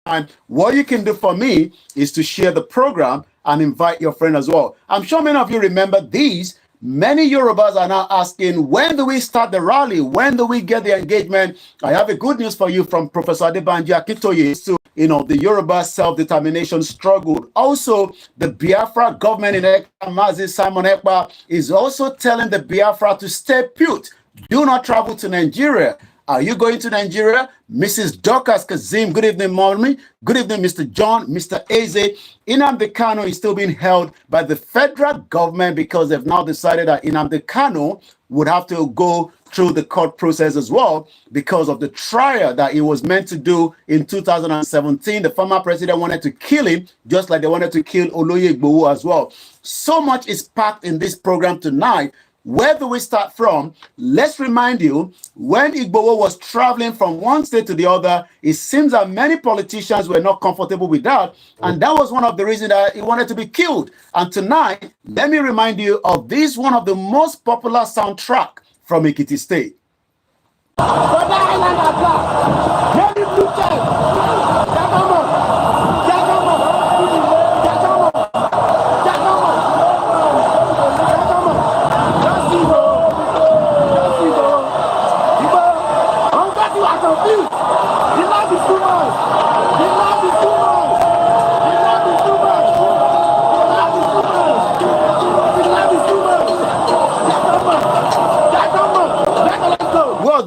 time, what you can do for me is to share the program and invite your friend as well. I'm sure many of you remember these. Many Yorubas are now asking, when do we start the rally? When do we get the engagement? I have a good news for you from Professor Adebanji Akintoye. So, the Yoruba self-determination struggle. Also, the Biafra government in Ekpa, Mazi Simon Ekpa, is also telling the Biafra to stay put. Do not travel to Nigeria. Are you going to Nigeria? Mrs. Dorcas Kazim, good evening, mommy. Good evening, Mr. John, Mr. Eze. Nnamdi Kanu is still being held by the federal government because they've now decided that Nnamdi Kanu would have to go through the court process as well because of the trial that he was meant to do in 2017. The former president wanted to kill him just like they wanted to kill Olayomi Koiki as well. So much is packed in this program tonight. Where do we start from? Let's remind you, when Igboho was traveling from one state to the other, it seems that many politicians were not comfortable with that. And that was one of the reasons that he wanted to be killed. And tonight, let me remind you of this, one of the most popular soundtrack from Ekiti State.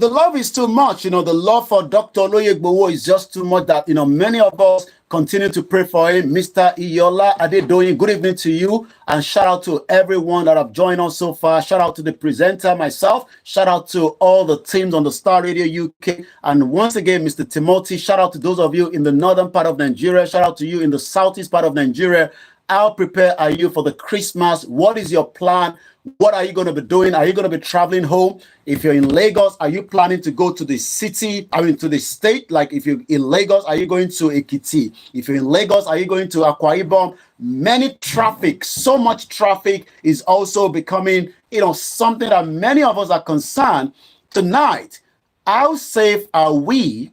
The love is too much. The love for Dr. Olayomi Koiki is just too much that, many of us continue to pray for him. Mr. Iyola Adedoyin, good evening to you. And shout out to everyone that have joined us so far. Shout out to the presenter, myself. Shout out to all the teams on the Star Radio UK. And once again, Mr. Timothy, shout out to those of you in the northern part of Nigeria. Shout out to you in the southeast part of Nigeria. How prepared are you for the Christmas? What is your plan? What are you going to be doing? Are you going to be traveling home? If you're in Lagos, are you planning to go to the city? To the state? Like if you're in Lagos, are you going to Ekiti? If you're in Lagos, are you going to Akwa Ibom? So much traffic is also becoming, something that many of us are concerned. Tonight, how safe are we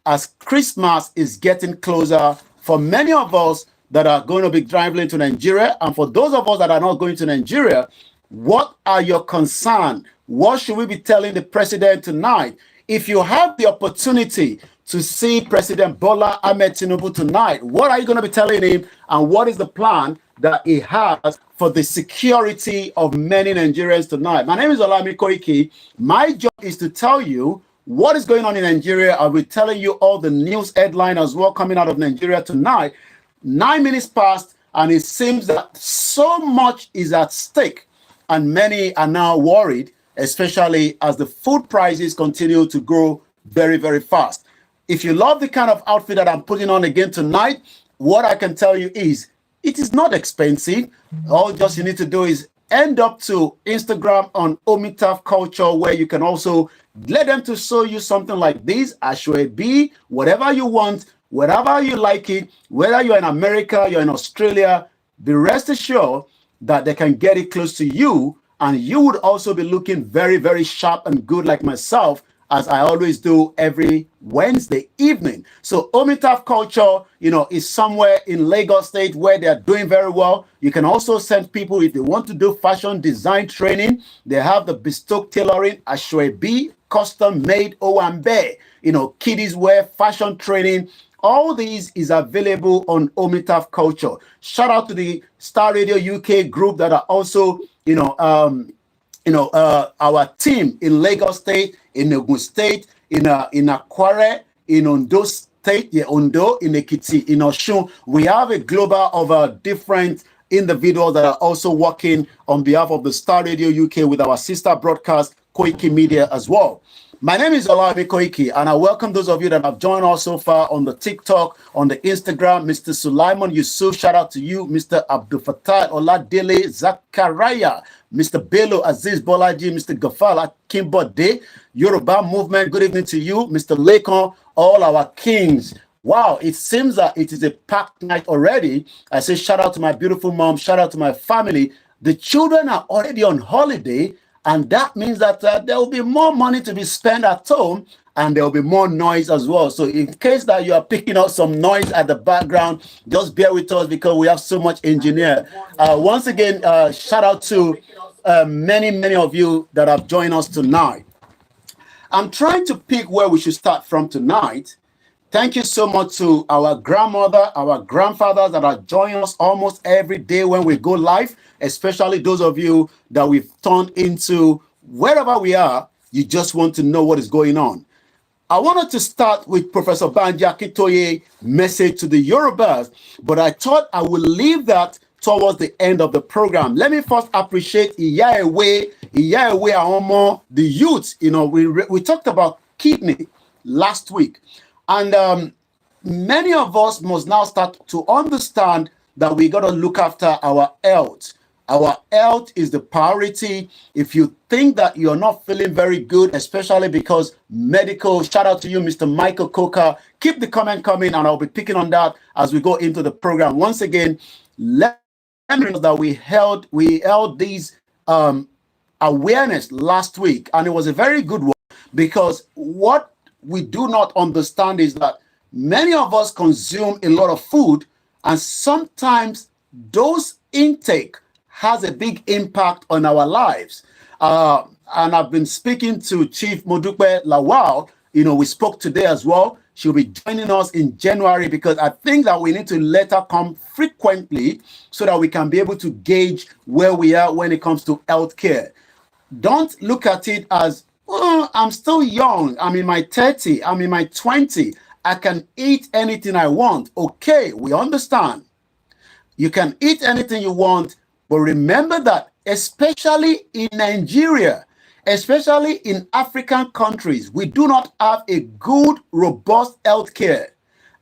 as Christmas is getting closer for many of us that are going to be traveling to Nigeria? And for those of us that are not going to Nigeria, what are your concerns? What should we be telling the president tonight? If you have the opportunity to see President Bola Ahmed Tinubu tonight, what are you going to be telling him? And what is the plan that he has for the security of many Nigerians tonight? My name is Olayomi Koiki. My job is to tell you what is going on in Nigeria. I'll be telling you all the news headline as well coming out of Nigeria tonight. 9 minutes past, and it seems that so much is at stake. And many are now worried, especially as the food prices continue to grow very, very fast. If you love the kind of outfit that I'm putting on again tonight, what I can tell you is it is not expensive. All just you need to do is end up to Instagram on Omitaf Culture, where you can also let them to show you something like this, Ashwebi, whatever you want, wherever you like it, whether you're in America, you're in Australia, be rest assured that they can get it close to you, and you would also be looking very, very sharp and good like myself, as I always do every Wednesday evening. So Omitaf Culture, is somewhere in Lagos State where they're doing very well. You can also send people if they want to do fashion design training. They have the bespoke tailoring, Ashwebi, custom made Owambe, kiddies wear, fashion training. All these is available on Omitaf Culture. Shout out to the Star Radio UK group that are also, our team in Lagos State, in Ogun State, in Akware, in Ondo State, Ondo, in Ekiti, in Osun. We have a global of different individuals that are also working on behalf of the Star Radio UK with our sister broadcast, Koikimedia as well. My name is Olayomi Koiki, and I welcome those of you that have joined us so far on the TikTok, on the Instagram. Mr. Sulaiman Yusuf, shout out to you. Mr. Abdul Fattah Oladele Zachariah, Mr. Bello Aziz Bolaji, Mr. Gafala Kimbode, Yoruba Movement, good evening to you. Mr. Lekon, all our kings. Wow, it seems that it is a packed night already. I say shout out to my beautiful mom, shout out to my family. The children are already on holiday, and that means that there will be more money to be spent at home and there will be more noise as well. So in case that you are picking up some noise at the background, just bear with us because we have so much engineer. Once again, shout out to many of you that have joined us tonight. I'm trying to pick where we should start from tonight. Thank you so much to our grandmother, our grandfathers that are joining us almost every day when we go live, especially those of you that we've turned into wherever we are, you just want to know what is going on. I wanted to start with Professor Banji Akintoye's message to the Yorubas, but I thought I would leave that towards the end of the program. Let me first appreciate Iyaewe Aomo, the youth. You know, we talked about kidney last week. And many of us must now start to understand that we got to look after our health. Our health is the priority. If you think that you're not feeling very good, especially because medical, shout out to you, Mr. Michael Coker. Keep the comment coming, and I'll be picking on that as we go into the program. Once again, let me know that we held these awareness last week, and it was a very good one, because what we do not understand is that many of us consume a lot of food, and sometimes those intake has a big impact on our lives. And I've been speaking to Chief Modupe Lawal. You know, we spoke today as well. She'll be joining us in January, because I think that we need to let her come frequently so that we can be able to gauge where we are when it comes to healthcare. Don't look at it as, oh, I'm still young. I'm in my 30. I'm in my 20. I can eat anything I want. Okay, we understand. You can eat anything you want, but remember that especially in Nigeria, especially in African countries, we do not have a good, robust healthcare.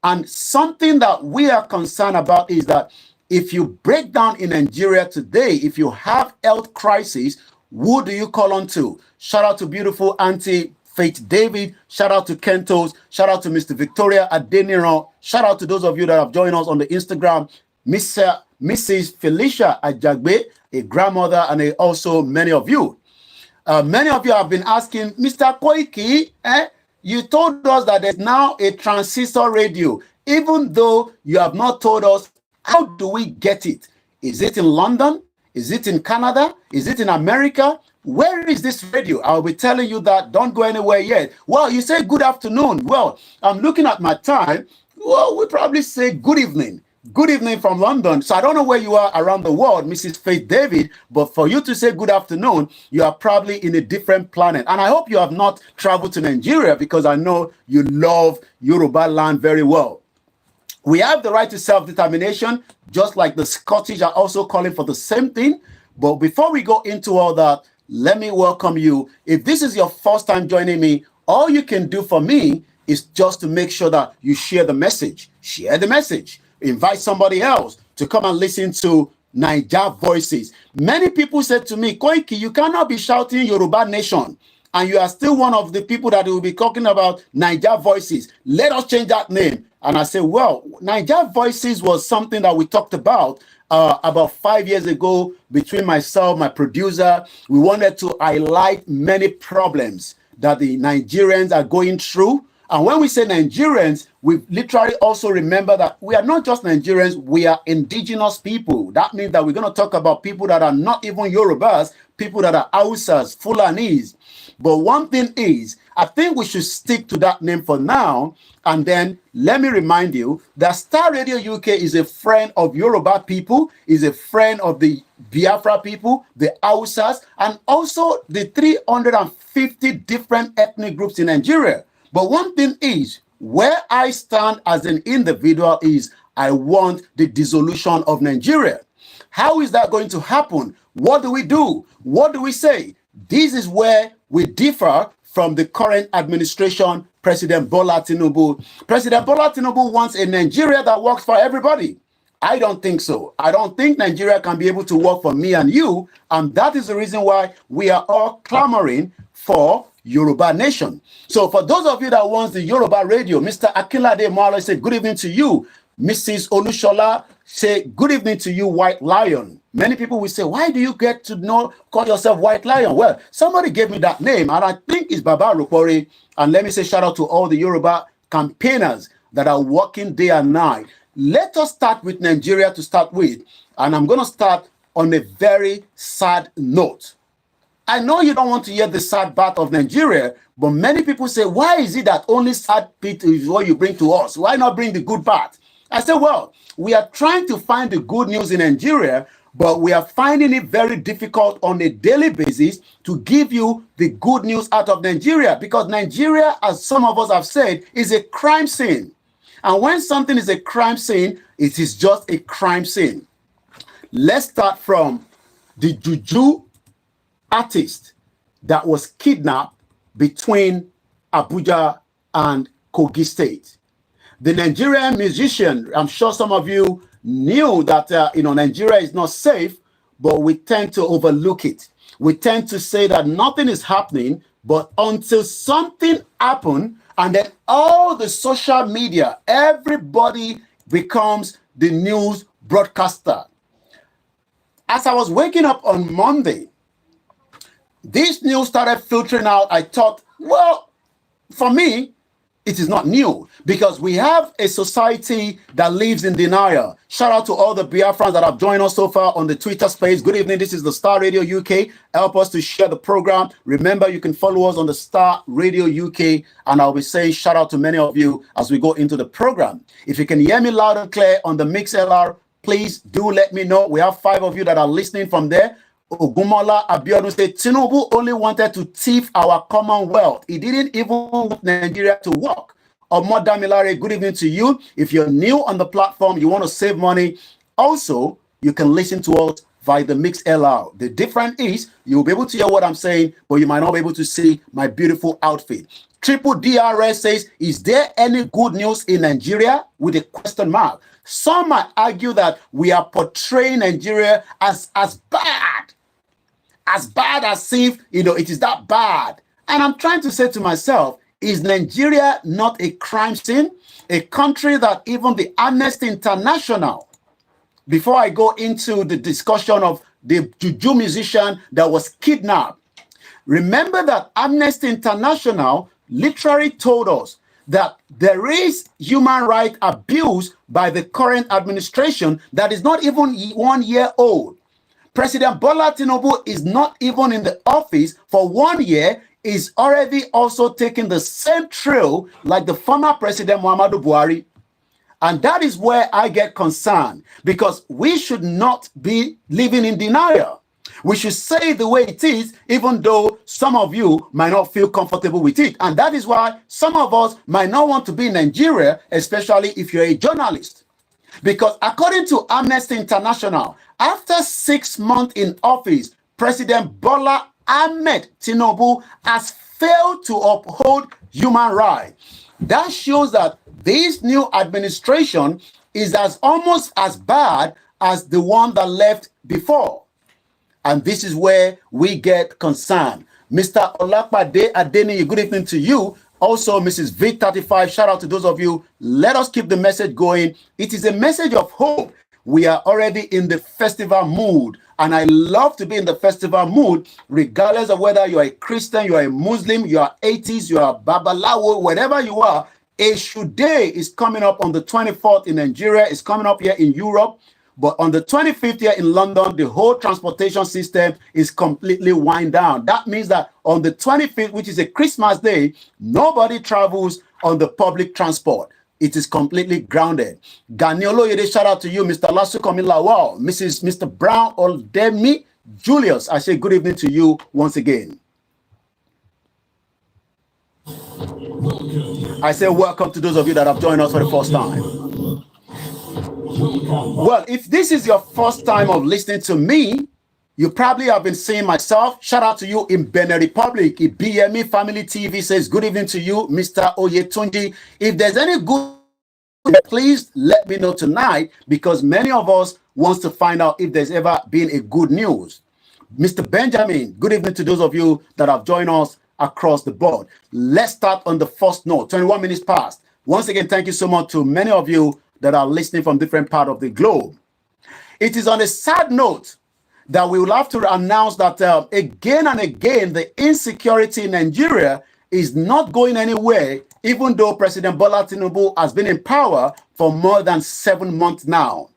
And something that we are concerned about is that if you break down in Nigeria today, if you have health crisis, who do you call on to? Shout out to beautiful Auntie Faith David. Shout out to Kentos. Shout out to Mr. Victoria Adeniro. Shout out to those of you that have joined us on the Instagram. Mrs. Felicia Ajagbe, a grandmother, and also many of you. Many of you have been asking, Mr. Koiki, you told us that there's now a transistor radio, even though you have not told us how do we get it. Is it in London? Is it in Canada? Is it in America? Where is this radio? I'll be telling you that. Don't go anywhere yet. Well, you say good afternoon. Well, I'm looking at my time. Well, we probably say good evening. Good evening from London. So I don't know where you are around the world, Mrs. Faith David, but for you to say good afternoon, you are probably in a different planet. And I hope you have not traveled to Nigeria, because I know you love Yoruba land very well. We have the right to self-determination, just like the Scottish are also calling for the same thing. But before we go into all that, let me welcome you. If this is your first time joining me, all you can do for me is just to make sure that you share the message. Share the message. Invite somebody else to come and listen to Naija Voices. Many people said to me, Koiki, you cannot be shouting Yoruba Nation, and you are still one of the people that will be talking about Naija Voices. Let us change that name. And I said, well, Naija Voices was something that we talked about 5 years ago between myself, my producer. We wanted to highlight many problems that the Nigerians are going through. And when we say Nigerians, we literally also remember that we are not just Nigerians, we are indigenous people. That means that we're going to talk about people that are not even Yorubas, people that are Hausas, Fulanis. But one thing is, I think we should stick to that name for now. And then let me remind you that Star Radio UK is a friend of Yoruba people, is a friend of the Biafra people, the Hausas, and also the 350 different ethnic groups in Nigeria. But one thing is, where I stand as an individual is I want the dissolution of Nigeria. How is that going to happen? What do we do? What do we say? This is where we differ from the current administration, President Bola Tinubu. President Bola Tinubu wants a Nigeria that works for everybody. I don't think so. I don't think Nigeria can be able to work for me and you. And that is the reason why we are all clamoring for Yoruba Nation. So for those of you that wants the Yoruba radio, Mr. Akinlade Marley say good evening to you. Mrs. Olushola say good evening to you, White Lion. Many people will say, why do you get to call yourself White Lion? Well, somebody gave me that name, and I think it's Baba Rupori. And let me say shout out to all the Yoruba campaigners that are working day and night. Let us start with Nigeria to start with. And I'm going to start on a very sad note. I know you don't want to hear the sad part of Nigeria, but many people say, why is it that only sad bit is what you bring to us? Why not bring the good part? I say, well, we are trying to find the good news in Nigeria, but we are finding it very difficult on a daily basis to give you the good news out of Nigeria, because Nigeria, as some of us have said, is a crime scene. And when something is a crime scene, it is just a crime scene. Let's start from the Juju artist that was kidnapped between Abuja and Kogi State. The Nigerian musician, I'm sure some of you knew that Nigeria is not safe, but we tend to overlook it. We tend to say that nothing is happening, but until something happened, and then all the social media, everybody becomes the news broadcaster. As I was waking up on Monday, this news started filtering out. I thought, well, for me, it is not new, because we have a society that lives in denial. Shout out to all the Biafrans that have joined us so far on the Twitter space. Good evening. This is the Star Radio UK. Help us to share the program. Remember, you can follow us on the Star Radio UK, and I'll be saying shout out to many of you as we go into the program. If you can hear me loud and clear on the MixLR, please do let me know. We have 5 of you that are listening from there. Ogumola Abiodun said, Tinubu only wanted to thief our commonwealth. He didn't even want Nigeria to work. Omodamilare, good evening to you. If you're new on the platform, you want to save money, also, you can listen to us via the MixLR. The difference is you'll be able to hear what I'm saying, but you might not be able to see my beautiful outfit. Triple DRS says, is there any good news in Nigeria? With a question mark. Some might argue that we are portraying Nigeria as bad as if, it is that bad. And I'm trying to say to myself, is Nigeria not a crime scene? A country that even the Amnesty International, before I go into the discussion of the Juju musician that was kidnapped, remember that Amnesty International literally told us that there is human rights abuse by the current administration that is not even 1 year old. President Bola Tinubu is not even in the office for 1 year, is already also taking the same trail like the former President Muhammadu Buhari. And that is where I get concerned, because we should not be living in denial. We should say the way it is, even though some of you might not feel comfortable with it. And that is why some of us might not want to be in Nigeria, especially if you're a journalist. Because according to Amnesty International, after 6 months in office, President Bola Ahmed Tinubu has failed to uphold human rights. That shows that this new administration is almost as bad as the one that left before. And this is where we get concerned. Mr. Olapade Adeni, good evening to you. Also, Mrs. Vic35, shout out to those of you. Let us keep the message going. It is a message of hope. We are already in the festival mood. And I love to be in the festival mood, regardless of whether you are a Christian, you are a Muslim, you are atheist, you are Babalawo, whatever you are. Eshu Day is coming up on the 24th in Nigeria. It's coming up here in Europe. But on the 25th here in London, the whole transportation system is completely wind down. That means that on the 25th, which is a Christmas day, nobody travels on the public transport. It is completely grounded. Ganiolo Yede, shout out to you, Mr. Lasukomi Lawal, Mr. Brown Oldemi Julius. I say good evening to you once again. I say welcome to those of you that have joined us for the first time. Well, if this is your first time of listening to me, you probably have been seeing myself. Shout out to you in Benin Republic. BME Family TV says good evening to you, Mr. Oyetunji. If there's any good, please let me know tonight, because many of us wants to find out if there's ever been a good news. Mr. Benjamin, good evening to those of you that have joined us across the board. Let's start on the first note. 21 minutes past. Once again, thank you so much to many of you that are listening from different parts of the globe. It is on a sad note that we will have to announce that again and again, the insecurity in Nigeria is not going anywhere, even though President Bola Tinubu has been in power for more than 7 months now.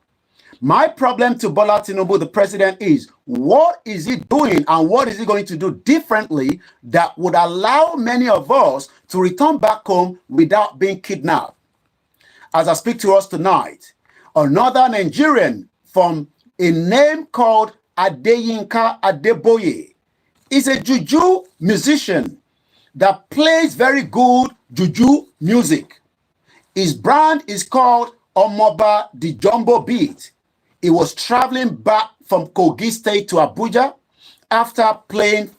My problem to Bola Tinubu, the president, is what is he doing and what is he going to do differently that would allow many of us to return back home without being kidnapped? As I speak to us tonight, another Nigerian from a name called Adeyinka Adeboye is a juju musician that plays very good juju music. His brand is called Omoba the Jumbo Beat. He was traveling back from Kogi State to Abuja after playing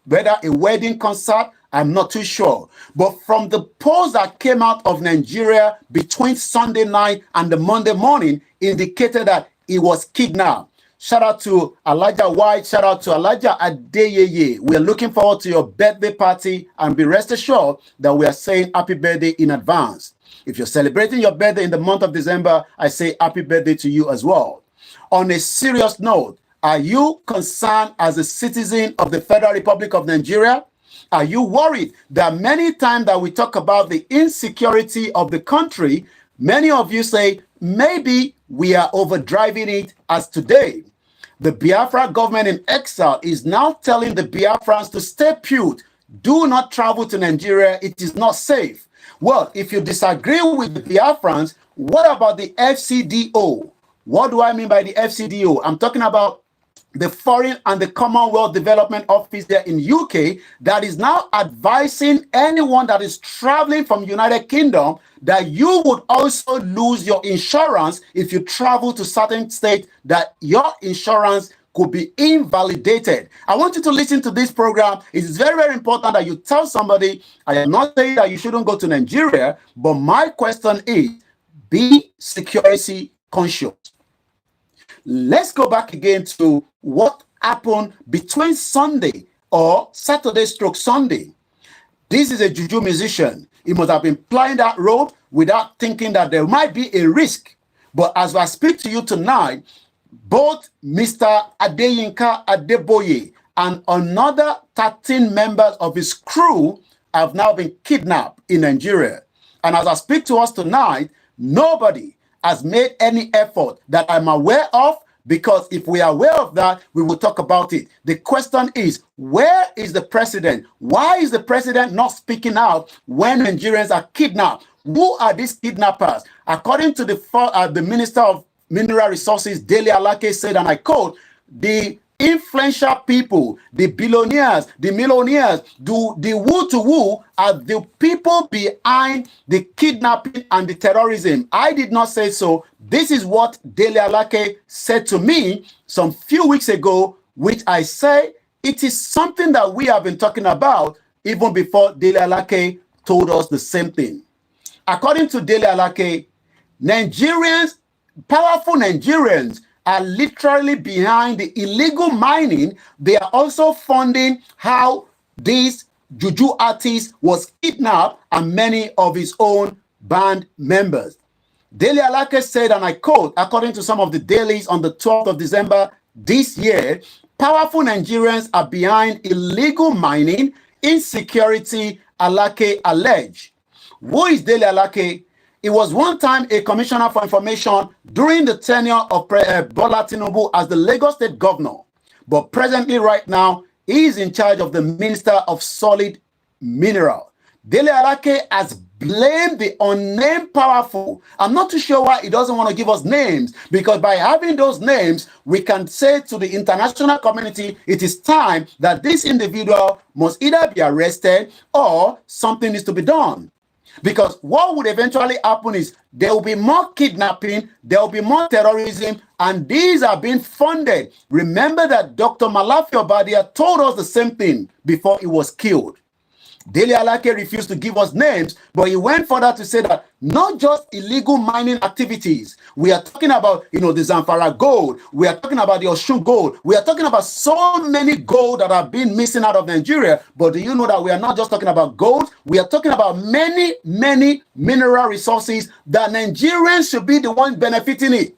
whether a wedding concert, I'm not too sure. But from the polls that came out of Nigeria between Sunday night and the Monday morning indicated that he was kidnapped. Shout out to Elijah White. Shout out to Elijah Adeyeye. We are looking forward to your birthday party, and be rest assured that we are saying happy birthday in advance. If you're celebrating your birthday in the month of December, I say happy birthday to you as well. On a serious note, are you concerned as a citizen of the Federal Republic of Nigeria? Are you worried that many times that we talk about the insecurity of the country, many of you say maybe we are overdriving it as today? The Biafra government in exile is now telling the Biafrans to stay put. Do not travel to Nigeria. It is not safe. Well, if you disagree with the Biafrans, what about the FCDO? What do I mean by the FCDO? I'm talking about the Foreign and the Commonwealth Development Office there in UK that is now advising anyone that is traveling from United Kingdom that you would also lose your insurance if you travel to certain states, that your insurance could be invalidated. I want you to listen to this program. It is very, very important that you tell somebody. I am not saying that you shouldn't go to Nigeria, but my question is, be security conscious. Let's go back again to what happened between Sunday or Saturday stroke Sunday. This is a juju musician. He must have been plying that road without thinking that there might be a risk. But as I speak to you tonight, both Mr. Adeyinka Adeboye and another 13 members of his crew have now been kidnapped in Nigeria. And as I speak to us tonight, nobody has made any effort that I'm aware of, because if we are aware of that, we will talk about it. The question is, where is the president? Why is the president not speaking out when Nigerians are kidnapped? Who are these kidnappers? According to the Minister of Mineral Resources, Dele Alake, said, and I quote, the influential people, the billionaires, the millionaires, the woo-to-woo are the people behind the kidnapping and the terrorism. I did not say so. This is what Dele Alake said to me some few weeks ago, which I say it is something that we have been talking about even before Dele Alake told us the same thing. According to Dele Alake, Nigerians, powerful Nigerians, are literally behind the illegal mining. They are also funding how this juju artist was kidnapped and many of his own band members. Dele Alake said, and I quote, according to some of the dailies on the 12th of December this year, powerful Nigerians are behind illegal mining, insecurity, Alake alleged. Who is Dele Alake? He was one time a commissioner for information during the tenure of Bola Tinubu as the Lagos State governor. But presently, right now, he is in charge of the Minister of Solid Mineral. Dele Alake has blamed the unnamed powerful. I'm not too sure why he doesn't want to give us names, because by having those names, we can say to the international community, it is time that this individual must either be arrested or something needs to be done. Because what would eventually happen is there will be more kidnapping, there will be more terrorism, and these are being funded. Remember that Dr. Malafi Obadia told us the same thing before he was killed. Dele Alake refused to give us names, but he went further to say that not just illegal mining activities. We are talking about, the Zamfara gold. We are talking about the Osun gold. We are talking about so many gold that have been missing out of Nigeria. But do you know that we are not just talking about gold? We are talking about many, many mineral resources that Nigerians should be the ones benefiting it.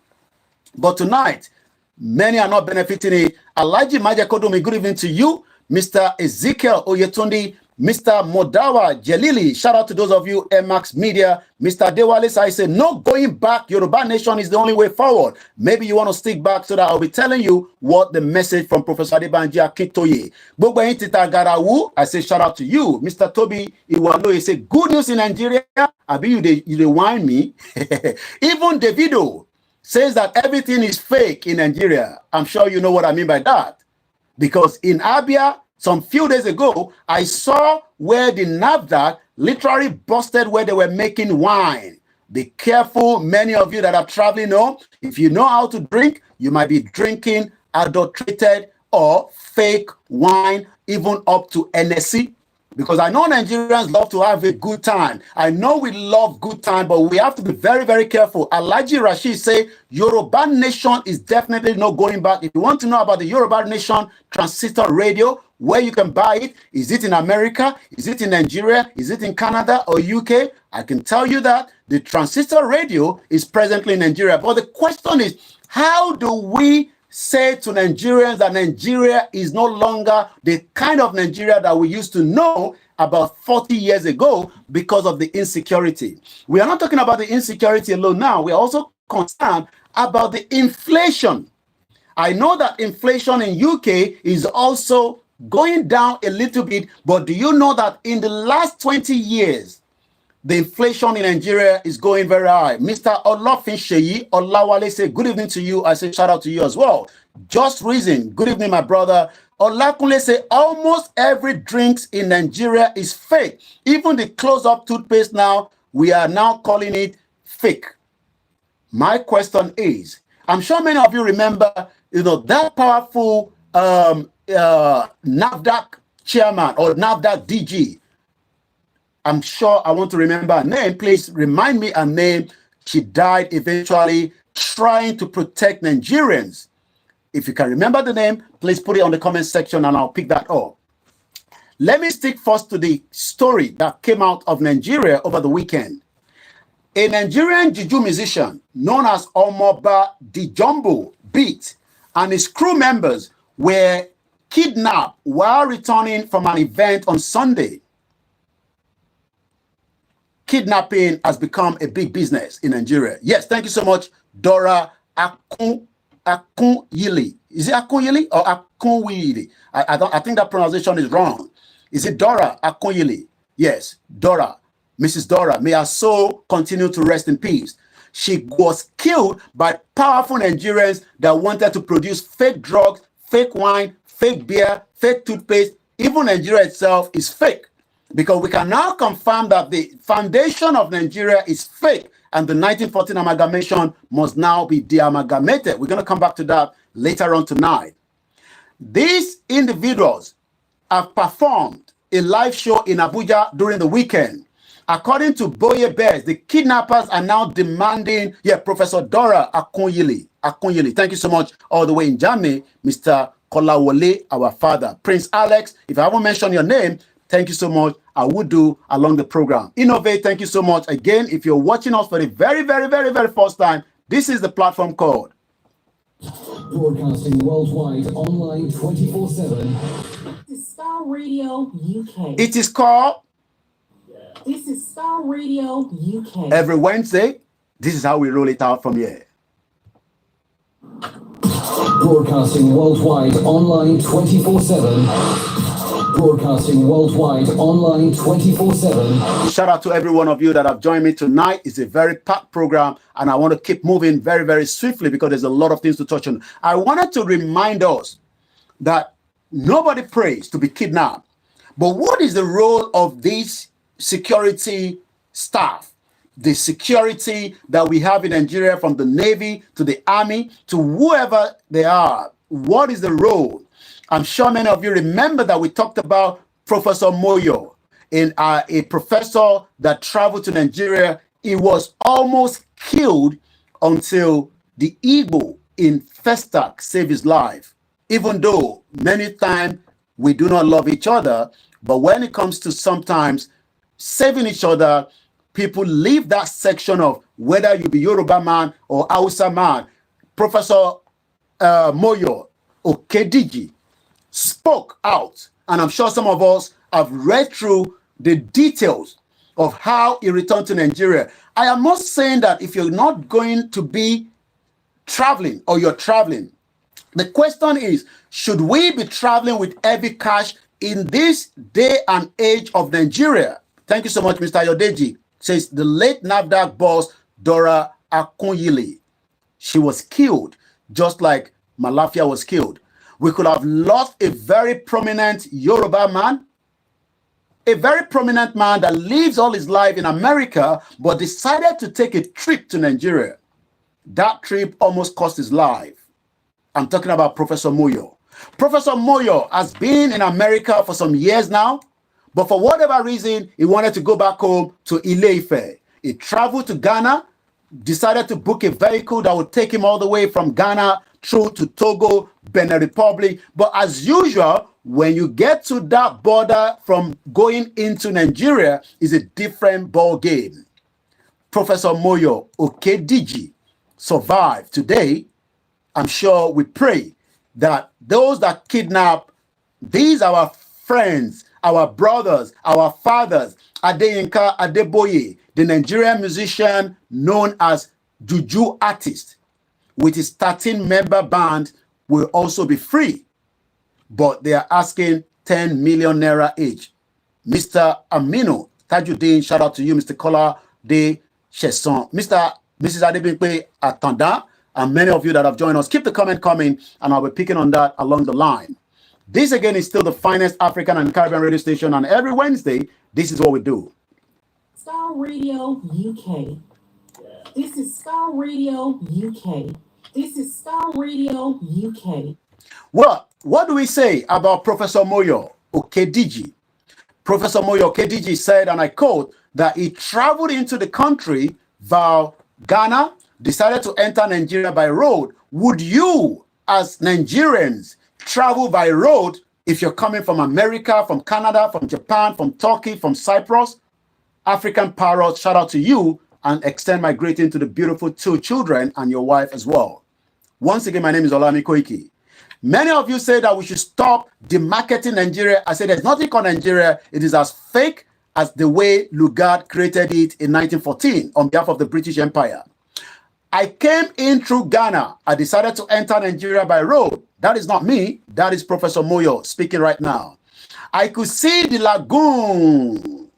But tonight, Many are not benefiting it. Alaji Majakodumi, good evening to you. Mr. Ezekiel Oyetundi, Mr. Modawa Jelili, shout out to those of you, MX Media. Mr. Dewale, I say, no going back. Yoruba Nation is the only way forward. Maybe you want to stick back so that I'll be telling you what the message from Professor Adebanji Akintoye. Gbogbo Tita Garawu, I say, shout out to you. Mr. Toby Iwalo, he say, good news in Nigeria. Abi, you dey whine me. Even Davido says that everything is fake in Nigeria. I'm sure you know what I mean by that. Because in Abia, some few days ago, I saw where the NAFDAC literally busted where they were making wine. Be careful, many of you that are traveling home. If you know how to drink, you might be drinking adulterated or fake wine, even up to NSC. Because I know Nigerians love to have a good time. I know we love good time, but we have to be very, very careful. Alaji Rashid say, Yoruba Nation is definitely not going back. If you want to know about the Yoruba Nation transistor radio, where you can buy it, is it in America? Is it in Nigeria? Is it in Canada or UK? I can tell you that the transistor radio is presently in Nigeria. But the question is, how do we say to Nigerians that Nigeria is no longer the kind of Nigeria that we used to know about 40 years ago because of the insecurity? We are not talking about the insecurity alone now. We are also concerned about the inflation. I know that inflation in UK is also going down a little bit, but do you know that in the last 20 years, the inflation in Nigeria is going very high? Mr. Olofin Sheyi Olawale say, good evening to you. I say, shout out to you as well. Just Reason, good evening, my brother. Olakunle say, almost every drinks in Nigeria is fake. Even the close-up toothpaste now, we are now calling it fake. My question is, I'm sure many of you remember, that powerful NAFDAC chairman or NAFDAC DG. I'm sure I want to remember her name. Please remind me her name. She died eventually trying to protect Nigerians. If you can remember the name, please put it on the comment section and I'll pick that up. Let me stick first to the story that came out of Nigeria over the weekend. A Nigerian juju musician known as Omoba Dijumbo Beat and his crew members were kidnapped while returning from an event on Sunday. Kidnapping has become a big business in Nigeria. Yes, thank you so much, Dora Akunyili. Is it Akunyili or Akunyili? I think that pronunciation is wrong. Is it Dora Akunyili? Yes, Dora, Mrs. Dora. May her soul continue to rest in peace. She was killed by powerful Nigerians that wanted to produce fake drugs, fake wine, fake beer, fake toothpaste. Even Nigeria itself is fake. Because we can now confirm that the foundation of Nigeria is fake and the 1914 amalgamation must now be de-amalgamated. We're going to come back to that later on tonight. These individuals have performed a live show in Abuja during the weekend. According to Boye Bears, the kidnappers are now demanding, Professor Dora Akunyili. Thank you so much, all the way in Germany, Mr. Kolawole, our father. Prince Alex, if I haven't mentioned your name, thank you so much. I would do along the program. Innovate, thank you so much. Again, if you're watching us for the very, very, very, very first time, this is the platform called Broadcasting worldwide, online 24/7. This is Star Radio UK. It is called This is Star Radio UK. Every Wednesday. This is how we roll it out from here. Broadcasting worldwide, online 24/7. Broadcasting worldwide, online 24/7. Shout out to every one of you that have joined me tonight. It's a very packed program, and I want to keep moving very, very swiftly because there's a lot of things to touch on. I wanted to remind us that nobody prays to be kidnapped. But what is the role of these security staff? The security that we have in Nigeria, from the Navy to the Army to whoever they are. What is the role? I'm sure many of you remember that we talked about Professor Moyo, a professor that traveled to Nigeria. He was almost killed until the Igbo in Festac saved his life. Even though many times we do not love each other, but when it comes to sometimes saving each other, people leave that section of whether you be Yoruba man or Hausa man. Professor Moyo Okediji spoke out, and I'm sure some of us have read through the details of how he returned to Nigeria. I am not saying that if you're not going to be traveling or you're traveling, the question is, should we be traveling with heavy cash in this day and age of Nigeria? Thank you so much, Mr. Yodeji. Says the late NAFDAC boss, Dora Akunyili. She was killed, just like Malafia was killed. We could have lost a very prominent Yoruba man, a very prominent man that lives all his life in America, but decided to take a trip to Nigeria. That trip almost cost his life. I'm talking about Professor Moyo. Professor Moyo has been in America for some years now, but for whatever reason, he wanted to go back home to Ile-Ife. He traveled to Ghana, decided to book a vehicle that would take him all the way from Ghana through to Togo, Benin Republic. But as usual, when you get to that border from going into Nigeria, is a different ball game. Professor Moyo Okediji survived today. I'm sure we pray that those that kidnap these our friends, our brothers, our fathers, Adeyinka Adeboye, the Nigerian musician known as Juju artist, with his 13-member band, will also be free. But they are asking 10 million naira each. Mr. Aminu Tajuddin, shout out to you, Mr. Kola de Chesson, Mrs. Adebimpe Atanda, and many of you that have joined us. Keep the comment coming, and I'll be picking on that along the line. This again is still the finest African and Caribbean radio station, and every Wednesday, this is what we do. Star Radio UK. This is Star Radio UK. This is Star Radio UK. Well, what do we say about Professor Moyo Okediji? Professor Moyo Okediji said, and I quote, that he traveled into the country via Ghana, decided to enter Nigeria by road. Would you, as Nigerians, travel by road if you're coming from America, from Canada, from Japan, from Turkey, from Cyprus? African Parrot, shout out to you, and extend my greeting to the beautiful 2 children and your wife as well. Once again, my name is Olayomi Koiki. Many of you say that we should stop demarketing Nigeria. I say there's nothing called Nigeria. It is as fake as the way Lugard created it in 1914 on behalf of the British Empire. I came in through Ghana. I decided to enter Nigeria by road. That is not me. That is Professor Moyo speaking right now. I could see the lagoon,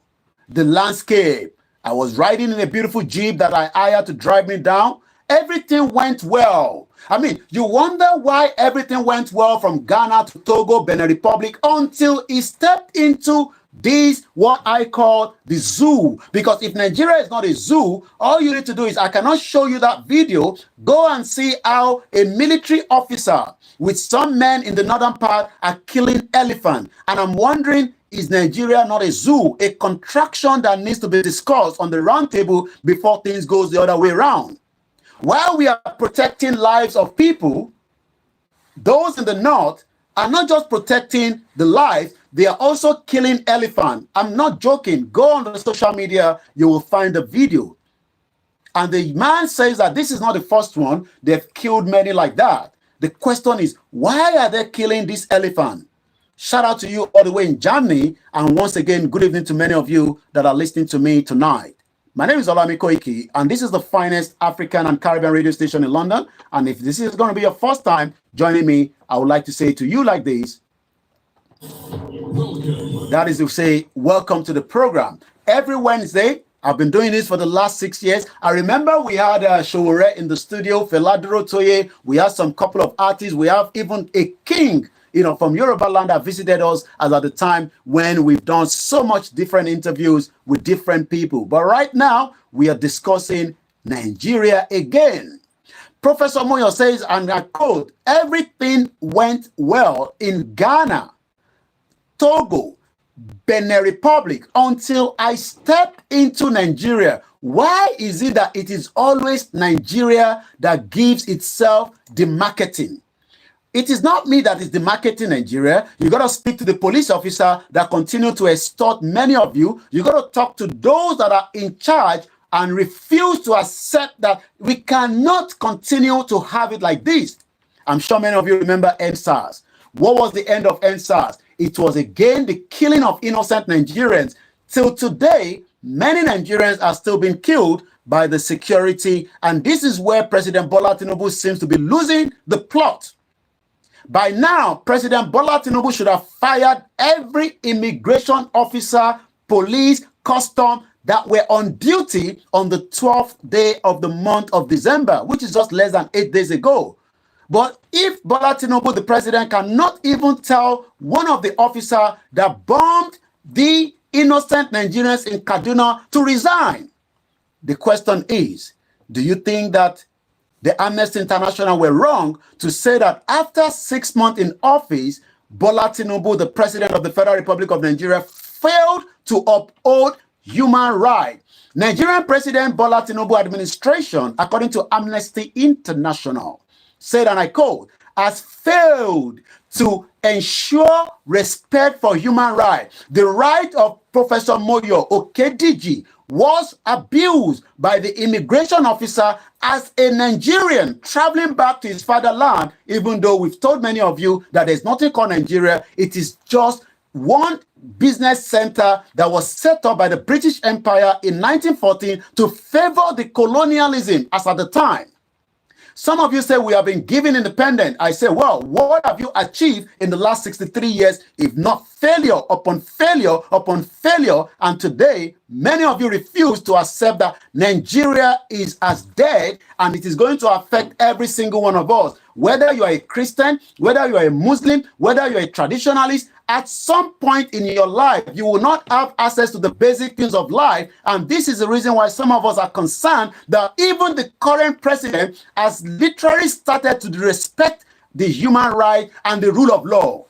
the landscape. I was riding in a beautiful Jeep that I hired to drive me down. Everything went well. I mean, you wonder why everything went well from Ghana to Togo, Benin Republic, until he stepped into this, what I call the zoo. Because if Nigeria is not a zoo, all you need to do is, I cannot show you that video. Go and see how a military officer with some men in the northern part are killing elephants. And I'm wondering, is Nigeria not a zoo? A contraction that needs to be discussed on the round table before things goes the other way around. While we are protecting lives of people, those in the north are not just protecting the life, they are also killing elephants. I'm not joking. Go on the social media, you will find the video. And the man says that this is not the first one. They've killed many like that. The question is, why are they killing this elephant? Shout out to you all the way in Germany. And once again, good evening to many of you that are listening to me tonight. My name is Olayomi Koiki, and this is the finest African and Caribbean radio station in London. And if this is going to be your first time joining me, I would like to say to you like this. Welcome. That is to say, welcome to the program. Every Wednesday, I've been doing this for the last 6 years. I remember we had Showore in the studio, Feladuro Toye. We had some couple of artists. We have even a king, from Yoruba land that visited us as at the time when we've done so much different interviews with different people. But right now, we are discussing Nigeria again. Professor Moyo says, and I quote, everything went well in Ghana, Togo, Benin Republic until I stepped into Nigeria. Why is it that it is always Nigeria that gives itself the marketing? It is not me that is the marketing Nigeria. You got to speak to the police officer that continue to extort many of you. You got to talk to those that are in charge and refuse to accept that we cannot continue to have it like this. I'm sure many of you remember NSAS. What was the end of NSAS? It was again the killing of innocent Nigerians. Till today, many Nigerians are still being killed by the security, and this is where President Bola Tinubu seems to be losing the plot. By now, President Bola Tinubu should have fired every immigration officer, police, custom that were on duty on the 12th day of the month of December, which is just less than 8 days ago. But if Bola Tinubu, the president, cannot even tell one of the officers that bombed the innocent Nigerians in Kaduna to resign, the question is, do you think that the Amnesty International were wrong to say that after 6 months in office, Bola Tinubu, the president of the Federal Republic of Nigeria, failed to uphold human rights? Nigerian President Bola Tinubu administration, according to Amnesty International, said, and I quote, has failed to ensure respect for human rights. The right of Professor Moyo Okediji was abused by the immigration officer as a Nigerian traveling back to his fatherland, even though we've told many of you that there's nothing called Nigeria. It is just one business center that was set up by the British Empire in 1914 to favor the colonialism as at the time. Some of you say we have been given independence. I say, well, what have you achieved in the last 63 years, if not failure upon failure upon failure? And today, many of you refuse to accept that Nigeria is as dead, and it is going to affect every single one of us. Whether you are a Christian, whether you are a Muslim, whether you are a traditionalist, at some point in your life, you will not have access to the basic things of life. And this is the reason why some of us are concerned that even the current president has literally started to respect the human right and the rule of law.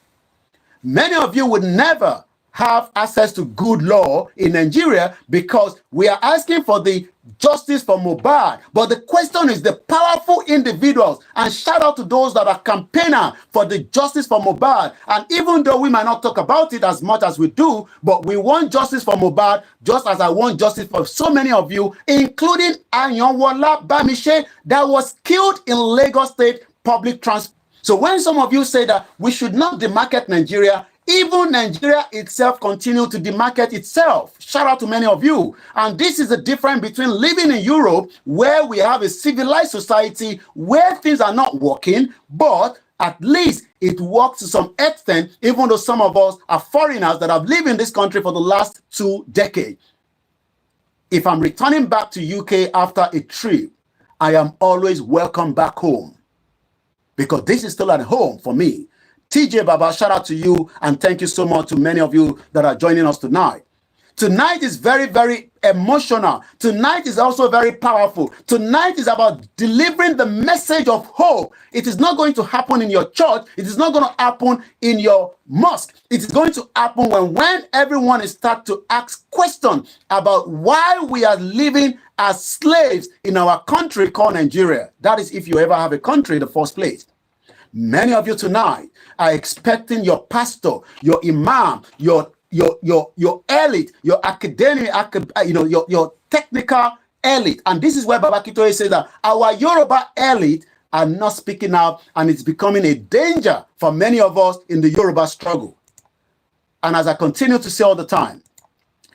Many of you would never have access to good law in Nigeria because we are asking for the justice for Mohbad. But the question is the powerful individuals, and shout out to those that are campaigning for the justice for Mohbad. And even though we might not talk about it as much as we do, but we want justice for Mohbad just as I want justice for so many of you, including Anyonwola Bamishe, that was killed in Lagos State public transport. So when some of you say that we should not demarket Nigeria, even Nigeria itself continues to demarket itself. Shout out to many of you. And this is the difference between living in Europe, where we have a civilized society where things are not working, but at least it works to some extent, even though some of us are foreigners that have lived in this country for the last 2 decades. If I'm returning back to UK after a trip, I am always welcome back home, because this is still at home for me. TJ Baba, shout out to you, and thank you so much to many of you that are joining us tonight. Tonight is very, very emotional. Tonight is also very powerful. Tonight is about delivering the message of hope. It is not going to happen in your church. It is not going to happen in your mosque. It is going to happen when everyone is start to ask questions about why we are living as slaves in our country called Nigeria. That is if you ever have a country in the first place. Many of you tonight are expecting your pastor, your imam, your elite, your academic, your technical elite. And this is where Baba Kitoye says that our Yoruba elite are not speaking out, and it's becoming a danger for many of us in the Yoruba struggle. And as I continue to say all the time,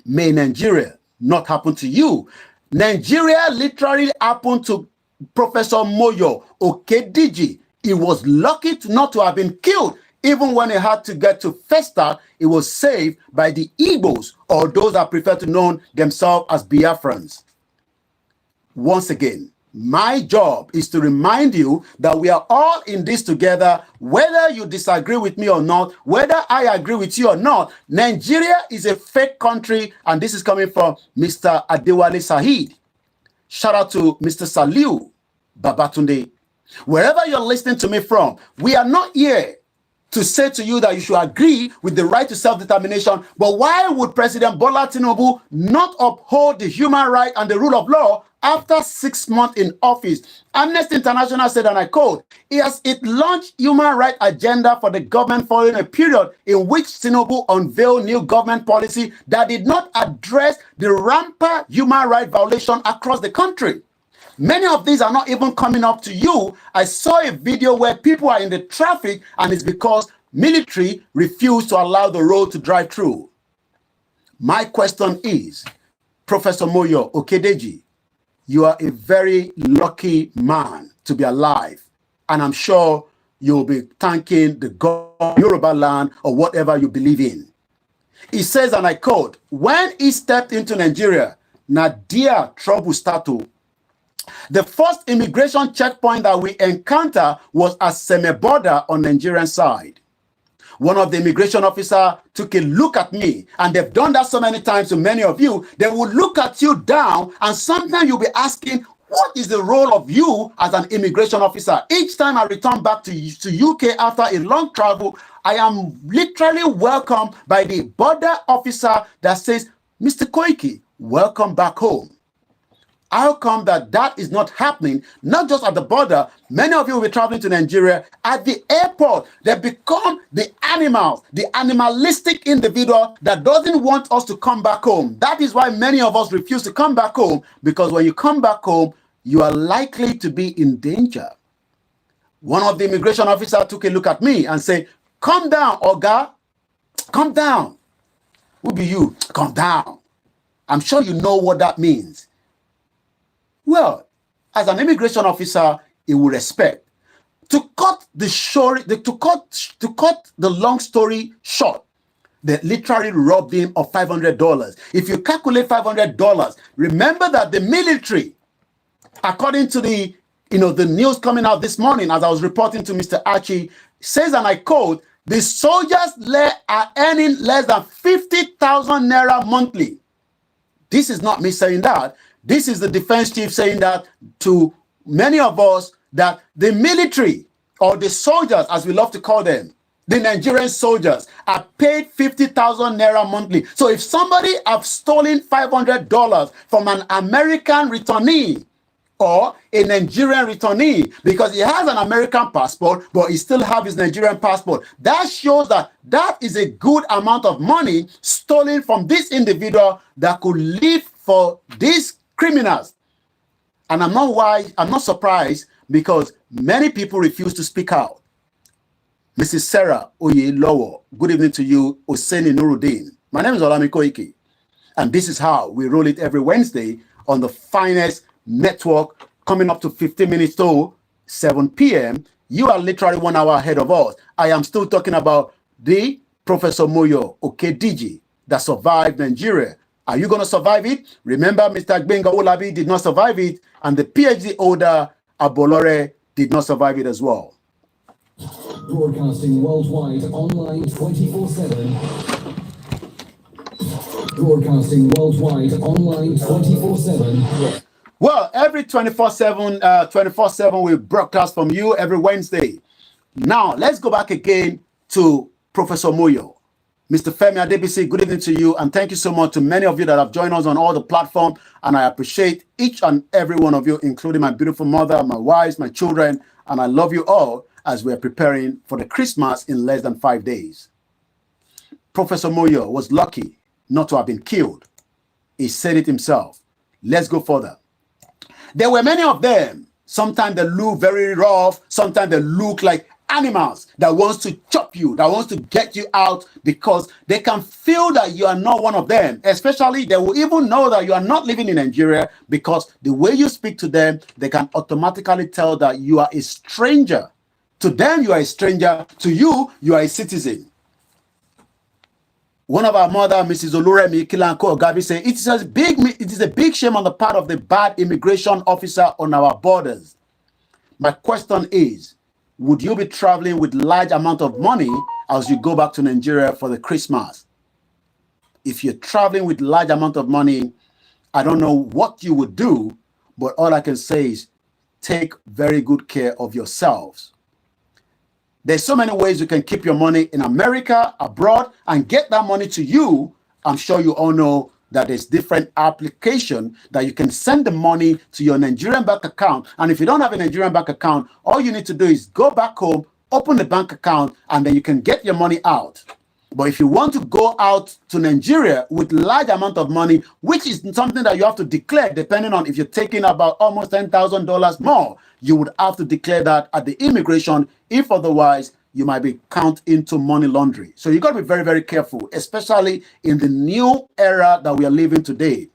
may Nigeria not happen to you. Nigeria literally happened to Professor Moyo Okediji. He was lucky not to have been killed. Even when he had to get to Festa, he was saved by the Igbos, or those that prefer to know themselves as Biafrans. Once again, my job is to remind you that we are all in this together, whether you disagree with me or not, whether I agree with you or not. Nigeria is a fake country, and this is coming from Mr. Adewale Saheed. Shout out to Mr. Saliu Babatunde. Wherever you're listening to me from, we are not here to say to you that you should agree with the right to self-determination. But why would President Bola Tinubu not uphold the human right and the rule of law after 6 months in office? Amnesty International said, and I quote, it launched human rights agenda for the government following a period in which Tinubu unveiled new government policy that did not address the rampant human rights violation across the country. Many of these are not even coming up to you. I saw a video where people are in the traffic and it's because military refused to allow the road to drive through. My question is, Professor Moyo Okedeji, you are a very lucky man to be alive. And I'm sure you'll be thanking the God, Yoruba land, or whatever you believe in. He says, and I quote, when he stepped into Nigeria, Nadia trouble started. The first immigration checkpoint that we encountered was at Seme-Border on Nigerian side. One of the immigration officers took a look at me, and they've done that so many times to many of you. They will look at you down, and sometimes you'll be asking, what is the role of you as an immigration officer? Each time I return back to UK after a long travel, I am literally welcomed by the border officer that says, Mr. Koiki, welcome back home. How come that is not happening, not just at the border? Many of you will be traveling to Nigeria. At the airport, they become the animals, the animalistic individual that doesn't want us to come back home. That is why many of us refuse to come back home, because when you come back home, you are likely to be in danger. One of the immigration officers took a look at me and said, calm down, Oga. Calm down. Who be you? Calm down. I'm sure you know what that means. Well, as an immigration officer, he will respect. To cut the long story short, they literally robbed him of $500. If you calculate $500, remember that the military, according to the news coming out this morning, as I was reporting to Mr. Archie, says, and I quote, the soldiers are earning less than 50,000 naira monthly. This is not me saying that. This is the defense chief saying that to many of us, that the military, or the soldiers, as we love to call them, the Nigerian soldiers, are paid 50,000 naira monthly. So if somebody have stolen $500 from an American returnee or a Nigerian returnee, because he has an American passport, but he still have his Nigerian passport, that shows that that is a good amount of money stolen from this individual that could live for these criminals. And I'm not surprised, because many people refuse to speak out. Mrs. Sarah Oyelowo, good evening to you. Oseni Nuruddin. My name is Olayomi Koiki, and this is how we roll it every Wednesday on the finest network, coming up to 15 minutes to 7 p.m. You are literally 1 hour ahead of us. I am still talking about the Professor Moyo Okediji that survived Nigeria. Are you going to survive it? Remember, Mr. Gbenga Olabi did not survive it, and the PhD holder, Abolore, did not survive it as well. Broadcasting worldwide, online 24/7. Broadcasting worldwide, online 24/7. Well, every 24/7 we broadcast from you every Wednesday. Now, let's go back again to Professor Moyo. Mr. Femi Adebisi, good evening to you, and thank you so much to many of you that have joined us on all the platforms, and I appreciate each and every one of you, including my beautiful mother, my wives, my children, and I love you all as we are preparing for the Christmas in less than 5 days. Professor Moyo was lucky not to have been killed. He said it himself. Let's go further. There were many of them. Sometimes they look very rough, sometimes they look like animals that wants to chop you, that wants to get you out, because they can feel that you are not one of them. Especially, they will even know that you are not living in Nigeria, because the way you speak to them, they can automatically tell that you are a stranger. To them, you are a stranger. To you, you are a citizen. One of our mother, Mrs. Oluremi Kilanko Ogabi, said, it is a big shame on the part of the bad immigration officer on our borders. My question is, would you be traveling with large amount of money as you go back to Nigeria for the Christmas? If you're traveling with large amount of money, I don't know what you would do, but all I can say is take very good care of yourselves. There's so many ways you can keep your money in America, abroad, and get that money to you. I'm sure you all know that there's different application that you can send the money to your Nigerian bank account. And if you don't have a Nigerian bank account, all you need to do is go back home, open the bank account, and then you can get your money out. But if you want to go out to Nigeria with large amount of money, which is something that you have to declare, depending on if you're taking about almost $10,000 more, you would have to declare that at the immigration. If otherwise, you might be count into money laundering. So you got to be very, very careful, especially in the new era that we are living today.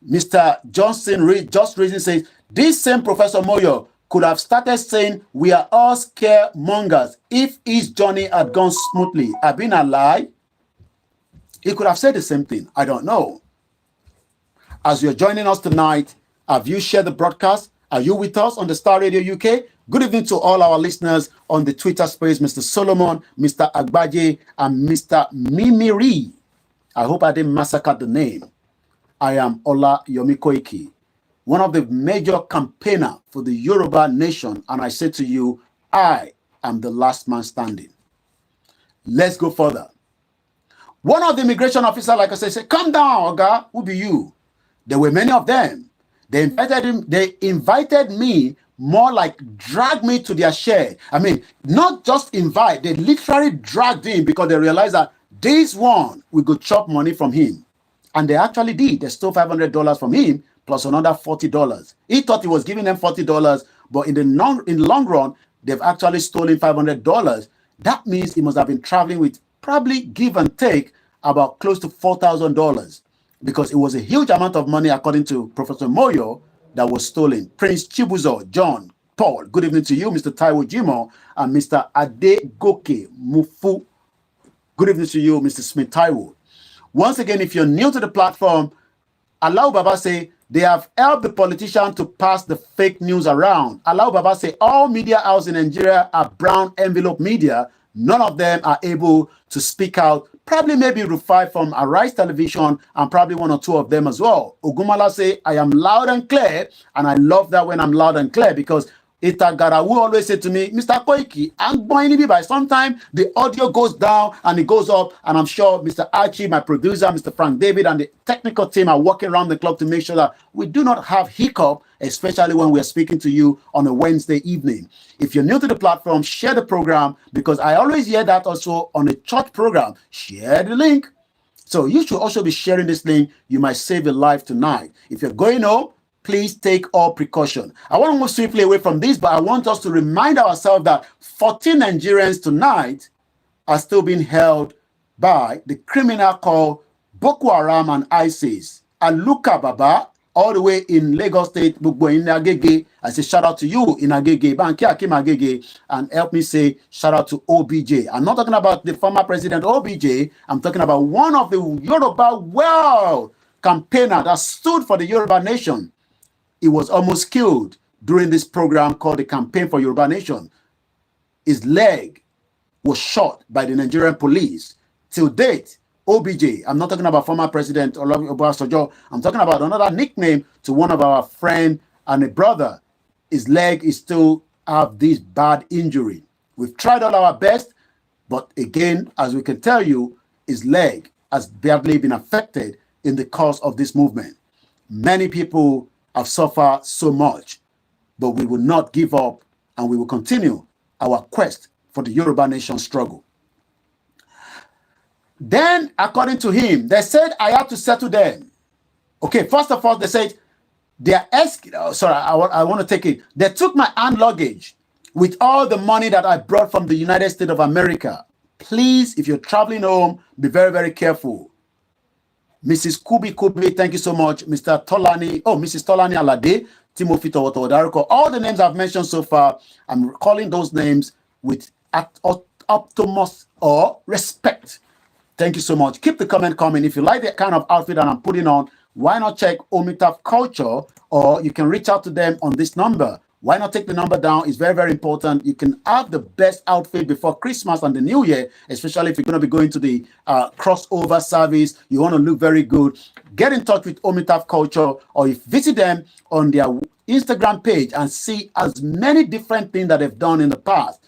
Mr. Johnson just reason says, this same Professor Moyo could have started saying, we are all scaremongers if his journey had gone smoothly. I've been a lie. He could have said the same thing. I don't know. As you're joining us tonight, have you shared the broadcast? Are you with us on the Star Radio UK? Good evening to all our listeners on the Twitter space, Mr. Solomon, Mr. Agbaje, and Mr. Mimiri. I hope I didn't massacre the name. I am Olayomi Koiki, one of the major campaigner for the Yoruba nation, and I say to you, I am the last man standing. Let's go further. One of the immigration officers, like I said, come down, Oga, who be you? There were many of them. They invited me, more like drag me to their shed. I mean, not just invite, they literally dragged him because they realized that this one, we could chop money from him. And they actually did. They stole $500 from him, plus another $40. He thought he was giving them $40, but in the long run, they've actually stolen $500. That means he must have been traveling with probably give and take about close to $4,000, because it was a huge amount of money, according to Professor Moyo, that was stolen. Prince Chibuzo, John, Paul, good evening to you, Mr. Taiwo Jimo, and Mr. Adegoke Mufu. Good evening to you, Mr. Smith Taiwo. Once again, if you're new to the platform, Allow Baba say they have helped the politician to pass the fake news around. Allow Baba say all media houses in Nigeria are brown envelope media. None of them are able to speak out. Probably maybe Rufai from Arise Television and probably one or two of them as well. Ogumala say, I am loud and clear. And I love that when I'm loud and clear, because Itagarawu always say to me, Mr. Koiki, I'm going to be by sometime the audio goes down and it goes up, and I'm sure Mr. Archie, my producer, Mr. Frank David, and the technical team are working around the clock to make sure that we do not have hiccup, especially when we're speaking to you on a Wednesday evening. If you're new to the platform, share the program, because I always hear that also on a church program. Share the link. So you should also be sharing this link. You might save a life tonight. If you're going home, please take all precaution. I want to move swiftly away from this, but I want us to remind ourselves that 14 Nigerians tonight are still being held by the criminal called Boko Haram and ISIS. Aluka Baba, all the way in Lagos State, Bugbo in Agege. I say shout out to you in Agege, Banki Akim Agege, and help me say shout out to OBJ. I'm not talking about the former president OBJ. I'm talking about one of the Yoruba campaigner that stood for the Yoruba nation. He was almost killed during this program called the Campaign for Yoruba Nation. His leg was shot by the Nigerian police. Till date, OBJ, I'm not talking about former President Olayomi Koiki, I'm talking about another nickname to one of our friend and a brother. His leg is still have this bad injury. We've tried all our best, but again, as we can tell you, his leg has badly been affected in the course of this movement. Many people have suffered so much, but we will not give up, and we will continue our quest for the Yoruba nation struggle. Then, according to him, they said, I have to settle them. Okay, first of all, they said, they are asking, I want to take it. They took my hand luggage with all the money that I brought from the United States of America. Please, if you're traveling home, be very, very careful. Mrs. Kubi, thank you so much. Mr. Tolani, Mrs. Tolani Alade, Timothy Todariko, all the names I've mentioned so far, I'm calling those names with optimus or respect. Thank you so much. Keep the comment coming. If you like the kind of outfit that I'm putting on, why not check Omitaf Culture, or you can reach out to them on this number. Why not take the number down? It's very, very important. You can have the best outfit before Christmas and the New Year, especially if you're going to be going to the crossover service. You want to look very good. Get in touch with Omitaf Culture, or if visit them on their Instagram page and see as many different things that they've done in the past.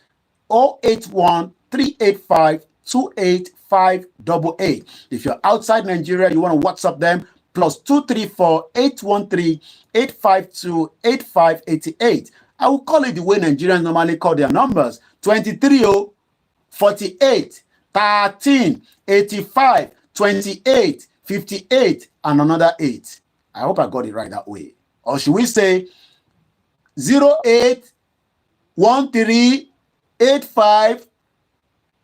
081-385-28588. If you're outside Nigeria, you want to WhatsApp them, +234-813-852-8588. I will call it the way Nigerians normally call their numbers, 23-48-33-33. 13, 85, 28, 58, and another 8. I hope I got it right that way. Or should we say 08, 13, 85,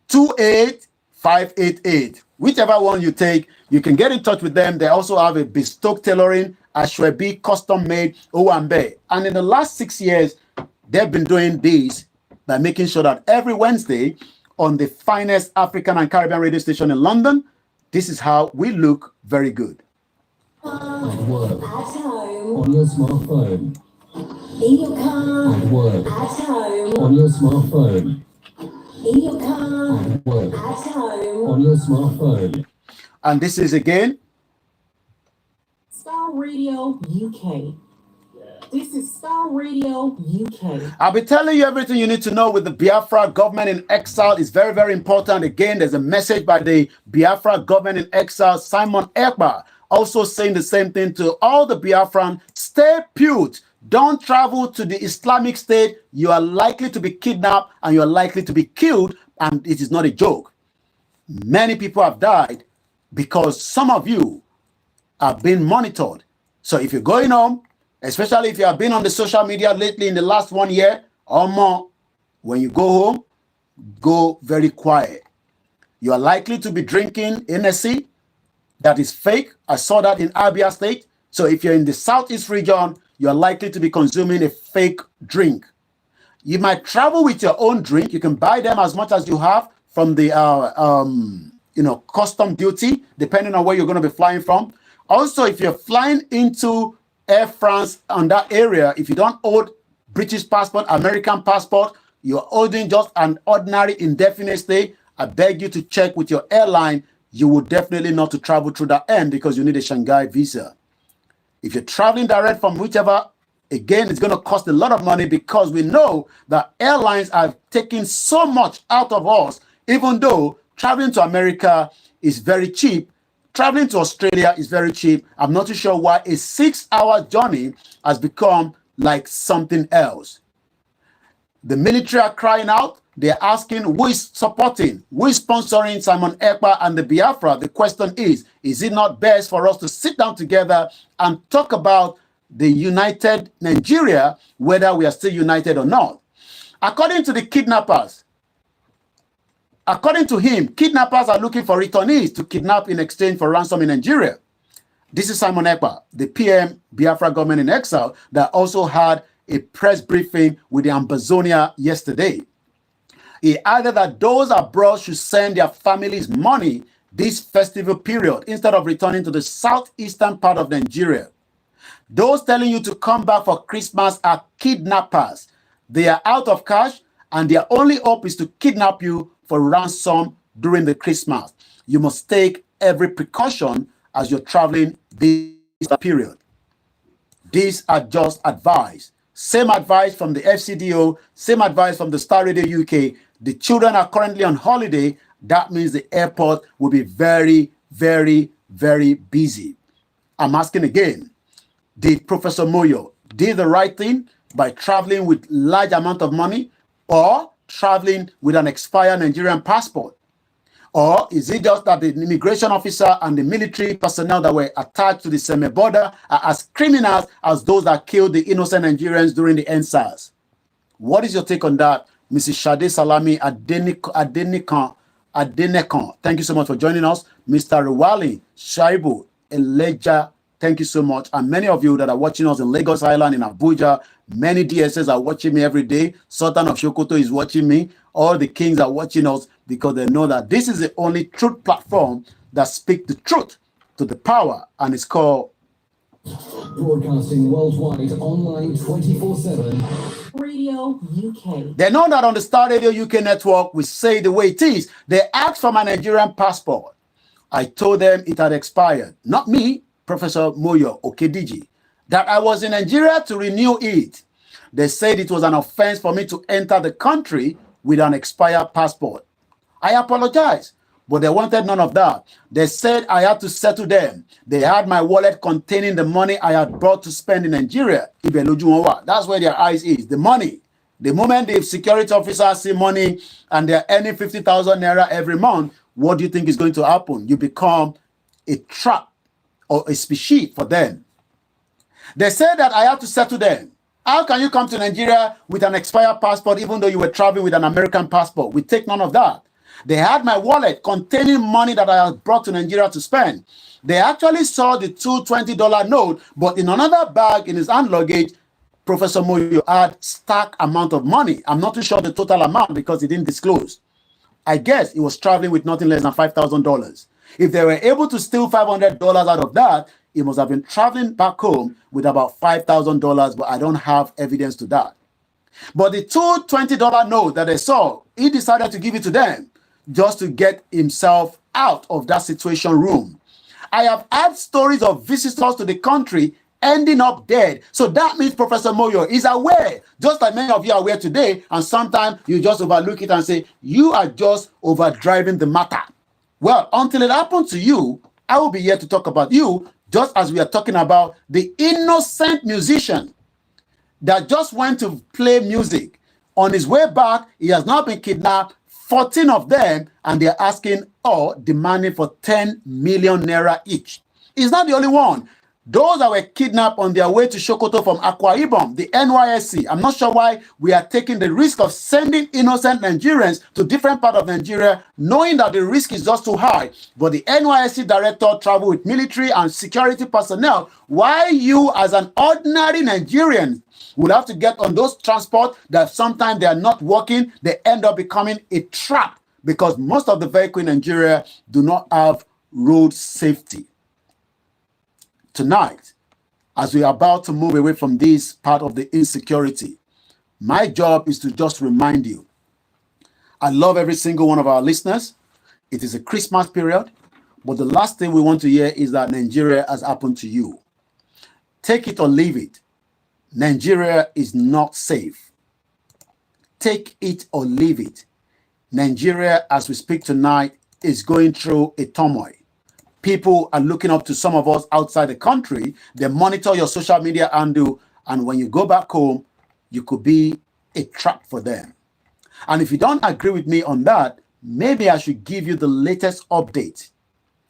28, 588. Whichever one you take, you can get in touch with them. They also have a bespoke tailoring, Ashwebi custom made Owambe. And in the last 6 years, they've been doing this by making sure that every Wednesday on the finest African and Caribbean radio station in London, this is how we look very good. At work, At home, on your smartphone. in your car, At work, at home, on your smartphone. in your car, At work, at home. on your smartphone. And this is again Star Radio UK. This is Star Radio UK. I'll be telling you everything you need to know with the Biafra government in exile. Is very, very important. Again, there's a message by the Biafra government in exile, Simon Ekpa, also saying the same thing to all the Biafran. Stay put. Don't travel to the Islamic State. You are likely to be kidnapped and you are likely to be killed. And it is not a joke. Many people have died because some of you are being monitored. So if you're going home, especially if you have been on the social media lately in the last 1 year or more, when you go home, go very quiet. You are likely to be drinking NSC that is fake. I saw that in Abia State. So if you're in the Southeast region, you are likely to be consuming a fake drink. You might travel with your own drink. You can buy them as much as you have from the custom duty, depending on where you're going to be flying from. Also, if you're flying into Air France on that area, if you don't hold British passport, American passport, you're holding just an ordinary indefinite stay, I beg you to check with your airline. You would definitely not to travel through that end because you need a Shanghai visa. If you're traveling direct from whichever, again, it's going to cost a lot of money because we know that airlines are taking so much out of us, even though traveling to America is very cheap. Traveling to Australia is very cheap. I'm not too sure why a 6-hour journey has become like something else. The military are crying out. They're asking who is supporting, who is sponsoring Simon Ekpa and the Biafra. The question is it not best for us to sit down together and talk about the united Nigeria, whether we are still united or not? According to the kidnappers, according to him, kidnappers are looking for returnees to kidnap in exchange for ransom in Nigeria. This is Simon Ekpa, the PM Biafra government in exile, that also had a press briefing with the Ambazonia yesterday. He added that those abroad should send their families money this festival period instead of returning to the southeastern part of Nigeria. Those telling you to come back for Christmas are kidnappers. They are out of cash and their only hope is to kidnap you for ransom during the Christmas. You must take every precaution as you're traveling this period. These are just advice. Same advice from the FCDO, same advice from the Star Radio UK. The children are currently on holiday. That means the airport will be very, very, very busy. I'm asking again, did Professor Moyo did the right thing by traveling with large amount of money or traveling with an expired Nigerian passport? Or is it just that the immigration officer and the military personnel that were attached to the semi border are as criminals as those that killed the innocent Nigerians during the NSAS? What is your take on that, Mrs. Shade Salami Adenekan? Thank you so much for joining us. Mr. Rewali Shaibu Eleja, thank you so much. And many of you that are watching us in Lagos Island, in Abuja, many DSS are watching me every day. Sultan of Sokoto is watching me. All the kings are watching us because they know that this is the only truth platform that speaks the truth to the power, and it's called Broadcasting worldwide, online 24/7. Radio UK. They know that on the Star Radio UK network, we say the way it is. They asked for my Nigerian passport. I told them it had expired. Not me, Professor Moyo Okediji, that I was in Nigeria to renew it. They said it was an offense for me to enter the country with an expired passport. I apologize, but they wanted none of that. They said I had to settle them. They had my wallet containing the money I had brought to spend in Nigeria. That's where their eyes is, the money. The moment the security officers see money and they're earning 50,000 naira every month, what do you think is going to happen? You become a trap or a species for them. They said that I have to settle them. How can you come to Nigeria with an expired passport even though you were traveling with an American passport? We take none of that. They had my wallet containing money that I had brought to Nigeria to spend. They actually saw the $220 note, but in another bag in his hand luggage, Professor Moyo had stack amount of money. I'm not too sure the total amount because he didn't disclose. I guess he was traveling with nothing less than $5,000. If they were able to steal $500 out of that, he must have been traveling back home with about $5,000, but I don't have evidence to that. But the $220 note that they saw, he decided to give it to them just to get himself out of that situation room. I have had stories of visitors to the country ending up dead. So that means Professor Moyo is aware, just like many of you are aware today, and sometimes you just overlook it and say, you are just overdriving the matter. Well, until it happens to you, I will be here to talk about you, just as we are talking about the innocent musician that just went to play music. On his way back, he has now been kidnapped, 14 of them, and they're asking or demanding for 10 million naira each. He's not the only one. Those that were kidnapped on their way to Sokoto from Akwa Ibom, the NYSC, I'm not sure why we are taking the risk of sending innocent Nigerians to different parts of Nigeria, knowing that the risk is just too high. But the NYSC director traveled with military and security personnel, while you as an ordinary Nigerian will have to get on those transport that sometimes they are not working, they end up becoming a trap because most of the vehicles in Nigeria do not have road safety. Tonight, as we are about to move away from this part of the insecurity, my job is to just remind you. I love every single one of our listeners. It is a Christmas period, but the last thing we want to hear is that Nigeria has happened to you. Take it or leave it. Nigeria is not safe. Take it or leave it. Nigeria, as we speak tonight, is going through a turmoil. People are looking up to some of us outside the country. They monitor your social media handle, and when you go back home, you could be a trap for them. And if you don't agree with me on that, maybe I should give you the latest update.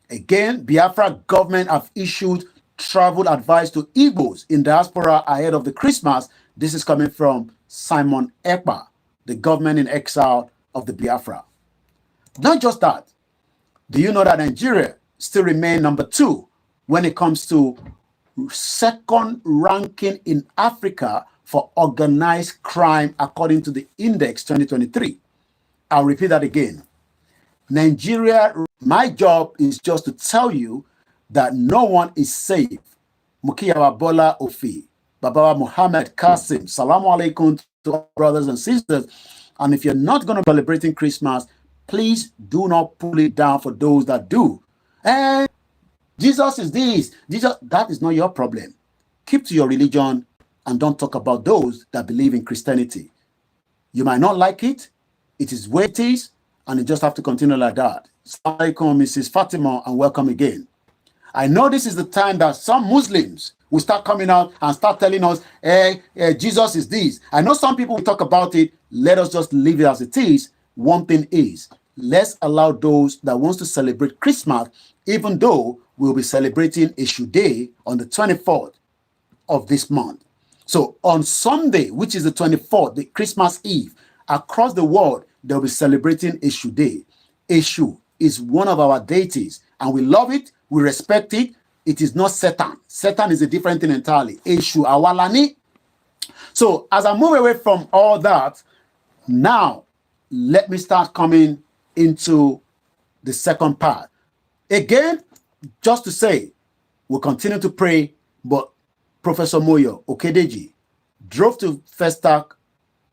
Again, Biafra government have issued travel advice to Igbos in diaspora ahead of the Christmas. This is coming from Simon Ekpa, the government in exile of the Biafra. Not just that. Do you know that Nigeria still remain number 2 when it comes to second ranking in Africa for organized crime according to the Index 2023? I'll repeat that again. Nigeria, my job is just to tell you that no one is safe. Mukiya Bola Ofi, Baba Muhammad Qasim, Salamu Alaikum to all brothers and sisters. And if you're not going to be celebrating Christmas, please do not pull it down for those that do. And Jesus is this. Jesus, that is not your problem. Keep to your religion and don't talk about those that believe in Christianity. You might not like it. It is where it is, and you just have to continue like that. Assalamu alaikum, Mrs. Fatima, and welcome again. I know this is the time that some Muslims will start coming out and start telling us, hey, Jesus is this. I know some people will talk about it. Let us just leave it as it is. One thing is, let's allow those that wants to celebrate Christmas, even though we'll be celebrating Ishu Day on the 24th of this month. So on Sunday, which is the 24th, the Christmas Eve, across the world, they'll be celebrating Ishu Day. Ishu is one of our deities, and we love it, we respect it. It is not Satan. Satan is a different thing entirely. Ishu Awalani. So as I move away from all that, now let me start coming into the second part. Again, just to say, we'll continue to pray, but Professor Moyo Okedeji drove to Festac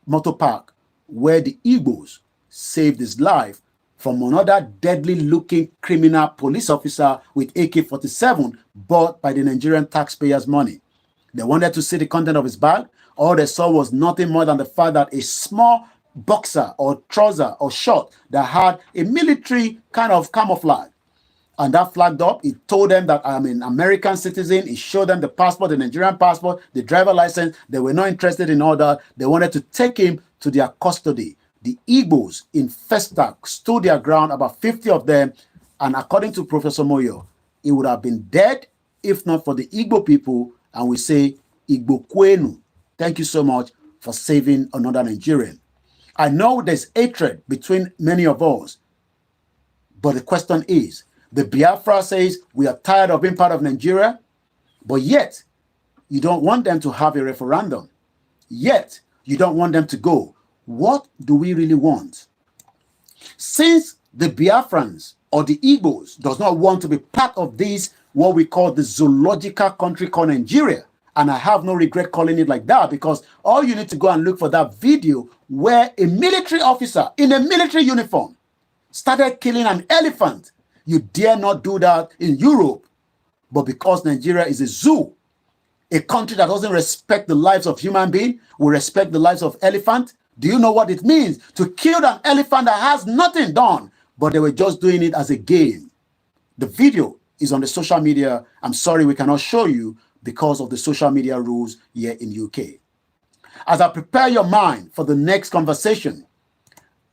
Motor Park, where the Igbos saved his life from another deadly-looking criminal police officer with AK-47 bought by the Nigerian taxpayers' money. They wanted to see the content of his bag. All they saw was nothing more than the fact that a small boxer or trouser or short that had a military kind of camouflage. And that flagged up. He told them that I'm an American citizen. He showed them the passport, the Nigerian passport, the driver license. They were not interested in all that. They wanted to take him to their custody. the Igbos in Festac stood their ground, about 50 of them, and according to Professor Moyo, it would have been dead if not for the Igbo people, and we say Igbo Kwenu. Thank you so much for saving another Nigerian. I know there's hatred between many of us, but the question is, the Biafra says we are tired of being part of Nigeria, but yet you don't want them to have a referendum. Yet you don't want them to go. What do we really want? Since the Biafrans or the Igbos does not want to be part of this, what we call the zoological country called Nigeria, and I have no regret calling it like that, because all you need to go and look for that video where a military officer in a military uniform started killing an elephant. You dare not do that in Europe. But because Nigeria is a zoo, a country that doesn't respect the lives of human beings, will respect the lives of elephant. Do you know what it means to kill an elephant that has nothing done, but they were just doing it as a game? The video is on the social media. I'm sorry we cannot show you because of the social media rules here in UK. As I prepare your mind for the next conversation,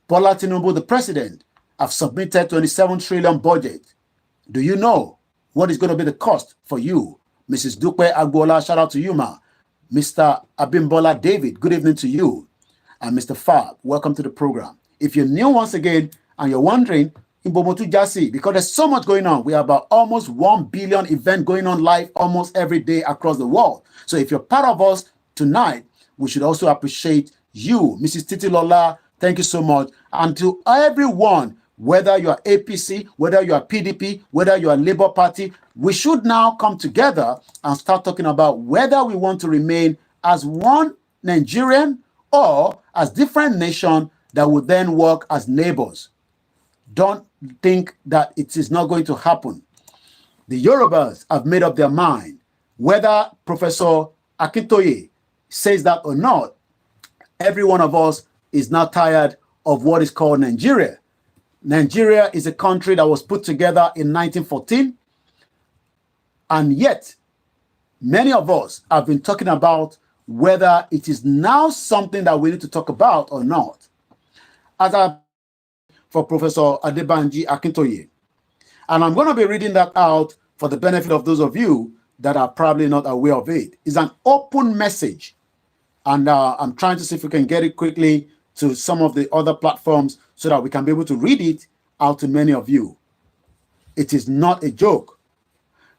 Bola Tinubu, the president, have submitted 27 trillion budget. Do you know what is going to be the cost for you? Mrs. Dupe Agbola, shout out to you, ma. Mr. Abimbola David, good evening to you. And Mr. Fab, welcome to the program. If you're new once again and you're wondering, Imbomotu Jasi, because there's so much going on. We have about almost 1 billion event going on live almost every day across the world. So if you're part of us tonight, we should also appreciate you. Mrs. Titi Lola, thank you so much. And to everyone, whether you are APC, whether you are PDP, whether you are Labour Party, we should now come together and start talking about whether we want to remain as one Nigerian or as different nations that would then work as neighbors. Don't think that it is not going to happen. The Yorubas have made up their mind. Whether Professor Akintoye says that or not, every one of us is now tired of what is called Nigeria. Nigeria is a country that was put together in 1914, and yet many of us have been talking about whether it is now something that we need to talk about or not. As I for Professor Adebanji Akintoye, and I'm going to be reading that out for the benefit of those of you that are probably not aware of it. It's an open message, and I'm trying to see if we can get it quickly to some of the other platforms so that we can be able to read it out to many of you. It is not a joke.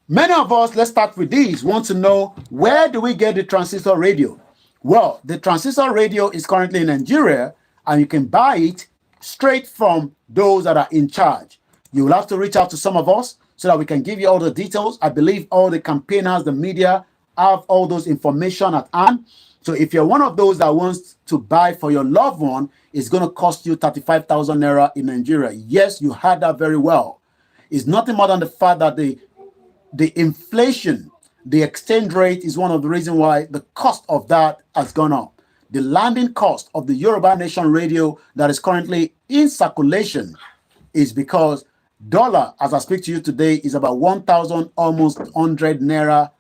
Many of us, let's start with these, want to know, where do we get the transistor radio? Well, the transistor radio is currently in Nigeria, and you can buy it straight from those that are in charge. You will have to reach out to some of us so that we can give you all the details. I believe all the campaigners, the media, have all those information at hand. So if you're one of those that wants to buy for your loved one, it's going to cost you 35,000 naira in Nigeria. Yes, you heard that very well. It's nothing more than the fact that the inflation, the exchange rate is one of the reasons why the cost of that has gone up. The landing cost of the Yoruba Nation radio that is currently in circulation is because dollar, as I speak to you today, is about 1,000, almost 100 naira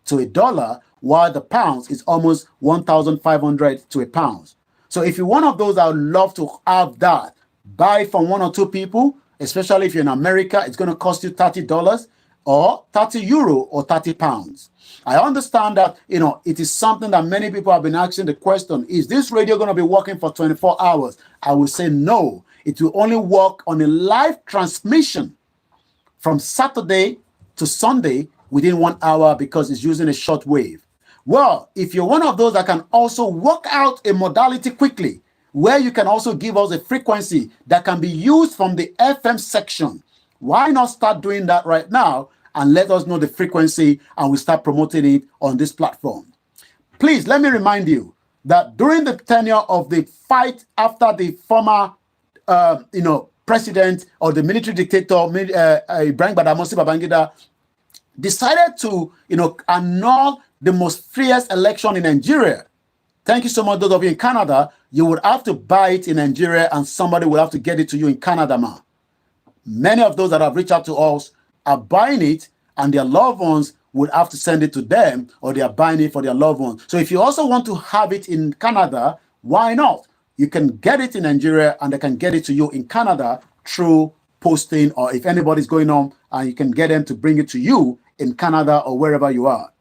to a dollar, while the pounds is almost 1,500 to a pound. So if you're one of those that would love to have that, buy from one or two people, especially if you're in America, it's going to cost you $30 or 30 euro or 30 pounds. I understand that, it is something that many people have been asking the question, is this radio going to be working for 24 hours? I will say no. It will only work on a live transmission from Saturday to Sunday within 1 hour because it's using a short wave. Well, if you're one of those that can also work out a modality quickly, where you can also give us a frequency that can be used from the FM section, why not start doing that right now and let us know the frequency and we start promoting it on this platform? Please, let me remind you that during the tenure of the fight after the former, president or the military dictator, Ibrahim Badamasi Babangida, decided to, annul the most freest election in Nigeria. Thank you so much, those of you in Canada. You would have to buy it in Nigeria and somebody will have to get it to you in Canada, man. Many of those that have reached out to us are buying it and their loved ones would have to send it to them, or they are buying it for their loved ones. So if you also want to have it in Canada, why not? you can get it in Nigeria and they can get it to you in Canada through posting, or if anybody's going on, and you can get them to bring it to you in Canada or wherever you are.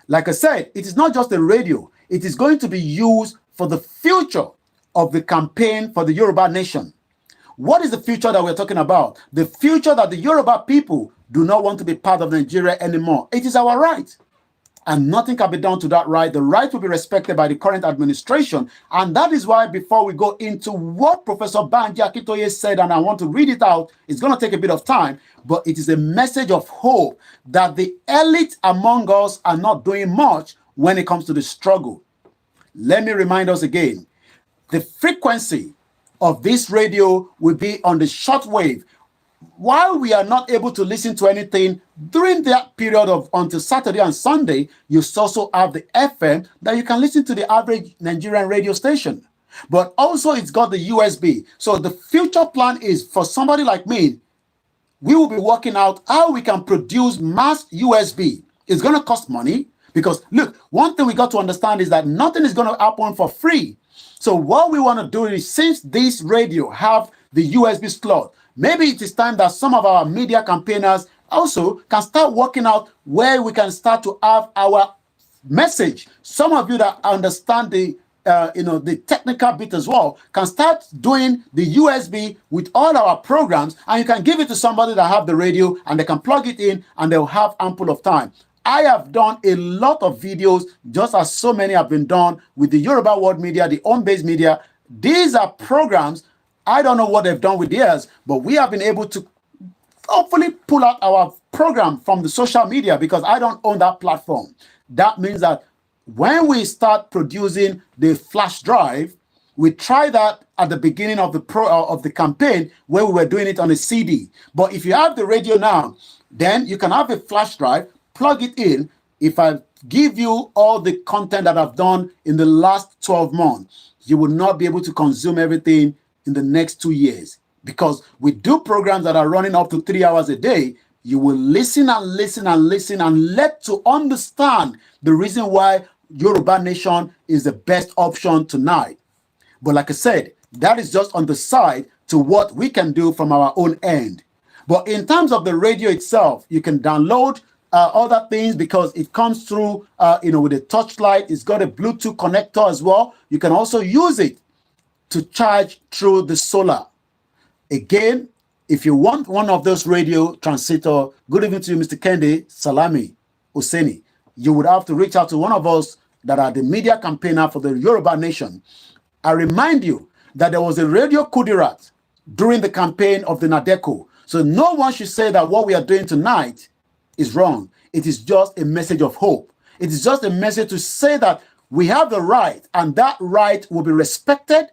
Like I said, it is not just a radio. It is going to be used for the future of the campaign for the Yoruba nation. What is the future that we're talking about? The future that the Yoruba people do not want to be part of Nigeria anymore. It is our right. And nothing can be done to that right. The right will be respected by the current administration. And that is why, before we go into what Professor Banji Akintoye said, and I want to read it out, it's going to take a bit of time, but it is a message of hope that the elite among us are not doing much when it comes to the struggle. Let me remind us again, the frequency of this radio will be on the shortwave. While we are not able to listen to anything during that period of until Saturday and Sunday, you also have the FM that you can listen to the average Nigerian radio station. But also it's got the USB. So the future plan is for somebody like me, we will be working out how we can produce mass USB. It's going to cost money because, look, one thing we got to understand is that nothing is going to happen for free. So what we want to do is, since this radio have the USB slot, maybe it is time that some of our media campaigners also can start working out where we can start to have our message. Some of you that understand the the technical bit as well can start doing the USB with all our programs, and you can give it to somebody that have the radio and they can plug it in and they'll have ample of time. I have done a lot of videos, just as so many have been done with the Yoruba World Media, the home-based media. These are programs. I don't know what they've done with theirs, but we have been able to hopefully pull out our program from the social media because I don't own that platform. That means that when we start producing the flash drive, we try that at the beginning of the campaign where we were doing it on a CD. But if you have the radio now, then you can have a flash drive, plug it in. If I give you all the content that I've done in the last 12 months, you will not be able to consume everything in the next 2 years, because we do programs that are running up to 3 hours a day. You will listen and listen and listen and let to understand the reason why Yoruba Nation is the best option tonight. But like I said, that is just on the side to what we can do from our own end. But in terms of the radio itself, you can download other things because it comes through, with a touchlight. It's got a Bluetooth connector as well. You can also use it to charge through the solar. Again, if you want one of those radio transmitter, good evening to you, Mr. Kendi Salami Husseini. You would have to reach out to one of us that are the media campaigner for the Yoruba Nation. I remind you that there was a radio Kudirat during the campaign of the Nadeko. So no one should say that what we are doing tonight is wrong. It is just a message of hope. It is just a message to say that we have the right, and that right will be respected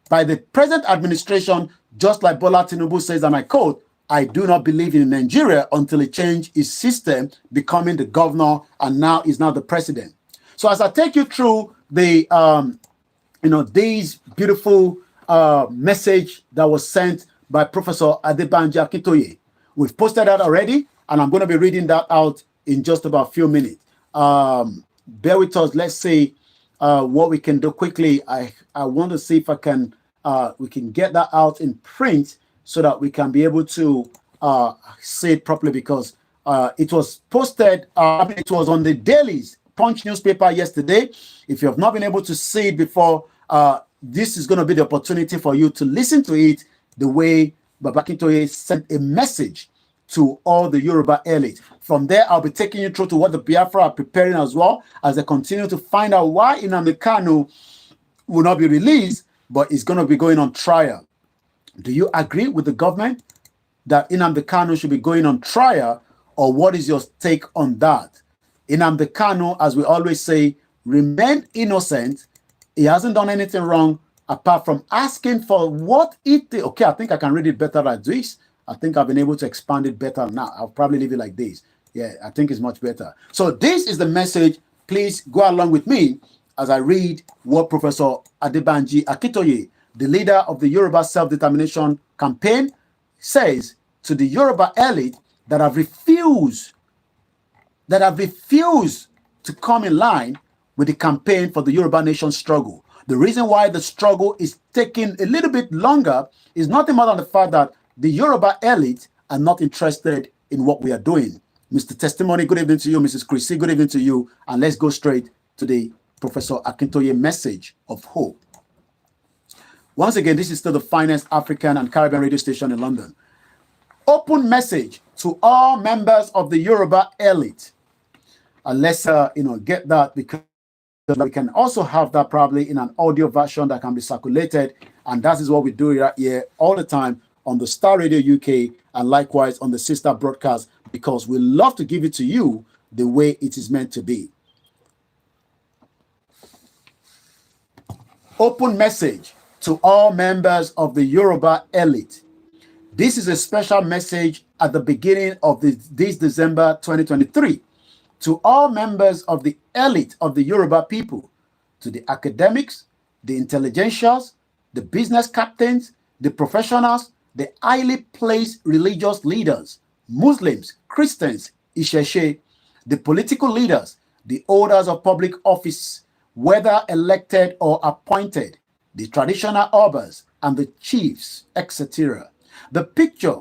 by the present administration, just like Bola Tinubu says, and I quote, "I do not believe in Nigeria until it change its system, becoming the governor, and now is now the president." So as I take you through the, these beautiful message that was sent by Professor Adebanji Akintoye, we've posted that already, and I'm going to be reading that out in just about a few minutes. Bear with us. Let's see what we can do quickly. I want to see if we can get that out in print so that we can be able to see it properly, because it was posted, it was on the Daily's Punch newspaper yesterday. If you have not been able to see it before, this is going to be the opportunity for you to listen to it the way Baba Akintoye sent a message to all the Yoruba elite. From there, I'll be taking you through to what the Biafra are preparing as well, as they continue to find out why Nnamdi Kanu will not be released, but is going to be going on trial. Do you agree with the government that Nnamdi Kanu should be going on trial, or what is your take on that? Nnamdi Kanu, as we always say, remained innocent. He hasn't done anything wrong apart from asking for what it did. Okay, I think I can read it better like this. I think I've been able to expand it better now. I'll probably leave it like this. Yeah, I think it's much better. So this is the message. Please go along with me as I read what Professor Adebanji Akintoye, the leader of the Yoruba Self-Determination Campaign, says to the Yoruba elite that have refused to come in line with the campaign for the Yoruba Nation struggle. The reason why the struggle is taking a little bit longer is nothing more than the fact that the Yoruba elite are not interested in what we are doing. Mr. Testimony, good evening to you. Mrs. Chrissy, good evening to you. And let's go straight to the Professor Akintoye message of hope. Once again, this is still the finest African and Caribbean radio station in London. Open message to all members of the Yoruba elite. And let's get that, because we can also have that probably in an audio version that can be circulated. And that is what we do right here all the time on the Star Radio UK and likewise on the sister broadcast, because we love to give it to you the way it is meant to be. Open message to all members of the Yoruba elite. This is a special message at the beginning of this December 2023 to all members of the elite of the Yoruba people, to the academics, the intelligentials, the business captains, the professionals, the highly placed religious leaders, Muslims, Christians, Isheshe, the political leaders, the holders of public office, whether elected or appointed, the traditional obas and the chiefs, etc. The picture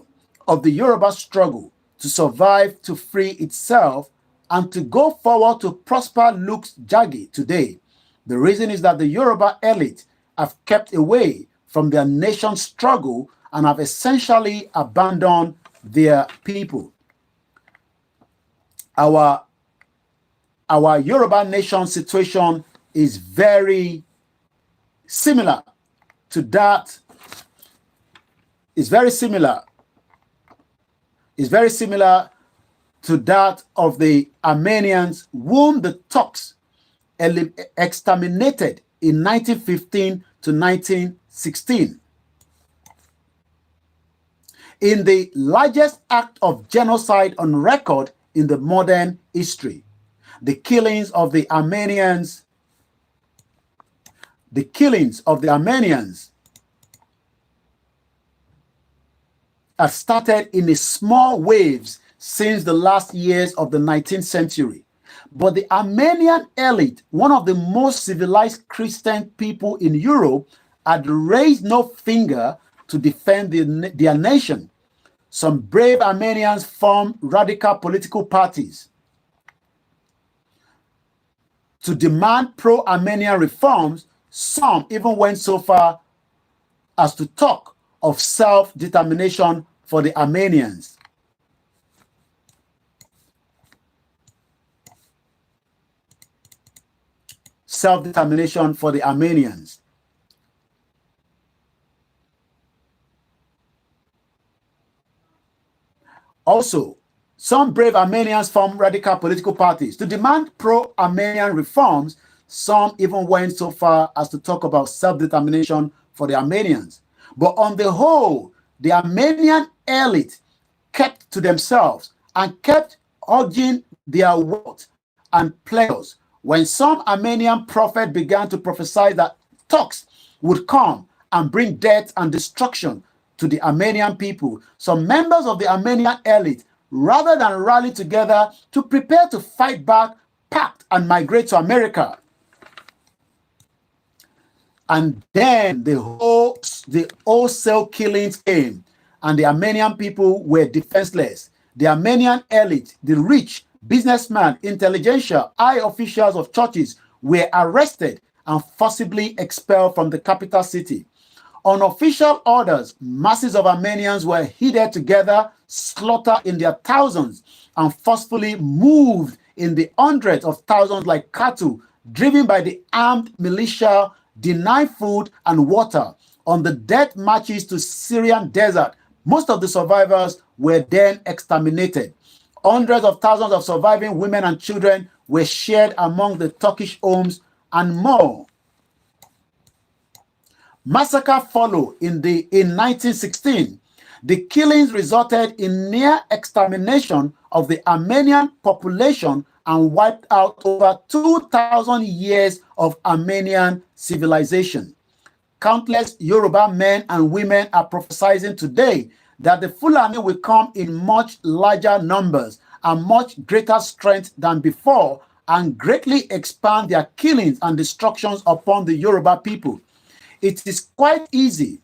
of the Yoruba struggle to survive, to free itself, and to go forward to prosper looks jaggy today. The reason is that the Yoruba elite have kept away from their nation's struggle and have essentially abandoned their people. Our Yoruba nation situation is very similar to that. It's very similar to that of the Armenians, whom the Turks exterminated in 1915 to 1916. In the largest act of genocide on record in the modern history, the killings of the Armenians have started in small waves since the last years of the 19th century. But the Armenian elite, one of the most civilized Christian people in Europe, had raised no finger to defend their nation. Some brave Armenians formed radical political parties to demand pro-Armenian reforms. Some even went so far as to talk of self-determination for the Armenians. Self-determination for the Armenians. Also, some brave Armenians formed radical political parties to demand pro-Armenian reforms. Some even went so far as to talk about self-determination for the Armenians. But on the whole, the Armenian elite kept to themselves and kept urging their wealth and pleasures. When some Armenian prophet began to prophesy that Turks would come and bring death and destruction to the Armenian people, some members of the Armenian elite, rather than rally together to prepare to fight back, packed and migrate to America. And then the wholesale killings came, and the Armenian people were defenseless. The Armenian elite, the rich, businessmen, intelligentsia, high officials of churches were arrested and forcibly expelled from the capital city. On official orders, masses of Armenians were herded together, slaughtered in their thousands, and forcefully moved in the hundreds of thousands like cattle, driven by the armed militia, denied food and water. On the death marches to Syrian desert, most of the survivors were then exterminated. Hundreds of thousands of surviving women and children were shared among the Turkish homes and more. Massacre followed in 1916. The killings resulted in near extermination of the Armenian population and wiped out over 2,000 years of Armenian civilization. Countless Yoruba men and women are prophesying today that the Fulani will come in much larger numbers and much greater strength than before and greatly expand their killings and destructions upon the Yoruba people. It is quite easy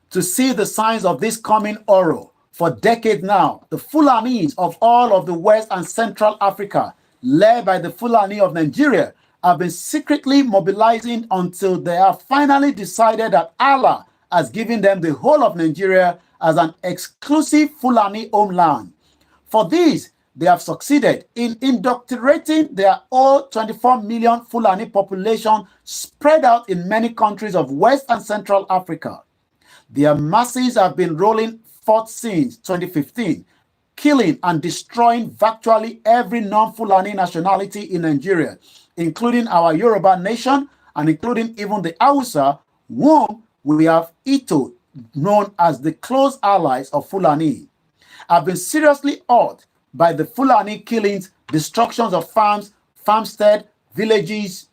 to see the signs of this coming horror. For decades now, the Fulanis of all of the West and Central Africa, led by the Fulani of Nigeria, have been secretly mobilizing until they have finally decided that Allah has given them the whole of Nigeria as an exclusive Fulani homeland. For this, they have succeeded in indoctrinating their whole 24 million Fulani population spread out in many countries of West and Central Africa. Their masses have been rolling forth since 2015, killing and destroying virtually every non-Fulani nationality in Nigeria, including our Yoruba nation and including even the Hausa, whom we have Ito, known as the close allies of Fulani. Have been seriously hurt by the Fulani killings, destructions of farms, farmstead, villages,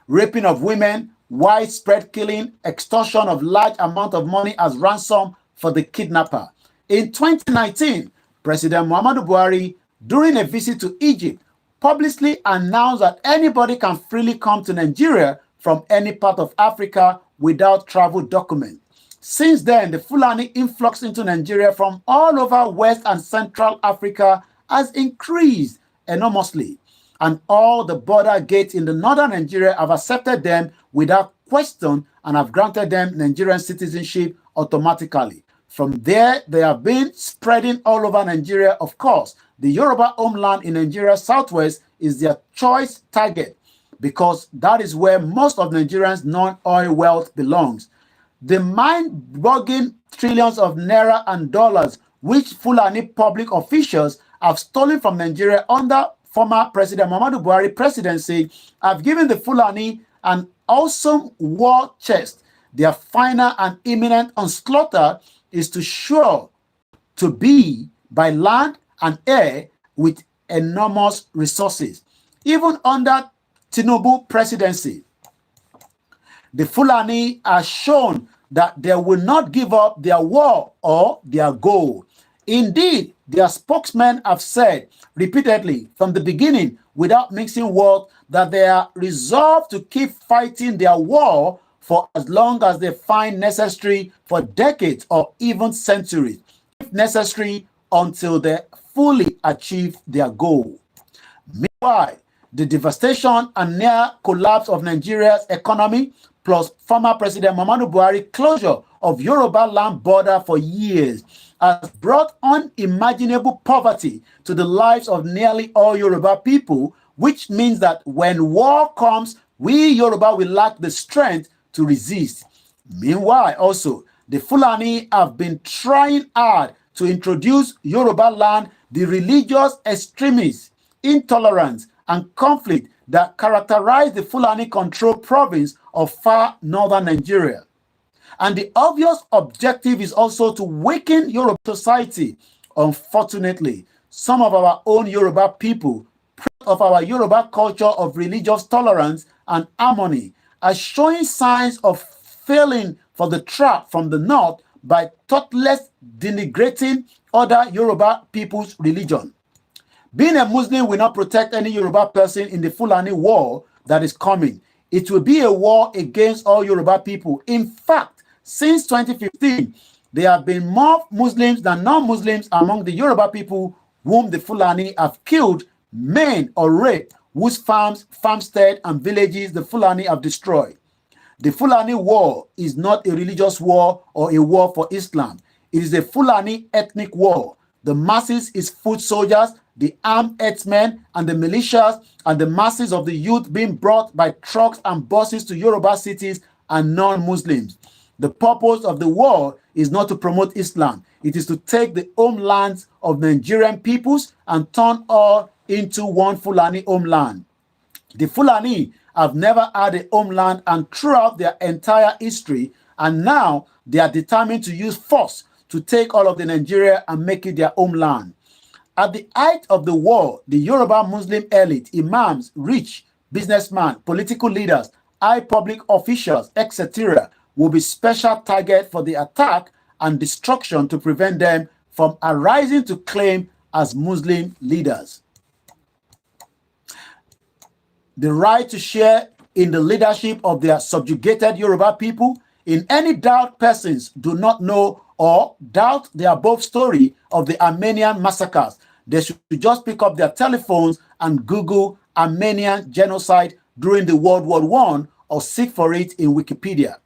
raping of women, widespread killing, extortion of large amount of money as ransom for the kidnapper. In 2019, President Muhammadu Buhari, during a visit to Egypt, publicly announced that anybody can freely come to Nigeria from any part of Africa without travel document. Since then, the Fulani influx into Nigeria from all over West and Central Africa has increased enormously, and all the border gates in the northern Nigeria have accepted them without question and have granted them Nigerian citizenship automatically. From there, they have been spreading all over Nigeria. Of course, the Yoruba homeland in Nigeria Southwest is their choice target because that is where most of Nigerians' non-oil wealth belongs. The mind-boggling trillions of naira and dollars which Fulani public officials have stolen from Nigeria under former President Muhammadu Buhari presidency have given the Fulani an awesome war chest. Their final and imminent onslaught is to sure to be by land and air with enormous resources. Even under Tinubu presidency, the Fulani are shown that they will not give up their war or their goal. Indeed, their spokesmen have said repeatedly from the beginning, without mixing words, that they are resolved to keep fighting their war for as long as they find necessary, for decades or even centuries, if necessary, until they fully achieve their goal. Meanwhile, the devastation and near collapse of Nigeria's economy, plus former President Muhammadu Buhari closure of Yoruba land border for years, has brought unimaginable poverty to the lives of nearly all Yoruba people, which means that when war comes, we Yoruba will lack the strength to resist. Meanwhile, also, the Fulani have been trying hard to introduce Yoruba land the religious extremists, intolerance, and conflict that characterize the Fulani-controlled province of far northern Nigeria. And the obvious objective is also to weaken Yoruba society. Unfortunately, some of our own Yoruba people, proud of our Yoruba culture of religious tolerance and harmony, are showing signs of failing for the trap from the north by thoughtless denigrating other Yoruba people's religion. Being a Muslim will not protect any Yoruba person in the Fulani war that is coming. It will be a war against all Yoruba people. In fact, since 2015, there have been more Muslims than non-Muslims among the Yoruba people whom the Fulani have killed, maimed, or raped, whose farms, farmstead, and villages the Fulani have destroyed. The Fulani war is not a religious war or a war for Islam. It is a Fulani ethnic war. The masses is foot soldiers, the armed herdsmen, and the militias, and the masses of the youth being brought by trucks and buses to Yoruba cities and non-Muslims. The purpose of the war is not to promote Islam. It is to take the homelands of Nigerian peoples and turn all into one Fulani homeland. The Fulani have never had a homeland and throughout their entire history, and now they are determined to use force to take all of the Nigeria and make it their homeland. At the height of the war, the Yoruba Muslim elite, imams, rich businessmen, political leaders, high public officials, etc., will be special target for the attack and destruction to prevent them from arising to claim as Muslim leaders. the right to share in the leadership of their subjugated Yoruba people. In any doubt, persons do not know or doubt the above story of the Armenian massacres. They should just pick up their telephones and Google Armenian genocide during the World War I or seek for it in Wikipedia.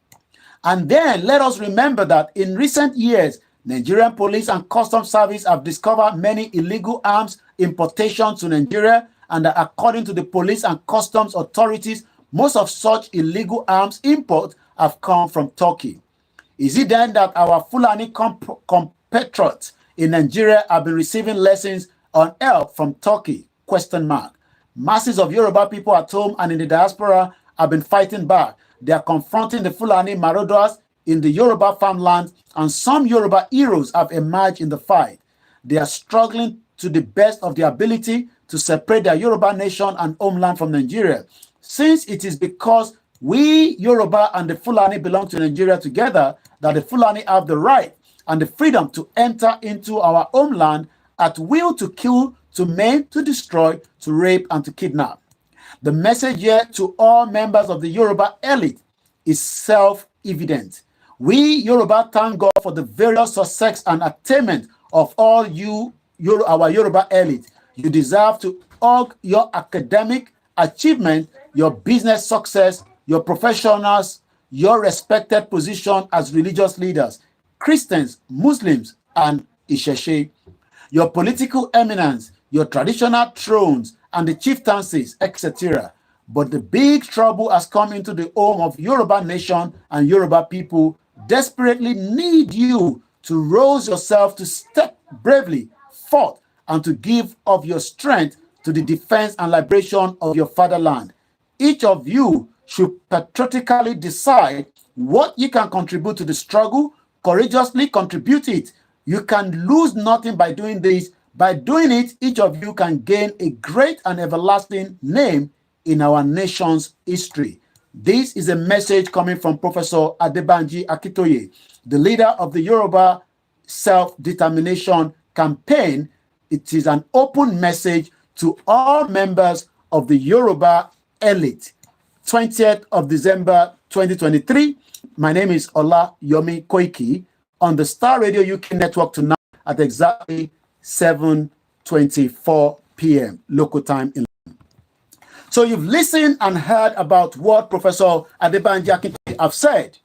And then let us remember that in recent years, Nigerian police and customs service have discovered many illegal arms importation to Nigeria, and that according to the police and customs authorities, most of such illegal arms imports have come from Turkey. Is it then that our Fulani compatriots in Nigeria have been receiving lessons on help from Turkey? Question mark. Masses of Yoruba people at home and in the diaspora have been fighting back. They are confronting the Fulani marauders in the Yoruba farmlands, and some Yoruba heroes have emerged in the fight. They are struggling to the best of their ability to separate their Yoruba nation and homeland from Nigeria. Since it is because we Yoruba and the Fulani belong to Nigeria together that the Fulani have the right and the freedom to enter into our homeland at will, to kill, to maim, to destroy, to rape, and to kidnap. The message here to all members of the Yoruba elite is self-evident. We Yoruba thank God for the various success and attainment of all our Yoruba elite. You deserve to hug your academic achievement, your business success, your professionals, your respected position as religious leaders, Christians, Muslims, and Isheshe, your political eminence, your traditional thrones, and the chieftaincies, etc. But the big trouble has come into the home of Yoruba nation, and Yoruba people desperately need you to rouse yourself to step bravely forth and to give of your strength to the defense and liberation of your fatherland. Each of you should patriotically decide what you can contribute to the struggle, courageously contribute it. You can lose nothing by doing this. By doing it, each of you can gain a great and everlasting name in our nation's history. This is a message coming from Professor Adebanji Akitoye, the leader of the Yoruba Self-Determination Campaign. It is an open message to all members of the Yoruba elite. 20th of December 2023. My name is Olayomi Koiki on the Star Radio UK network tonight at exactly 7:24 p.m. local time in London. So you've listened and heard about what Professor Adebanji Akitoye have said.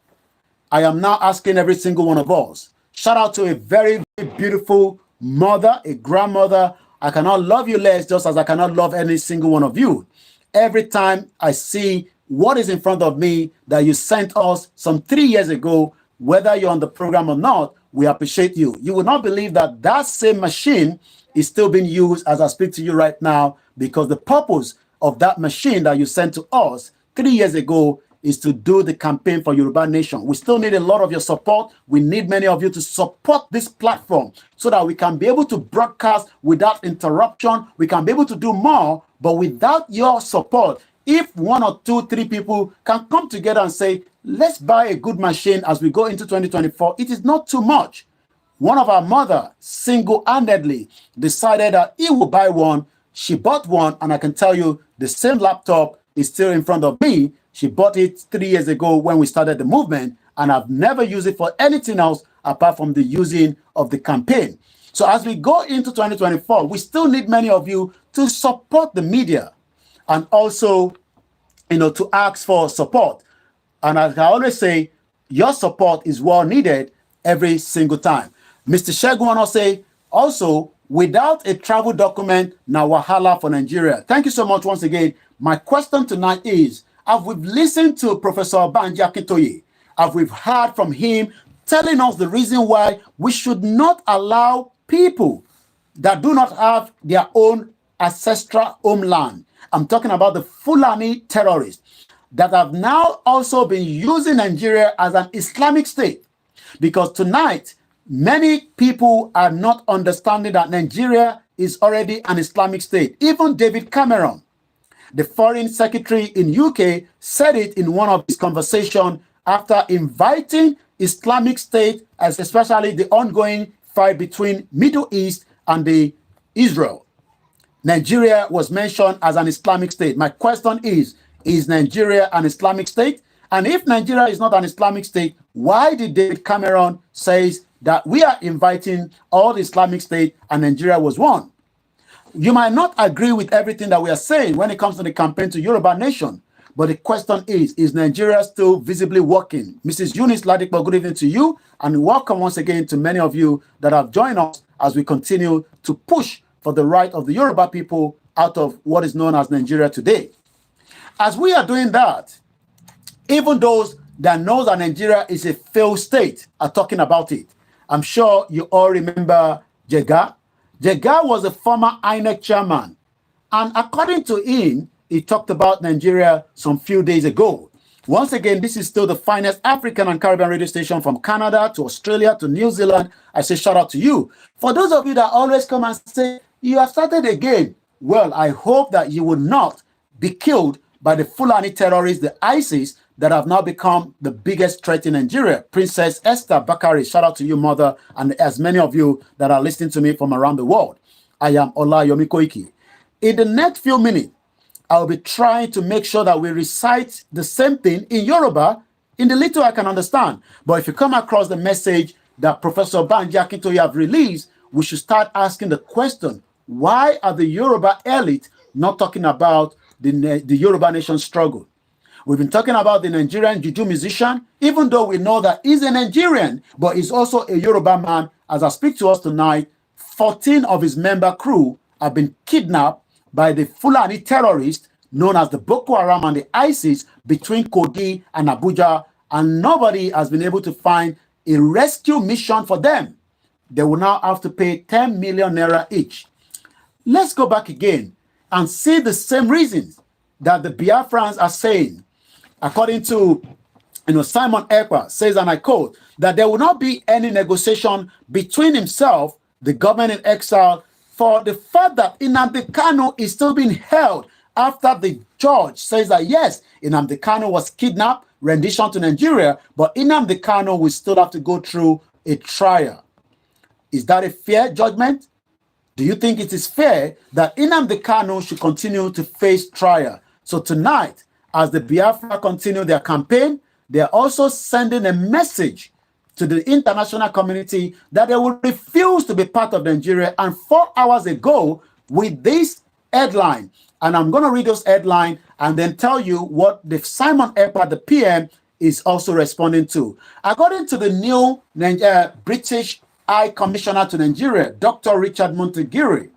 I am now asking every single one of us. Shout out to a very, very beautiful mother, a grandmother. I cannot love you less just as I cannot love any single one of you. Every time I see what is in front of me that you sent us some 3 years ago, whether you're on the program or not, we appreciate you. You will not believe that that same machine is still being used as I speak to you right now, because the purpose of that machine that you sent to us 3 years ago is to do the campaign for Yoruba Nation. We still need a lot of your support. We need many of you to support this platform so that we can be able to broadcast without interruption. We can be able to do more, but without your support, if 1 or 2, 3 people can come together and say, let's buy a good machine as we go into 2024, it is not too much. One of our mother single-handedly decided that he will buy one. She bought one, and I can tell you the same laptop is still in front of me. She bought it 3 years ago when we started the movement, and I've never used it for anything else apart from the using of the campaign. So as we go into 2024, we still need many of you to support the media and also, to ask for support. And as I always say, your support is well needed every single time. Mr. Shegun say, also, without a travel document, na wahala for Nigeria. Thank you so much once again. My question tonight is, have we listened to Professor Banji Akintoye? Have we heard from him telling us the reason why we should not allow people that do not have their own ancestral homeland? I'm talking about the Fulani terrorists that have now also been using Nigeria as an Islamic state. Because tonight, many people are not understanding that Nigeria is already an Islamic state. Even David Cameron, the foreign secretary in UK, said it in one of his conversations after inviting Islamic State, as especially the ongoing fight between Middle East and Israel. Nigeria was mentioned as an Islamic state. My question is Nigeria an Islamic state? And if Nigeria is not an Islamic state, why did David Cameron say that we are inviting all the Islamic states and Nigeria was one? You might not agree with everything that we are saying when it comes to the campaign to Yoruba nation, but the question is Nigeria still visibly working? Mrs. Eunice Ladipo, good evening to you, and welcome once again to many of you that have joined us as we continue to push for the right of the Yoruba people out of what is known as Nigeria today. As we are doing that, even those that know that Nigeria is a failed state are talking about it. I'm sure you all remember Jega. Jega was a former INEC chairman, and according to him, he talked about Nigeria some few days ago. Once again, this is still the finest African and Caribbean radio station from Canada to Australia to New Zealand. I say shout out to you. For those of you that always come and say, you have started again, well, I hope that you will not be killed by the Fulani terrorists, the ISIS, that have now become the biggest threat in Nigeria. Princess Esther Bakari, shout out to you, mother, and as many of you that are listening to me from around the world. I am Olayomi Koiki. In the next few minutes, I'll be trying to make sure that we recite the same thing in Yoruba in the little I can understand. But if you come across the message that Professor Banji Akintoye have released, we should start asking the question, why are the Yoruba elite not talking about the Yoruba nation struggle? We've been talking about the Nigerian juju musician, even though we know that he's a Nigerian, but he's also a Yoruba man. As I speak to us tonight, 14 of his member crew have been kidnapped by the Fulani terrorists known as the Boko Haram and the ISIS between Kogi and Abuja, and nobody has been able to find a rescue mission for them. They will now have to pay 10 million naira each. Let's go back again and see the same reasons that the Biafrans are saying. According to Simon Ekpa says, and I quote, that there will not be any negotiation between himself, the government in exile, for the fact that Nnamdi Kanu is still being held after the judge says that yes, Nnamdi Kanu was kidnapped, rendition to Nigeria, but Nnamdi Kanu will still have to go through a trial. Is that a fair judgment? Do you think it is fair that Nnamdi Kanu should continue to face trial? So tonight, as the Biafra continue their campaign, they are also sending a message to the international community that they will refuse to be part of Nigeria. And 4 hours ago, with this headline, and I'm going to read those headline and then tell you what the Simon Ekpa, the PM, is also responding to. According to the new British High Commissioner to Nigeria, Dr. Richard Montegiri,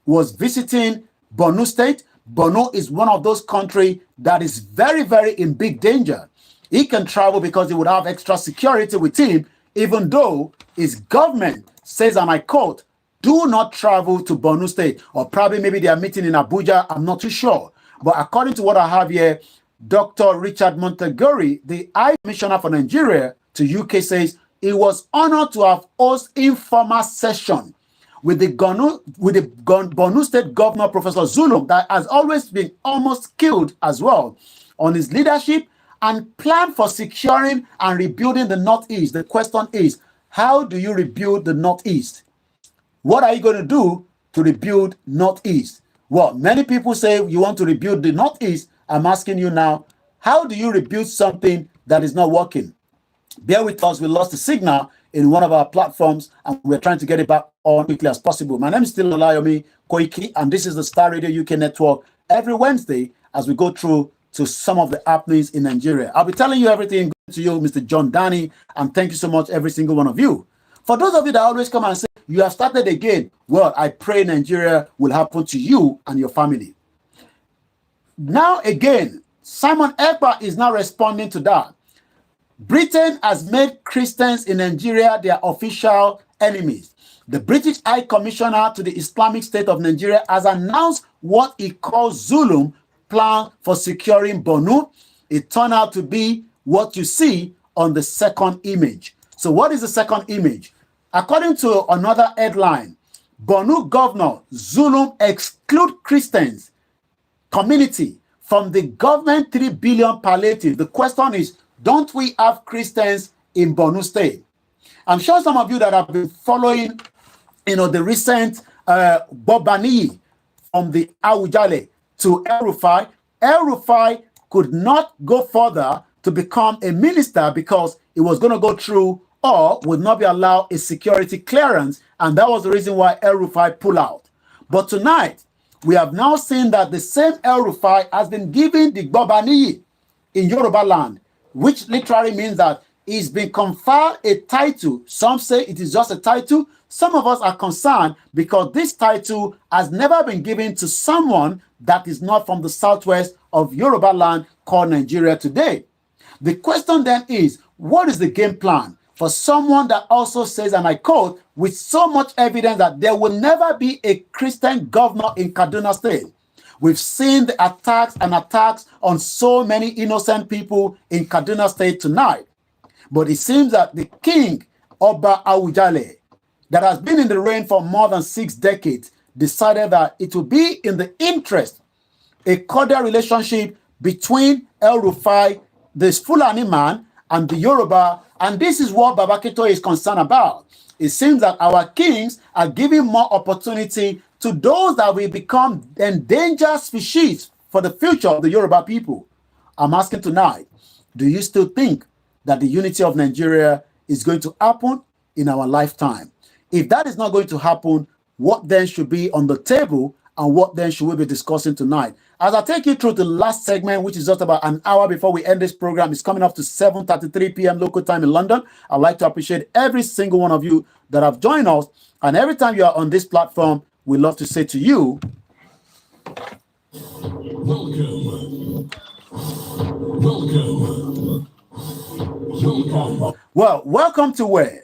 was visiting Borno State. Borno is one of those countries that is very, very in big danger. He can travel because he would have extra security with him, even though his government says, and I quote, do not travel to Borno State. Or probably maybe they are meeting in Abuja, I'm not too sure. But according to what I have here, Dr. Richard Montegiri, the High Commissioner for Nigeria to UK, says he was honored to have hosted informal session with the Borno State Governor, Professor Zulum, that has always been almost killed as well, on his leadership and plan for securing and rebuilding the Northeast. The question is, how do you rebuild the Northeast? What are you going to do to rebuild Northeast? Well, many people say you want to rebuild the Northeast. I'm asking you now, how do you rebuild something that is not working? Bear with us, we lost the signal in one of our platforms, and we're trying to get it back on quickly as possible. My name is still Olayomi Koiki, and this is the Star Radio UK network every Wednesday as we go through to some of the happenings in Nigeria. I'll be telling you everything to you, Mr. John Danny, and thank you so much, every single one of you. For those of you that always come and say, you have started again, well, I pray Nigeria will happen to you and your family. Now again, Simon Ekpa is now responding to that. Britain has made Christians in Nigeria their official enemies. The British High Commissioner to the Islamic State of Nigeria has announced what he calls Zulum plan for securing Borno. It turned out to be what you see on the second image. So what is the second image? According to another headline, Borno Governor Zulum exclude Christians community from the government 3 billion palliative. The question is, don't we have Christians in Borno State? I'm sure some of you that have been following, the recent Bobani from the Awujale to El-Rufai. El-Rufai could not go further to become a minister because it was going to go through or would not be allowed a security clearance, and that was the reason why El-Rufai pulled out. But tonight, we have now seen that the same El-Rufai has been given the Gbobaniyi in Yoruba land, which literally means that he's been conferred a title. Some say it is just a title. Some of us are concerned because this title has never been given to someone that is not from the southwest of Yoruba land called Nigeria today. The question then is, what is the game plan for someone that also says, and I quote, with so much evidence that there will never be a Christian governor in Kaduna State? We've seen the attacks and attacks on so many innocent people in Kaduna State tonight. But it seems that the king, Oba Awujale, that has been in the reign for more than 6 decades, decided that it would be in the interest, a cordial relationship between El-Rufai, this Fulani man, and the Yoruba, and this is what Babakito is concerned about. It seems that our kings are giving more opportunity to those that will become endangered species for the future of the Yoruba people. I'm asking tonight, do you still think that the unity of Nigeria is going to happen in our lifetime? If that is not going to happen, what then should be on the table and what then should we be discussing tonight? As I take you through the last segment, which is just about an hour before we end this program, it's coming up to 7:33 p.m. local time in London. I'd like to appreciate every single one of you that have joined us. And every time you are on this platform, we love to say to you, Welcome. Welcome. Welcome. well, welcome to where?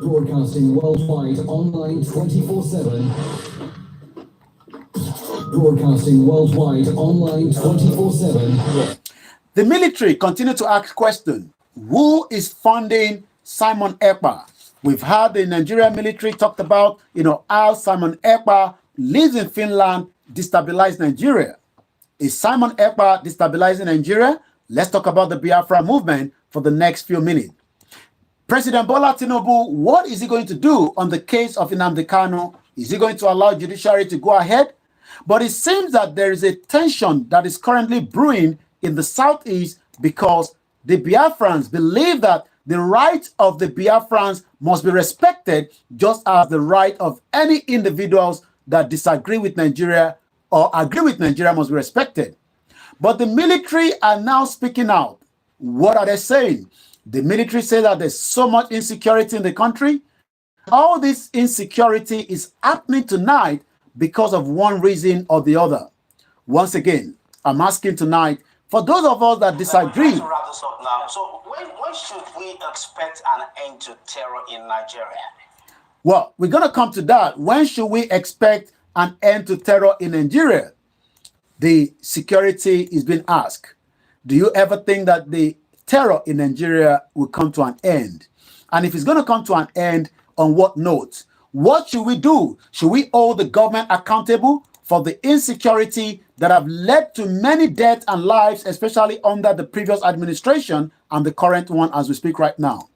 Broadcasting worldwide online 24/7. Broadcasting worldwide online 24/7. The military continue to ask questions. Who is funding Simon Ekpa? We've heard the Nigerian military talked about, how Simon Ekpa lives in Finland, destabilized Nigeria. Is Simon Ekpa destabilizing Nigeria? Let's talk about the Biafra movement for the next few minutes. President Bola Tinubu, what is he going to do on the case of Nnamdi Kanu? Is he going to allow judiciary to go ahead? But it seems that there is a tension that is currently brewing in the southeast because the Biafrans believe that the right of the Biafrans must be respected just as the right of any individuals that disagree with Nigeria or agree with Nigeria must be respected. But the military are now speaking out. What are they saying? The military say that there's so much insecurity in the country. All this insecurity is happening tonight because of one reason or the other. Once again, I'm asking tonight, for those of us that disagree. To wrap this up now. So when should we expect an end to terror in Nigeria? Well, we're going to come to that. When should we expect an end to terror in Nigeria? The security is being asked. Do you ever think that the terror in Nigeria will come to an end? And if it's going to come to an end, on what note? What should we do? Should we hold the government accountable for the insecurity that have led to many deaths and lives, especially under the previous administration and the current one as we speak right now?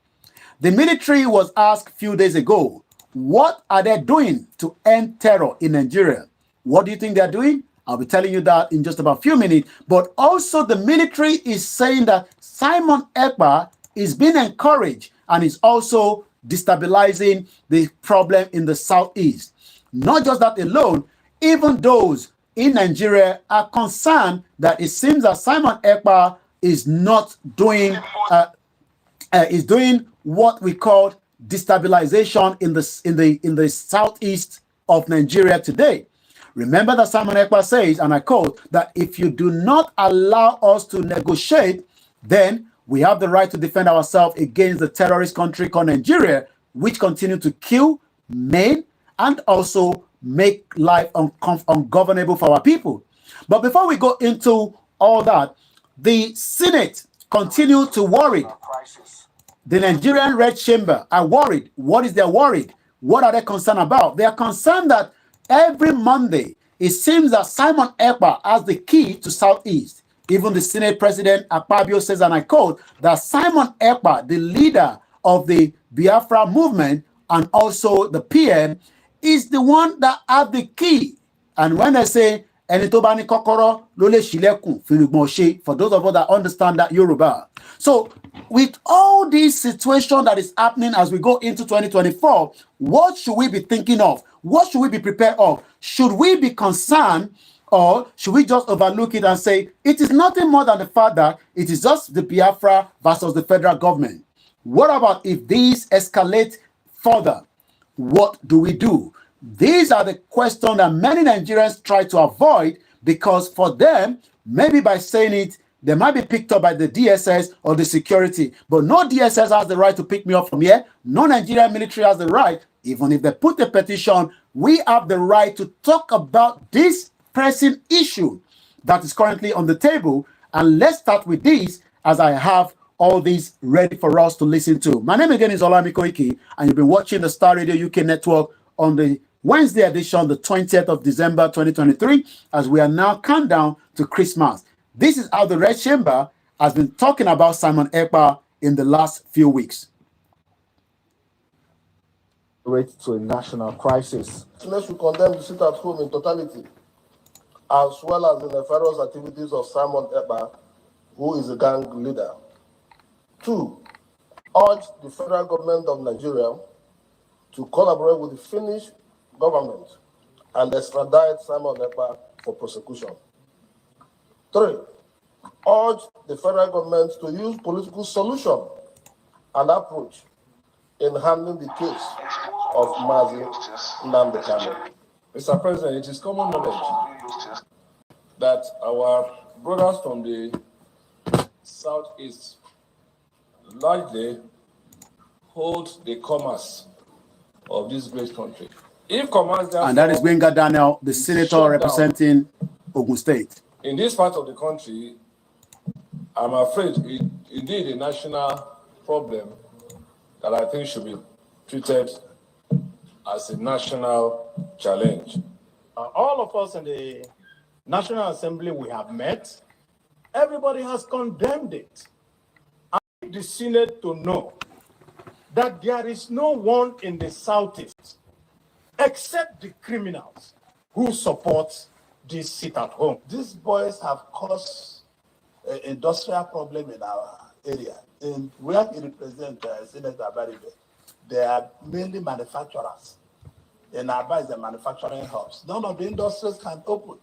The military was asked a few days ago, what are they doing to end terror in Nigeria? What do you think they're doing? I'll be telling you that in just about a few minutes. But also the military is saying that Simon Ekpa is being encouraged and is also destabilizing the problem in the southeast. Not just that alone, even those in Nigeria are concerned that it seems that Simon Ekpa is not doing is doing what we call destabilization in the southeast of Nigeria today. Remember that Simon Ekpa says, and I quote, that if you do not allow us to negotiate, then we have the right to defend ourselves against the terrorist country called Nigeria, which continue to kill, maim, and also make life ungovernable for our people. But before we go into all that, the Senate continue to worry. The Nigerian Red Chamber are worried. What is their worried? What are they concerned about? They are concerned that every Monday, it seems that Simon Ekpa has the key to Southeast. Even the Senate President Akpabio says, and I quote, that Simon Ekpa, the leader of the Biafra movement and also the PM, is the one that has the key And when I say ẹni tó bá ní kọ́kọ́rọ́ ló lè ṣílẹ̀kùn fìrìgbọ̀n ṣe, for those of us that understand that Yoruba. So with all this situation that is happening as we go into 2024, what should we be thinking of? What should we be prepared of? Should we be concerned, or should we just overlook it and say it is nothing more than the fact that it is just the Biafra versus the federal government? What about if these escalate further? What do we do? These are the questions that many Nigerians try to avoid, because for them, maybe by saying it, they might be picked up by the DSS or the security. But no DSS has the right to pick me up from here. No Nigerian military has the right. Even if they put a petition, we have the right to talk about this pressing issue that is currently on the table. And let's start with this, as I have all these ready for us to listen to. My name again is Olayomi Koiki, and you've been watching the Star Radio UK network on the Wednesday edition, the 20th of December 2023, as we are now countdown to Christmas. This is how the Red Chamber has been talking about Simon Ekpa in the last few weeks. To a national crisis. Unless we condemn the sit at home in totality, as well as the nefarious activities of Simon Ekpa, who is a gang leader. 2, urge the federal government of Nigeria to collaborate with the Finnish government and extradite Simon Ekpa for prosecution. 3, urge the federal government to use political solution and approach in handling the case of Mazi Nnamdi Kanu. Mr. President, it is common knowledge that our brothers from the Southeast largely hold the commerce of this great country. If commerce, and that is Gbenga Daniel, the senator representing Ogun State. In this part of the country, I'm afraid it indeed a national problem that I think should be treated as a national challenge. All of us in the National Assembly, we have met. Everybody has condemned it. I need the Senate to know that there is no one in the Southeast except the criminals who support this sit-at-home. These boys have caused an industrial problem in our area. In where he represents Senator Baribe, they are mainly manufacturers. In Aba is the manufacturing hubs. None of the industries can open.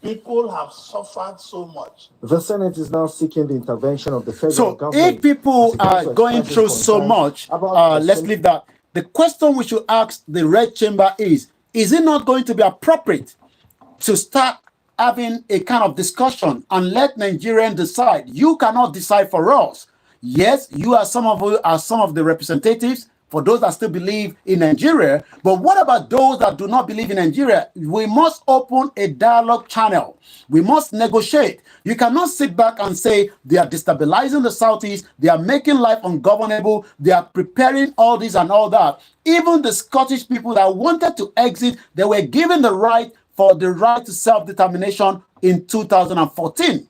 People have suffered so much. The Senate is now seeking the intervention of the federal government. So if people are going through so much, let's leave that. The question we should ask the Red Chamber is it not going to be appropriate to start having a kind of discussion and let Nigerians decide? You cannot decide for us. Yes, you are some of the representatives for those that still believe in Nigeria. But what about those that do not believe in Nigeria? We must open a dialogue channel. We must negotiate. You cannot sit back and say they are destabilizing the Southeast, they are making life ungovernable, they are preparing all this and all that. Even the Scottish people that wanted to exit, they were given the right to self-determination in 2014.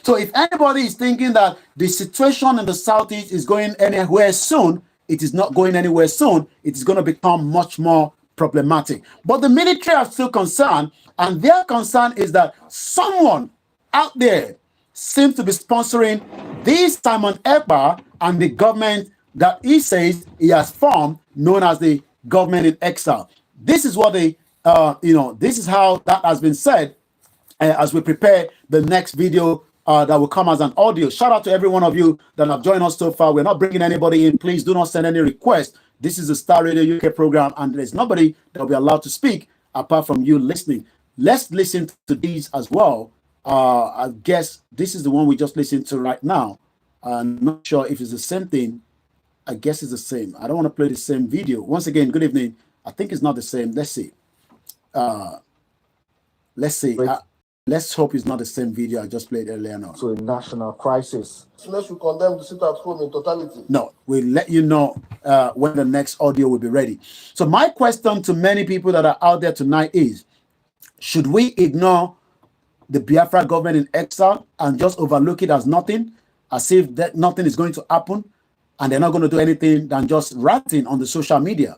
So if anybody is thinking that the situation in the Southeast is going anywhere soon, it is not going anywhere soon. It is going to become much more problematic. But the military are still concerned, and their concern is that someone out there seems to be sponsoring this Simon Ekpa and the government that he says he has formed, known as the government in exile. This is what they, this is how that has been said as we prepare the next video that will come as an audio. Shout out to every one of you that have joined us so far. We're not bringing anybody in. Please do not send any requests. This is a Star Radio UK program, and there's nobody that will be allowed to speak apart from you listening. Let's listen to these as well. I guess this is the one we just listened to right now. I'm not sure if it's the same thing. I guess it's the same. I don't want to play the same video. Once again, good evening. I think it's not the same. Let's see. Let's see. Let's hope it's not the same video I just played earlier on. To a national crisis. Unless we condemn the sit-at-home in totality. No, we'll let you know when the next audio will be ready. So my question to many people that are out there tonight is, should we ignore the Biafra government in exile and just overlook it as nothing, as if that nothing is going to happen, and they're not going to do anything than just ranting on the social media?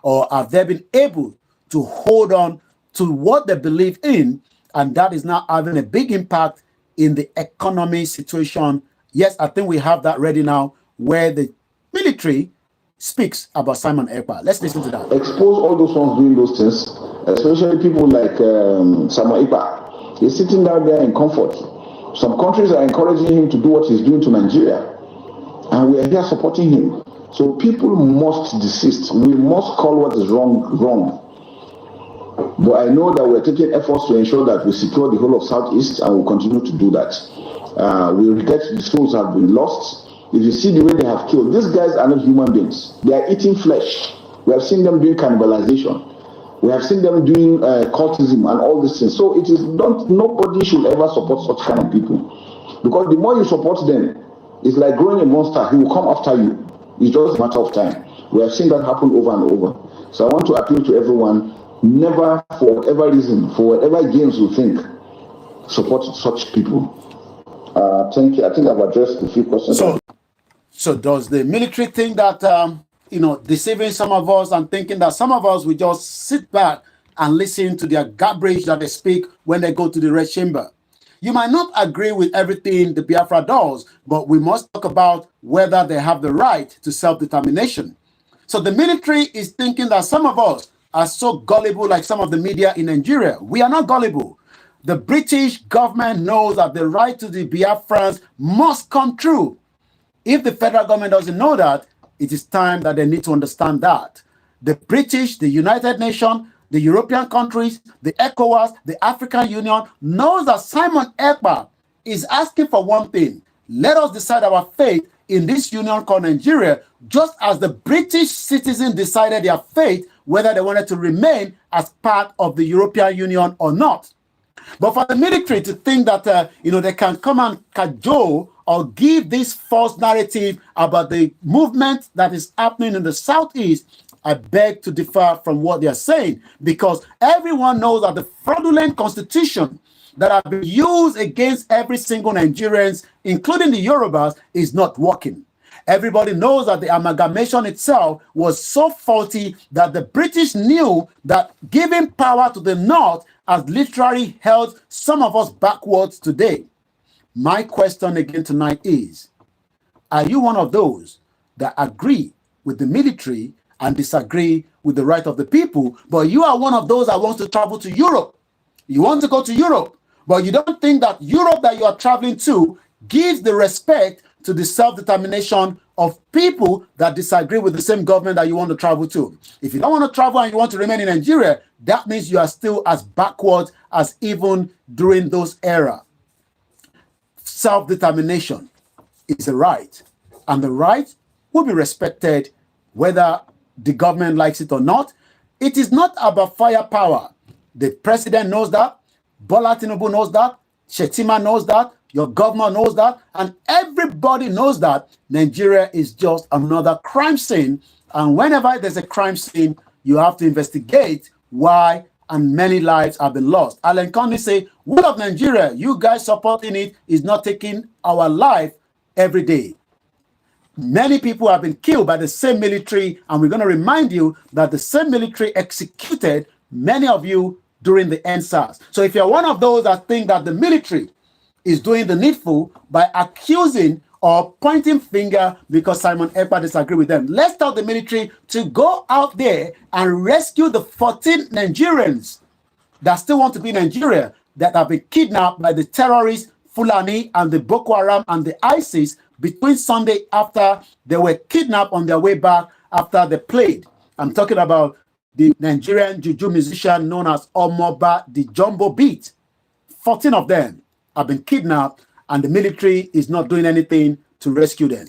Or have they been able to hold on to what they believe in, and that is now having a big impact in the economy situation. Yes, I think we have that ready now, where the military speaks about Simon Ekpa. Let's listen to that. Expose all those ones doing those things, especially people like Simon Ekpa. He's sitting down there in comfort. Some countries are encouraging him to do what he's doing to Nigeria, and we are here supporting him. So people must desist. We must call what is wrong, wrong. But I know that we're taking efforts to ensure that we secure the whole of Southeast, and we'll continue to do that. We regret the souls have been lost. If you see the way they have killed, these guys are not human beings. They are eating flesh. We have seen them doing cannibalization. We have seen them doing cultism and all these things. So it is nobody should ever support such kind of people. Because the more you support them, it's like growing a monster. He will come after you. It's just a matter of time. We have seen that happen over and over. So I want to appeal to everyone, never, for whatever reason, for whatever gains you think, support such people. Thank you. I think I've addressed a few questions. So does the military think that, deceiving some of us and thinking that some of us will just sit back and listen to their garbage that they speak when they go to the red chamber? You might not agree with everything the Biafra does, but we must talk about whether they have the right to self-determination. So the military is thinking that some of us are so gullible like some of the media in Nigeria. We are not gullible. The British government knows that the right to the Biafrans must come true. If the federal government doesn't know that, it is time that they need to understand that. The British, the United Nations, the European countries, the ECOWAS, the African Union knows that Simon Ekpa is asking for one thing. Let us decide our fate in this union called Nigeria, just as the British citizens decided their fate whether they wanted to remain as part of the European Union or not. But for the military to think that they can come and cajole or give this false narrative about the movement that is happening in the Southeast, I beg to differ from what they are saying, because everyone knows that the fraudulent constitution that have been used against every single Nigerians, including the Yorubas, is not working. Everybody knows that the amalgamation itself was so faulty that the British knew that giving power to the North has literally held some of us backwards today. My question again tonight is, are you one of those that agree with the military and disagree with the right of the people, but you are one of those that wants to travel to Europe? You want to go to Europe, but you don't think that Europe that you are traveling to gives the respect to the self-determination of people that disagree with the same government that you want to travel to. If you don't want to travel and you want to remain in Nigeria, that means you are still as backward as even during those era. Self-determination is a right, and the right will be respected whether the government likes it or not. It is not about firepower. The president knows that, Bola Tinubu knows that, Shetima knows that, your governor knows that, and everybody knows that Nigeria is just another crime scene. And whenever there's a crime scene, you have to investigate why, and many lives have been lost. Alan Conley say, "What of Nigeria? You guys supporting it is not taking our life every day." Many people have been killed by the same military, and we're going to remind you that the same military executed many of you during the NSAS. So if you're one of those that think that the military is doing the needful by accusing or pointing finger because Simon Ekpa disagree with them, let's tell the military to go out there and rescue the 14 Nigerians that still want to be in Nigeria that have been kidnapped by the terrorists, Fulani, and the Boko Haram and the ISIS between Sunday after they were kidnapped on their way back after they played. I'm talking about the Nigerian juju musician known as Omoba the Jumbo Beat. 14 of them have been kidnapped, and the military is not doing anything to rescue them.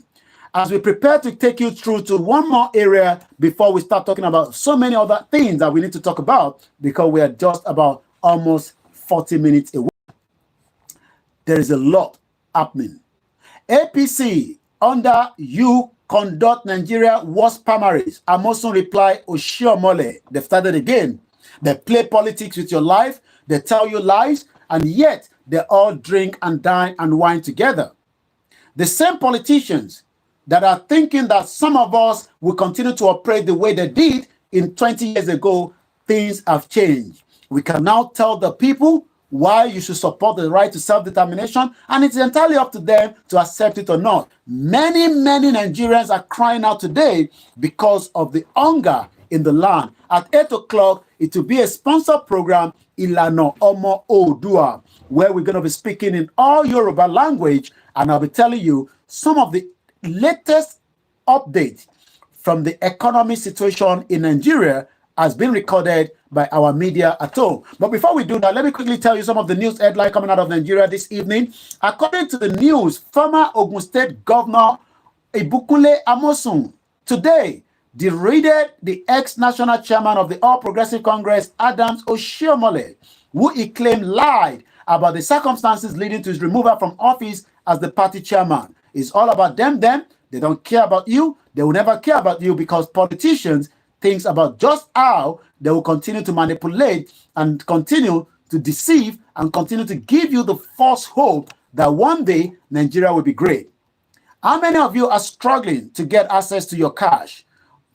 As we prepare to take you through to one more area before we start talking about so many other things that we need to talk about, because we are just about almost 40 minutes away. There is a lot happening. APC under you conduct Nigeria worst primaries. Amosun reply Oshiomole. They've started again. They play politics with your life. They tell you lies, and yet they all drink and dine and wine together. The same politicians that are thinking that some of us will continue to operate the way they did in 20 years ago, things have changed. We can now tell the people why you should support the right to self-determination, and it's entirely up to them to accept it or not. Many Nigerians are crying out today because of the hunger in the land. At 8 o'clock, it will be a sponsored program, Ilana Omo Odua, where we're going to be speaking in all Yoruba language, and I'll be telling you some of the latest updates from the economic situation in Nigeria has been recorded by our media at home. But before we do that, let me quickly tell you some of the news headline coming out of Nigeria this evening. According to the news, former Ogun State Governor Ibukunle Amosun today derided the ex-national chairman of the All Progressive Congress, Adams Oshiomhole, who he claimed lied about the circumstances leading to his removal from office as the party chairman. It's all about them. They don't care about you. They will never care about you because politicians think about just how they will continue to manipulate and continue to deceive and continue to give you the false hope that one day Nigeria will be great. How many of you are struggling to get access to your cash?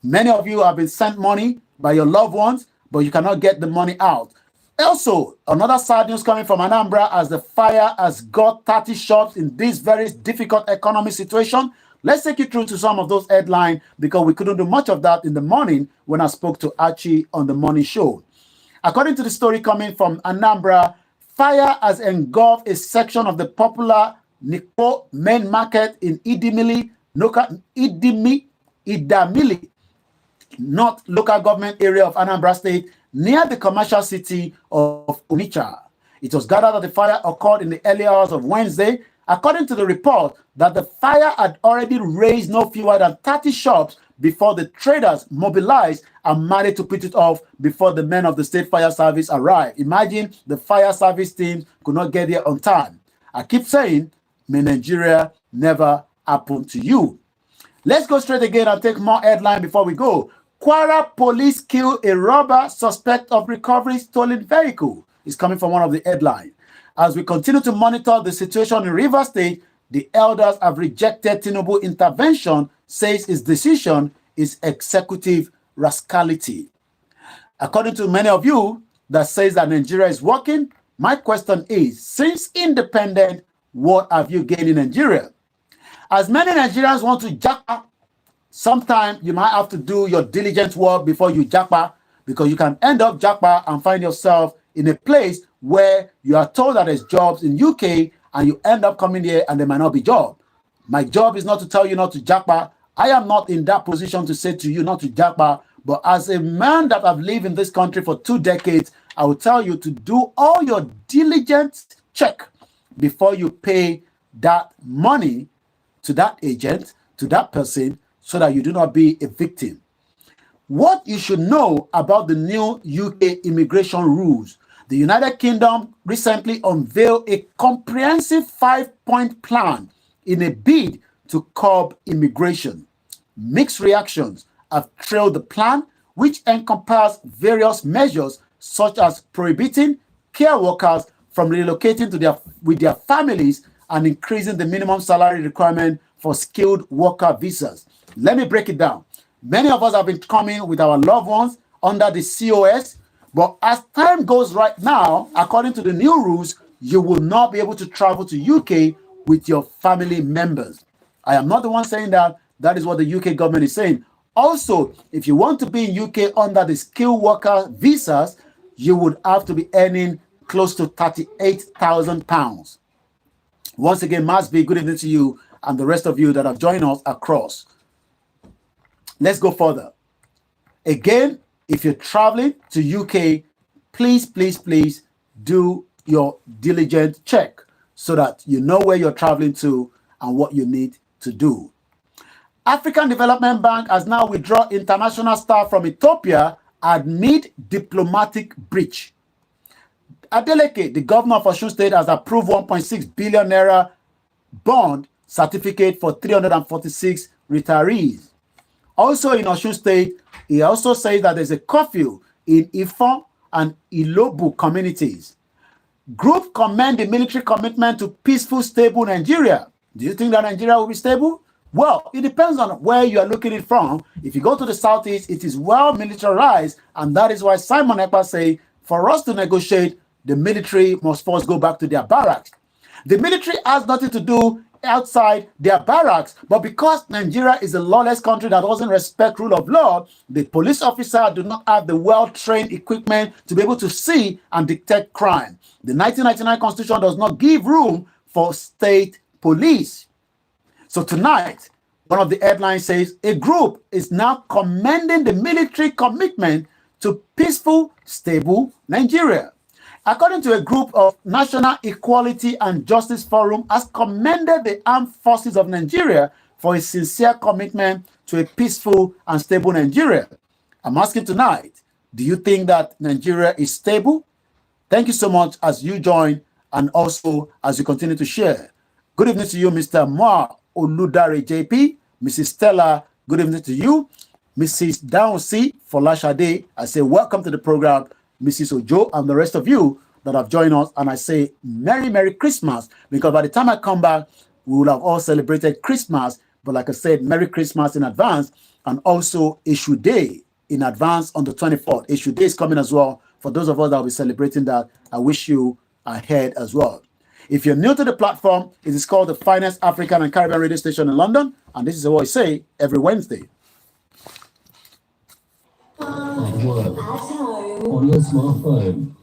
Many of you have been sent money by your loved ones, but you cannot get the money out. Also, another sad news coming from Anambra as the fire has got 30 shops in this very difficult economic situation. Let's take you through to some of those headlines because we couldn't do much of that in the morning when I spoke to Archie on the morning show. According to the story coming from Anambra, fire has engulfed a section of the popular Nikpo main market in Idimili, North local government area of Anambra State, near the commercial city of Onitsha. It was gathered that the fire occurred in the early hours of Wednesday. According to the report, that the fire had already razed no fewer than 30 shops before the traders mobilized and managed to put it off before the men of the state fire service arrived. Imagine the fire service team could not get there on time. I keep saying, may Nigeria never happen to you. Let's go straight again and take more headline before we go. Kwara police kill a robber suspect of recovery stolen vehicle. It's coming from one of the headlines. As we continue to monitor the situation in Rivers State, the elders have rejected Tinubu intervention, says his decision is executive rascality. According to many of you that says that Nigeria is working, my question is, since independent, what have you gained in Nigeria? As many Nigerians want to japa, sometimes you might have to do your diligent work before you japa, because you can end up japa and find yourself in a place where you are told that there's jobs in UK and you end up coming here and there might not be job. My job is not to tell you not to japa. I am not in that position to say to you not to japa, but as a man that have lived in this country for 2 decades, I will tell you to do all your diligent check before you pay that money to that agent, to that person, so that you do not be a victim. What you should know about the new UK immigration rules. The United Kingdom recently unveiled a comprehensive 5-point plan in a bid to curb immigration. Mixed reactions have trailed the plan, which encompass various measures such as prohibiting care workers from relocating with their families and increasing the minimum salary requirement for skilled worker visas. Let me break it down. Many of us have been coming with our loved ones under the COS, but as time goes right now, according to the new rules, you will not be able to travel to UK with your family members. I am not the one saying that. That is what the UK government is saying. Also, if you want to be in UK under the skilled worker visas, you would have to be earning close to £38,000. Once again, must be good evening to you and the rest of you that have joined us across. Let's go further. Again, if you're traveling to UK, please do your diligent check so that you know where you're traveling to and what you need to do. African Development Bank has now withdrawn international staff from Ethiopia amid diplomatic breach. Adeleke, the governor of Osun State, has approved 1.6 billion naira bond certificate for 346 retirees. Also in Osun State, he also says that there's a curfew in Ifon and Ilobu communities. Group commend the military commitment to peaceful, stable Nigeria. Do you think that Nigeria will be stable? Well, it depends on where you are looking it from. If you go to the southeast, it is well militarized, and that is why Simon Ekpa say for us to negotiate, the military must first go back to their barracks. The military has nothing to do outside their barracks, but because Nigeria is a lawless country that doesn't respect rule of law, the police officer do not have the well-trained equipment to be able to see and detect crime. The 1999 Constitution does not give room for state police. So tonight, one of the headlines says, a group is now commending the military commitment to peaceful, stable Nigeria. According to a group of National Equality and Justice Forum, has commended the armed forces of Nigeria for a sincere commitment to a peaceful and stable Nigeria. I'm asking tonight, do you think that Nigeria is stable? Thank you so much as you join and also as you continue to share. Good evening to you, Mr. Moa Oludare JP, Mrs. Stella, good evening to you. Mrs. Downsi Folashade, I say welcome to the program. Mrs. Ojo, and the rest of you that have joined us, and I say Merry Christmas, because by the time I come back, we will have all celebrated Christmas, but like I said, Merry Christmas in advance, and also Issue Day in advance on the 24th. Issue Day is coming as well. For those of us that will be celebrating that, I wish you ahead as well. If you're new to the platform, it is called the finest African and Caribbean radio station in London, and this is what I say every Wednesday. At work, on your smartphone,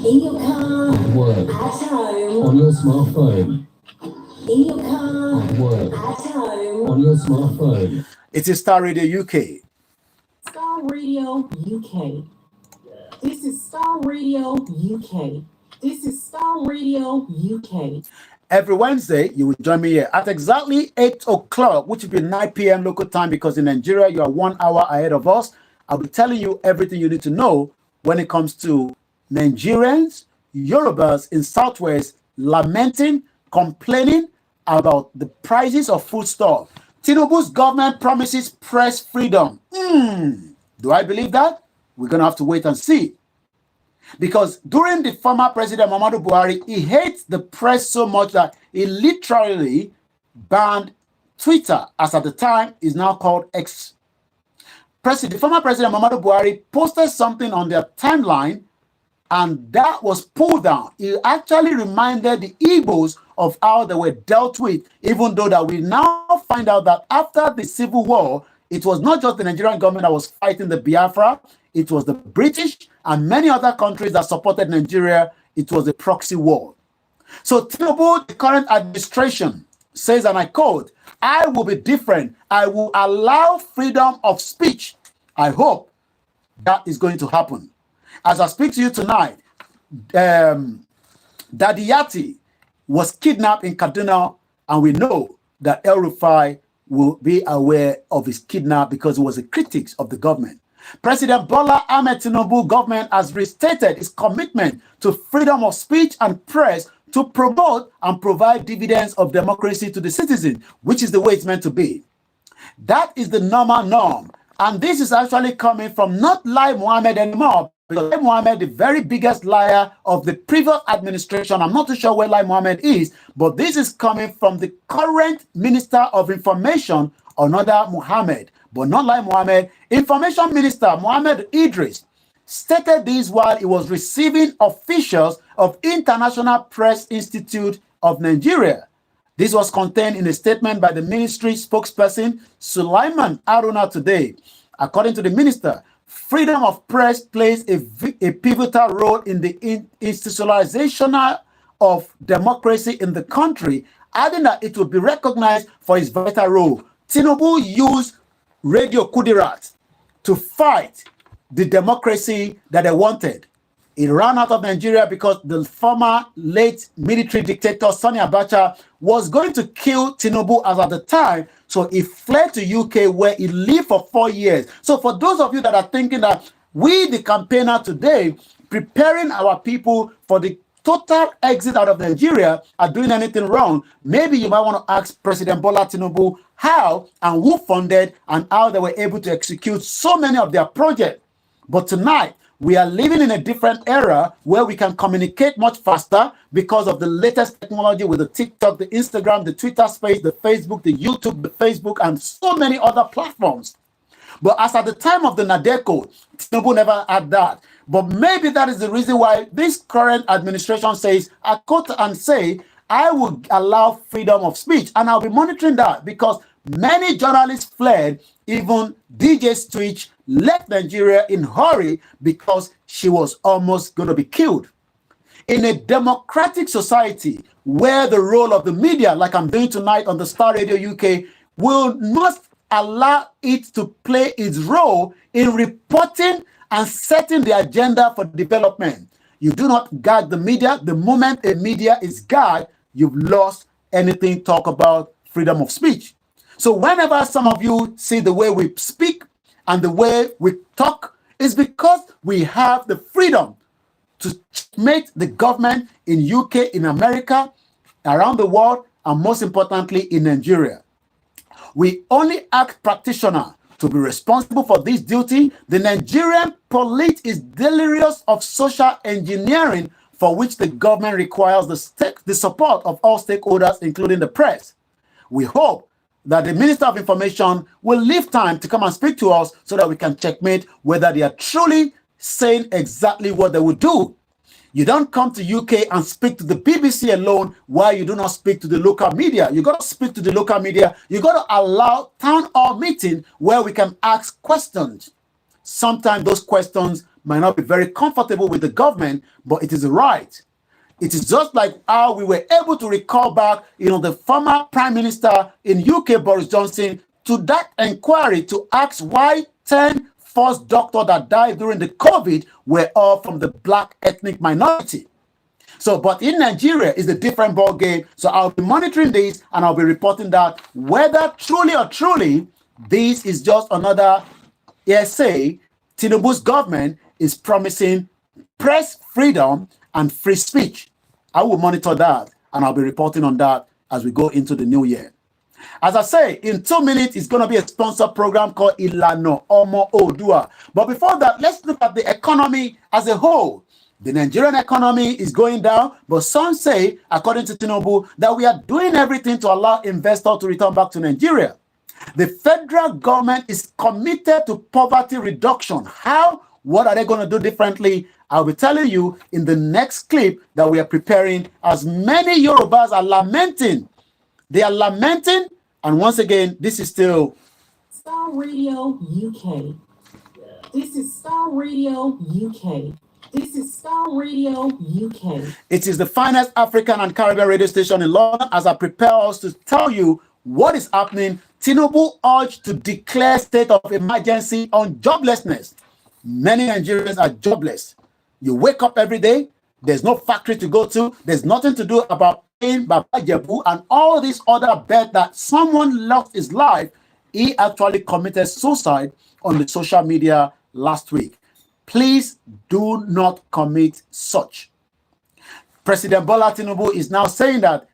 in your car, at work, at home, on your smartphone, in your car, at work, at home, on your smartphone. It is Star Radio UK. Star Radio UK. This is Star Radio UK. This is Star Radio UK. Every Wednesday, you will join me here at exactly 8 o'clock, which will be 9 p.m. local time, because in Nigeria, you are 1 hour ahead of us. I'll be telling you everything you need to know when it comes to Nigerians, Yorubas in Southwest lamenting, complaining about the prices of foodstuff. Tinubu's government promises press freedom. Do I believe that? We're going to have to wait and see. Because during the former President Muhammadu Buhari, he hates the press so much that he literally banned Twitter, as at the time is now called X. The former President Muhammadu Buhari posted something on their timeline, and that was pulled down. He actually reminded the Igbos of how they were dealt with, even though that we now find out that after the Civil War, it was not just the Nigerian government that was fighting the Biafra, it was the British and many other countries that supported Nigeria. It was a proxy war. So Tinubu, the current administration, says, and I quote, I will be different. I will allow freedom of speech. I hope that is going to happen. As I speak to you tonight, Daddy Yati was kidnapped in Kaduna, and we know that El Rufai will be aware of his kidnap because he was a critic of the government. President Bola Ahmed Tinubu government has restated its commitment to freedom of speech and press to promote and provide dividends of democracy to the citizen, which is the way it's meant to be. That is the normal norm. And this is actually coming from not Lai Mohammed anymore, because Lai Mohammed, the very biggest liar of the previous administration, I'm not too sure where Lai Mohammed is, but this is coming from the current Minister of Information, Onoda Mohammed, but not Lai Mohammed. Information Minister Mohammed Idris stated this while he was receiving officials of International Press Institute of Nigeria. This was contained in a statement by the ministry spokesperson Sulaiman Aruna today. According to the minister, freedom of press plays a pivotal role in the institutionalization of democracy in the country, adding that it will be recognized for its vital role. Tinubu used Radio Kudirat to fight the democracy that they wanted. He ran out of Nigeria because the former late military dictator Sani Abacha was going to kill Tinubu as at the time. So he fled to UK, where he lived for 4 years. So for those of you that are thinking that we, the campaigner today, preparing our people for the total exit out of Nigeria, are doing anything wrong, maybe you might want to ask President Bola Tinubu how and who funded and how they were able to execute so many of their projects. But tonight, we are living in a different era where we can communicate much faster because of the latest technology with the TikTok, the Instagram, the Twitter space, the Facebook, the YouTube, the Facebook, and so many other platforms. But as at the time of the Nadeko, Tinubu never had that. But maybe that is the reason why this current administration says, I quote and say, I will allow freedom of speech. And I'll be monitoring that because many journalists fled. Even DJ Switch left Nigeria in a hurry because she was almost going to be killed. In a democratic society where the role of the media, like I'm doing tonight on the Star Radio UK, must allow it to play its role in reporting and setting the agenda for development. You do not gag the media. The moment a media is gagged, you've lost anything talk about freedom of speech. So whenever some of you see the way we speak and the way we talk, it's because we have the freedom to make the government in UK, in America, around the world, and most importantly, in Nigeria. We only ask practitioners to be responsible for this duty. The Nigerian police is delirious of social engineering for which the government requires the support of all stakeholders, including the press. We hope that the Minister of Information will leave time to come and speak to us so that we can checkmate whether they are truly saying exactly what they would do. You don't come to UK and speak to the BBC alone while you do not speak to the local media. You got to speak to the local media. You got to allow town hall meeting where we can ask questions. Sometimes those questions might not be very comfortable with the government, but it is right. It is just like how we were able to recall back, the former Prime Minister in UK, Boris Johnson, to that inquiry to ask why 10 first doctors that died during the COVID were all from the black ethnic minority. So, but in Nigeria, it's a different ball game. So I'll be monitoring this and I'll be reporting that whether truly or truly, this is just another essay. Tinubu's government is promising press freedom and free speech. I will monitor that and I'll be reporting on that as we go into the new year. As I say, in 2 minutes, it's going to be a sponsored program called Ilano Omo Odua. But before that, let's look at the economy as a whole. The Nigerian economy is going down, but some say, according to Tinubu, that we are doing everything to allow investors to return back to Nigeria. The federal government is committed to poverty reduction. How? What are they going to do differently? I'll be telling you in the next clip that we are preparing, as many Yorubas are lamenting. They are lamenting, and once again, this is still Star Radio UK. This is Star Radio UK. This is Star Radio UK. It is the finest African and Caribbean radio station in London. As I prepare us to tell you what is happening, Tinubu urged to declare state of emergency on joblessness. Many Nigerians are jobless. You wake up every day, there's no factory to go to, there's nothing to do about paying Baba Jebu and all these other bets that someone lost his life. He actually committed suicide on the social media last week. Please do not commit such. President Bola Tinubu is now saying that,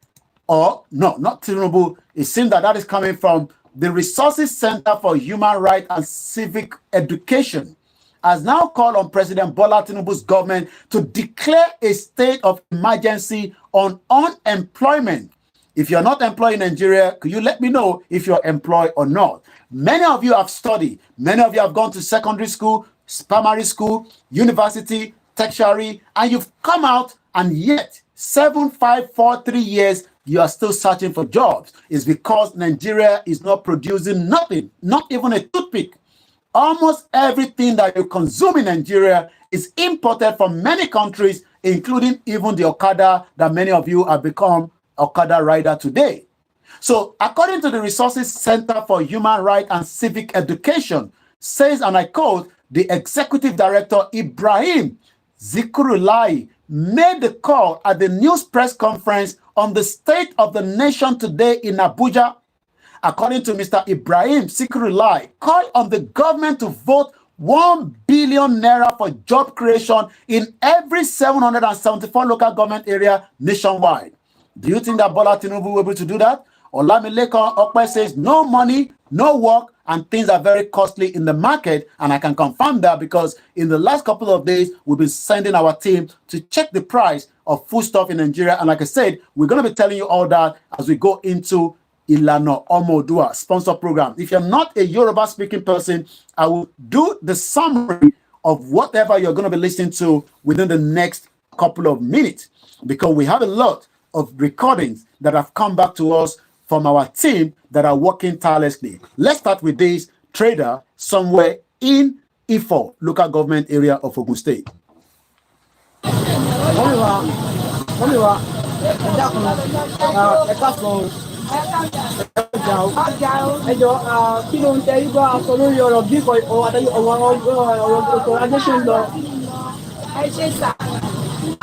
or no, not Tinubu, it seems that that is coming from the Resources Center for Human Rights and Civic Education, has now called on President Bola Tinubu's government to declare a state of emergency on unemployment. If you're not employed in Nigeria, could you let me know if you're employed or not? Many of you have studied. Many of you have gone to secondary school, primary school, university, tertiary, and you've come out, and yet 7, 5, 4, 3 years, you are still searching for jobs. It's because Nigeria is not producing nothing, not even a toothpick. Almost everything that you consume in Nigeria is imported from many countries, including even the Okada that many of you have become Okada rider today. So according to the Resources Center for Human Rights and Civic Education, says, and I quote, the executive director Ibrahim Zikrulai made the call at the news press conference on the state of the nation today in Abuja. According to Mr. Ibrahim Zikrulai, called on the government to vote 1 billion naira for job creation in every 774 local government area nationwide. Do you think that Bola Tinubu will be able to do that? Olamileko Okpe says no money, no work, and things are very costly in the market. And I can confirm that because in the last couple of days, we've been sending our team to check the price of foodstuff in Nigeria. And like I said, we're going to be telling you all that as we go into Ilana Omodua sponsor program. If you're not a Yoruba speaking person, I will do the summary of whatever you're going to be listening to within the next couple of minutes, because we have a lot of recordings that have come back to us from our team that are working tirelessly. Let's start with this trader somewhere in Ifo, local government area of Ogun State. Kí ló ń tẹ igbó aṣọ lórí ọ̀rọ̀ bí ọ̀rọ̀ adéṣe ń lọ. Ẹ ṣe sà,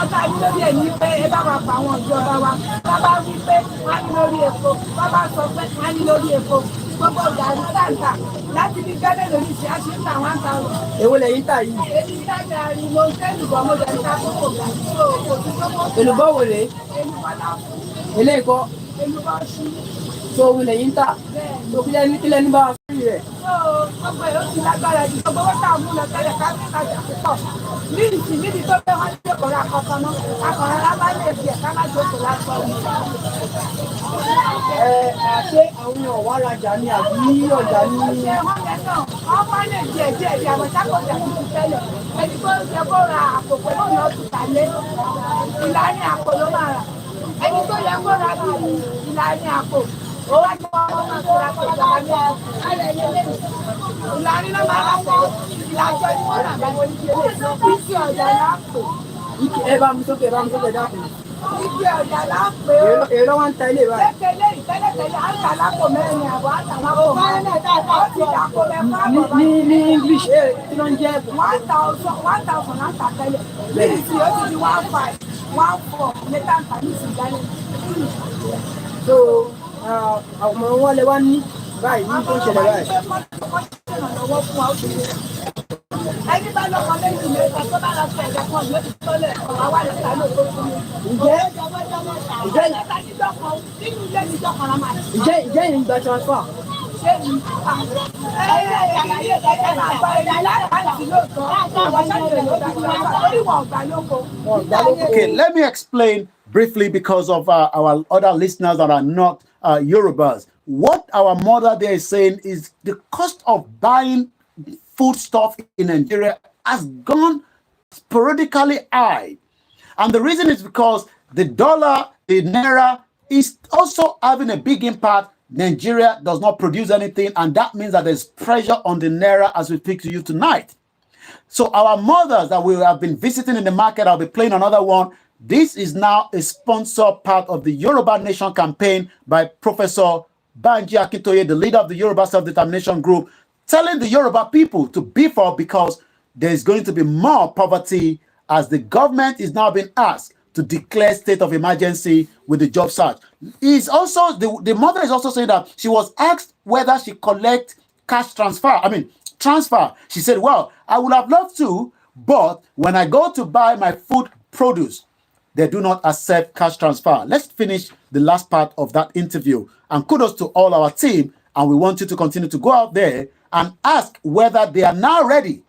ọba ní lórí ẹ̀ ní pé ẹ bá wa pa àwọn ìjọba wa, bàbá wí pé wọ́n á ní lórí epo, bàbá sọ pé wọ́n á ní lórí epo, gbogbo gàrí tàǹtà láti bí gẹ́gẹ́ lórí ìṣe á ṣe ń ta 1,000. Èwo lẹ́yìn tà yìí? Èyí tá gàrí mo ń tẹ́ ìlúbọ̀ mo jẹ́ níta kókò gàrí tó kò tún tó mọ́. Èlùbọ́ wò rèé? Èlùbọ́ náà fún. Eléyìí kọ́? Èlùbọ́ ṣú. So òun lẹ́yìn tà? Tó kílẹ̀ ní bá wa fún rẹ̀. Gbogbo èrò ti lágbára jù. Gbogbo owó táwọn mú lọ tẹ́lẹ̀ ká ní ìtajà púpọ̀. Ní ìsìn níbi tó fẹ́ wọ́n ṣe kọ̀ọ̀rọ̀ àkọ́kọ́ náà. Akọ̀rọ̀ lábá lè fi ẹ̀ká má jókòó lásán ni. Ṣé àwọn èèyàn wá rajà ni àbí ọjà ni? Ṣé wọ́n yẹn náà? Wọ́n máa lè díẹ̀ díẹ̀ bí àwọn sákòjà ti ti tẹ́lẹ̀. Ẹni tó ń jẹ kó ra àpò pẹ̀lú ọ̀nà ọ̀tún tàlé. Ìlànà àpò ló máa rà. Ẹni tó yẹ kó ra kiri ìlànà àpò. Ó wá jẹ́ wọn máa tó ra pé ìjọba ní ìlànà náà máa rà pé ìlàjọ ni wọ́n rà báyìí ní ilé ìsìn ọ̀dà láàpò. Ẹ bá mi sókè dákun. Igi ọ̀dà láàpò. Èrò wọn ń ta ilé báyìí. Kékeré ìtẹ́lẹ̀tẹ́lẹ̀ à ń tà lápò mẹ́rin àbọ̀ à ń tà lápò mẹ́rin. Ó ti dàpò mẹ́fà àbọ̀ báyìí. Ní English kí ló ń jẹ́? 1,000 à ń tà tẹ́lẹ̀. Ní ìsìn ó ti di 1,500, 1,400 létà ń tà ní ìsìn ìdálẹ̀. So àwọn wọn lè wá ní báyìí ní tó ń ṣẹlẹ̀ báyìí. Ẹni bá lọ́kọ̀ lẹ́yìn mẹ́ta tó bá lọ sí ẹ̀jẹ̀ kan lórí tọ́lẹ̀ ọ̀rọ̀ wà lọ́ta ló tó fún mi. Ìjẹ́ yìí ń gba transfer. Ṣé mi? Okay, let me explain briefly because of our other listeners that are not Yorubas. What our mother there is saying is the cost of buying food stuff in Nigeria has gone sporadically high. And the reason is because the dollar, the naira is also having a big impact. Nigeria does not produce anything, and that means that there's pressure on the naira as we speak to you tonight. So our mothers that we have been visiting in the market, I'll be playing another one. This is now a sponsored part of the Yoruba Nation campaign by Professor Banji Akintoye, the leader of the Yoruba Self-Determination Group, telling the Yoruba people to beef up because there's going to be more poverty as the government is now being asked to declare state of emergency with the job search. Is also the mother is also saying that she was asked whether she collect cash transfer. Transfer. She said, well, I would have loved to, but when I go to buy my food produce, they do not accept cash transfer. Let's finish the last part of that interview. And kudos to all our team. And we want you to continue to go out there and ask whether they are now ready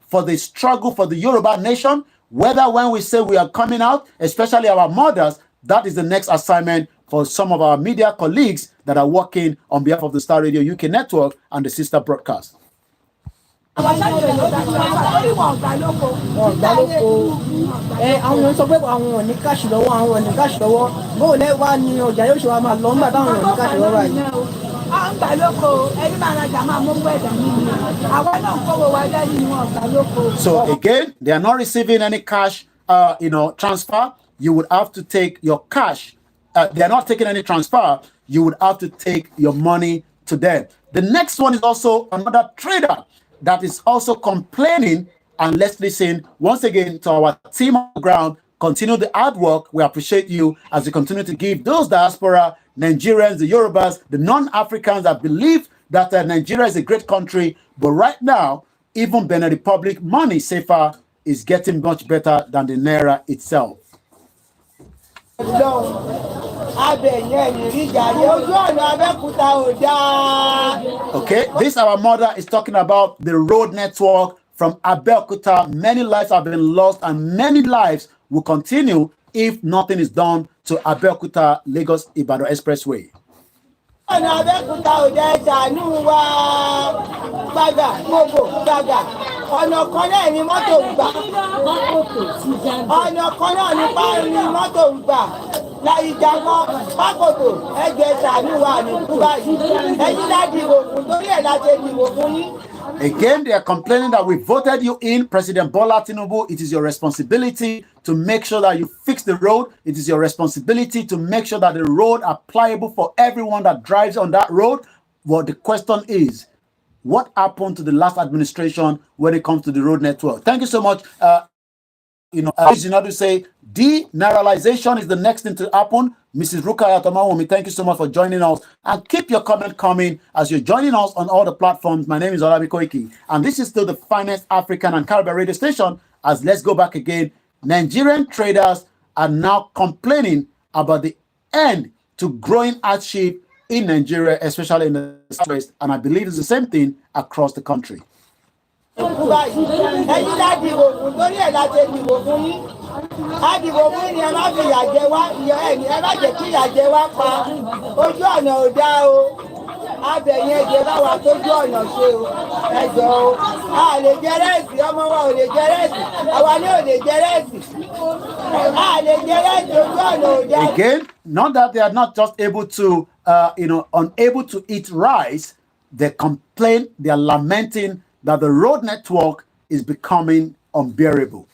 for the struggle for the Yoruba nation, whether when we say we are coming out, especially our mothers, that is the next assignment for some of our media colleagues that are working on behalf of the Star Radio UK network and the sister broadcast. Àwọn sọ pé àwọn ò ní káàṣì lọ́wọ́, àwọn ò ní káàṣì lọ́wọ́, bó lẹ́ wá ní ọjà yóò ṣe wá máa lọ nígbà táwọn ò ní káàṣì lọ́wọ́ báyìí. À ń gbà lóko, ẹni máa rajà máa mú ẹ̀dá nínú. Àwọn náà ń kówó wa lẹ́yìn wọn gbà lóko. So again, they are not receiving any cash, transfer. You would have to take your cash. They are not taking any transfer. You would have to take your money to them. The next one is also another trader that is also complaining, and let's listen once again to our team on the ground. Continue the hard work. We appreciate you as you continue to give those diaspora, Nigerians, the Yorubas, the non-Africans that believe that Nigeria is a great country, but right now, even Benin Republic money safer is getting much better than the Naira itself. Okay, this our mother is talking about the road network from Abeokuta. Many lives have been lost and many lives will continue if nothing is done to Abeokuta Lagos Ibadan Expressway. ọ̀nà Abẹ́òkúta ò jẹ́ ṣàánú wa gbàgà gbogbo gbàgà ọ̀nà kan náà ni mọ́tò ń gbà ọ̀nà kan náà ni mọ́tò ń gbà láyìíjà kan pákòtò ẹgbẹ́ ṣàánú wa nìkú báyìí ẹ̀yin láti dìbò fún torí ẹ̀ láti dìbò fún yín. Again, they are complaining that we voted you in, President Bola Tinubu. It is your responsibility to make sure that you fix the road. It is your responsibility to make sure that the road are pliable for everyone that drives on that road. Well, the question is, what happened to the last administration when it comes to the road network? Thank you so much. To say denaturalization is the next thing to happen. Mrs. Rukaya Tomawomi, thank you so much for joining us. And keep your comment coming as you're joining us on all the platforms. My name is Olayomi Koiki, and this is still the finest African and Caribbean radio station. As let's go back again, Nigerian traders are now complaining about the end to growing hardship in Nigeria, especially in the southwest, and I believe it's the same thing across the country. ẹ̀yin láti dìbò fún torí ẹ̀ láti dìbò fún yín á dìbò fún yín ẹ má fi ìyà jẹ wá ẹ má jẹ́ kí ìyà jẹ wá pa ojú ọ̀nà ò dá o abẹ̀yìn ẹ̀jẹ̀ bá wa tójú ọ̀nà ṣe o ẹ̀jọ̀ o a lè jẹ rẹ́ẹ̀sì ọmọ wa ò lè jẹ rẹ́ẹ̀sì àwa ní ò lè jẹ rẹ́ẹ̀sì a lè jẹ rẹ́ẹ̀sì ojú ọ̀nà ò dá. Again, not that they are not just able to, unable to eat rice, they complain, they are lamenting that the road network is becoming unbearable.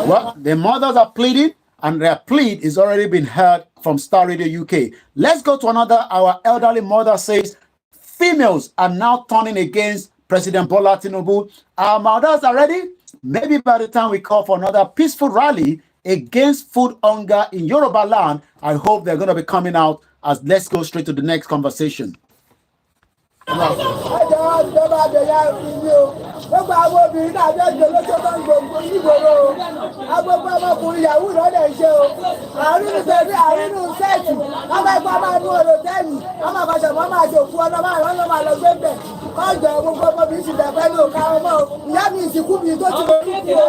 Well, the mothers are pleading, and their plea is already been heard from Star Radio UK. Let's go to another. Our elderly mother says females are now turning against President Bola Tinubu. Our mothers are ready. Maybe by the time we call for another peaceful rally against food hunger in Yoruba land, I hope they're going to be coming out. As let's go straight to the next conversation. Gbogbo àwọn obìnrin náà fẹ́ jọ lóṣù tó ń gbòǹgbò nígboro o. Agbègbè ọmọkùnrin yahoo lọ́dẹ̀ ṣe o. Àrínú tẹ̀lé àrínú sẹ́ẹ̀tì. Ọmọ ẹgbẹ́ máa mú olùtẹ́ẹ̀lì. Ọmọ àbàṣà máa máa jòkú ọ̀nà máa rán lọ́ máa lọ gbé bẹ̀. Ọjọ́ gbogbo ọmọbìnrin sì dẹ̀fẹ́ ní òkà ọmọ o. Ìyá mi ìsìnkú mi tó ti wọ́n kú o.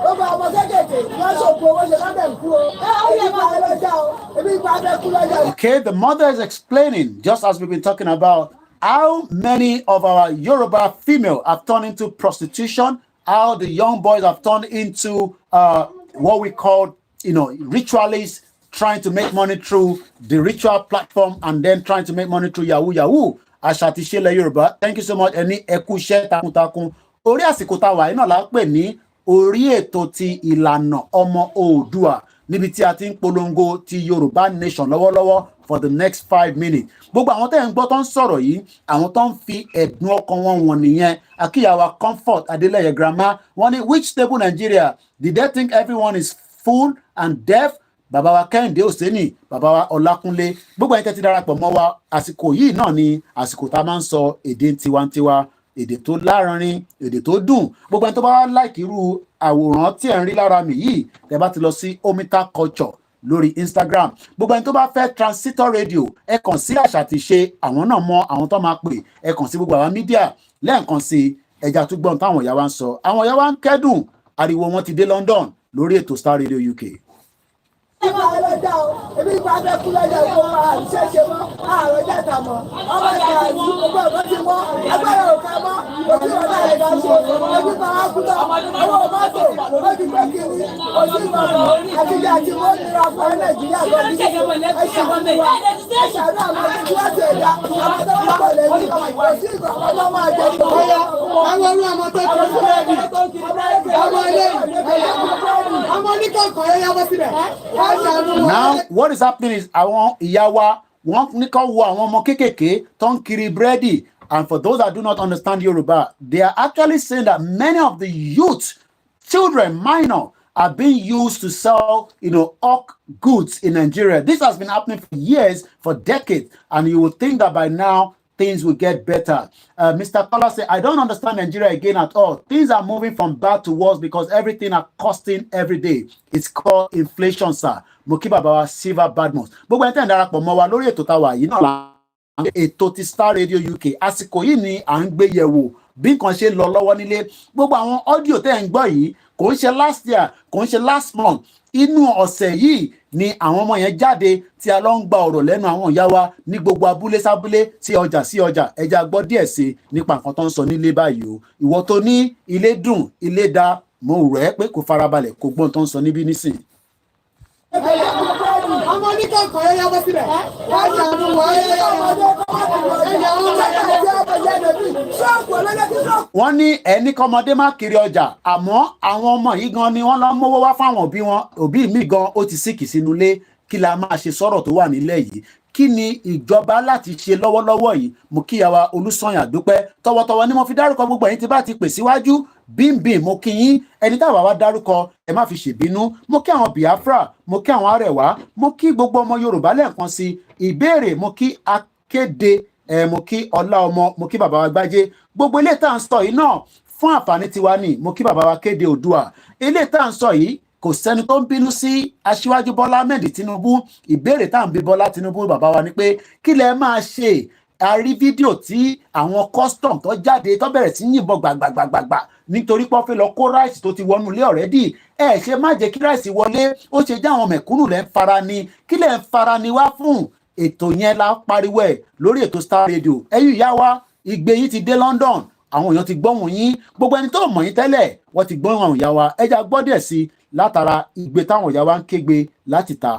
Gbogbo ọmọ kékèké wọ́n ṣòkú owó ṣe lọ́dẹ̀ kú o. Okay, the mother is explaining, just as we've been talking about, how many of our Yoruba female have turned into prostitution, how the young boys have turned into what we call, ritualists, trying to make money through the ritual platform and then trying to make money through Yahoo. Ashatishele Yoruba, thank you so much. Ẹni ẹkú iṣẹ́ takuntakun. Orí àsìkò tá a wà yìí náà la pè ní orí ètò ti ìlànà ọmọ Oòduà níbi tí a ti ń polongo ti Yorùbá nation lọ́wọ́lọ́wọ́ for the next 5 minutes. Gbogbo àwọn tẹ́ ń gbọ́ tó ń sọ̀rọ̀ yìí, àwọn tó ń fi ẹ̀dùn ọkàn wọn nìyẹn. Akíyàwó Comfort Adeleye Grandma, wọ́n ní which stable Nigeria? Did they think everyone is full and deaf? Bàbá wa Kẹ́hìndé Òsénì, bàbá wa Ọlákúnlé, gbogbo ẹ̀yin tẹ́ ti darapọ̀ mọ́ wa, àsìkò yìí náà ni àsìkò tá a máa ń sọ èdè tiwantiwa, èdè tó lárinrin, èdè tó dùn. Gbogbo ẹni tó bá wá láìkì irú àwòrán tí ẹ̀ ń rí lára mi yìí, tẹ́ bá ti lọ sí Omita Culture lórí Instagram. Gbogbo ẹni tó bá fẹ́ Transistor Radio, ẹ kàn sí Àṣà àti Ìṣe, àwọn náà mọ àwọn tó máa pè, ẹ kàn sí gbogbo àwọn mídíà lẹ́ẹ̀kan sí ẹja tó gbọ́n táwọn ìyá wa ń sọ. Àwọn ìyá wa ń kẹ́dùn, ariwo wọn ti dé London lórí ètò Star Radio UK. Ebi ìgbà bẹ kú lọ́jà ìwọ àṣẹṣe mọ́, ààrẹ jẹ́ta mọ́, ọmọ ìgbà àti gbogbo ọ̀gbọ́n ti mọ́, agbára òkà mọ́, òbí ọ̀dà ìgbà ṣe, ebi kan á kú lọ, owó mọ́tò, ó ti pé kiri, òsì ìgbọ̀nà, àtijọ́ àti wọ́n nira fún ẹ Nàìjíríà lọ ní ẹ̀ṣẹ̀ wa, ẹ̀ṣẹ̀ náà lọ sí wọ́n ti ẹ̀dá, àwọn tó wọ́n pọ̀ lẹ́yìn, òsì ìgbọ̀nà tó máa jẹ ìgbọ̀nà. Àwọn olú ọmọ tó ti fún ẹ̀dì, ọmọ ilé, ọmọ oníkọ̀ọ̀kan ẹ̀yà wọ́n síbẹ̀. Now, what is happening is àwọn ìyá wa wọ́n ní kó wo àwọn ọmọ kékèké tó ń kiri búrẹ́dì. And for those that do not understand Yoruba, they are actually saying that many of the youth, children, minor, are being used to sell, hawk goods in Nigeria. This has been happening for years, for decades. And you would think that by now, things will get better. Mr. Kola said, I don't understand Nigeria again at all. Things are moving from bad to worse because everything are costing every day. It's called inflation, sir. Mokiba Bawa Silver Badmos. But when I darapọ̀ mọ́ wa lórí ètò tàwa yìí náà ètò ti Star Radio UK àsìkò yìí ni à ń gbé yẹ̀wò bí nǹkan ṣe lọ lọ́wọ́ nílé. Gbogbo àwọn audio tẹ́ ń gbọ́ yìí kò ń ṣe last year, kò ń ṣe last month. Inú ọ̀sẹ̀ yìí ni àwọn ọmọ yẹn jáde tí a lọ ń gba ọ̀rọ̀ lẹ́nu àwọn ìyá wa ní gbogbo abúlé sábúlé sí ọjà ẹja gbọ́ díẹ̀ sí nípa nǹkan tó ń sọ nílé báyìí o. Ìwọ tó ní ilé dùn ilé dá mo rẹ̀ ẹ́ pé kò farabalẹ̀ kò gbọ́n tó ń sọ níbí nísìn. ọmọ oníkẹ́kọ̀ọ́ yẹn yọwọ́ síbẹ̀ wọ́n ṣàánú wọ́n ẹ̀yà wọ́n ní ẹni kọ́mọdé má kiri ọjà àmọ́ àwọn ọmọ yìí gan ni wọ́n lọ mówó wá fáwọn òbí wọn òbí mi gan ó ti síkì sínú ilé kí la máa ṣe sọ̀rọ̀ tó wà nílẹ̀ yìí kí ni ìjọba láti ṣe lọ́wọ́lọ́wọ́ yìí mo kíyàwó Olúsànyà dúpẹ́ tọwọ́tọwọ́ ni mo fi dárúkọ gbogbo ẹ̀yin tí bá ti pè síwájú bímbìn mo kí yín ẹni táwa wá dárúkọ ẹ má fi ṣèbínú mo kí àwọn Biafra mo kí àwọn Arẹwà mo kí gbogbo ọmọ Yorùbá lẹ́ẹ̀kan sí ìbéèrè mo kí akéde mo kí ọlá ọmọ mo kí bàbá wa Gbájé gbogbo ilé tá à ń sọ yìí náà fún àǹfààní tiwa ni mo kí bàbá wa Kéde Oòduà ilé tá à ń sọ yìí kò sẹ́ni tó ń bínú sí aṣíwájú Bọ́lá Ahmed Tinubu ìbéèrè tá à ń bi Bọ́lá Tinubu bàbá wa ni pé kí lẹ máa ṣe a rí fídíò tí àwọn custom tó jáde tó bẹ̀rẹ̀ sí yìnbọn gbàgbàgbàgbà nítorí pé wọ́n fẹ́ lọ kó ráìsì tó ti wọnú ilé ọ̀rẹ́dì ẹ ṣe má jẹ́ kí ráìsì wọlé ó ṣe jẹ́ àwọn mẹ̀kúnnù lẹ́ ń fara ni kí lẹ́ ń fara ni wá fún ètò yẹn la pariwo ẹ̀ lórí ètò Star Radio ẹ̀yin ìyá wa ìgbé yìí ti dé London àwọn èèyàn ti gbọ́hùn yín gbogbo ẹni tó mọ̀ yín tẹ́lẹ̀ wọ́n ti gbọ́hùn àwọn ìyá wa ẹja gbọ́dẹ̀ sí látara ìgbé táwọn ìyá wa ń kégbe láti ta.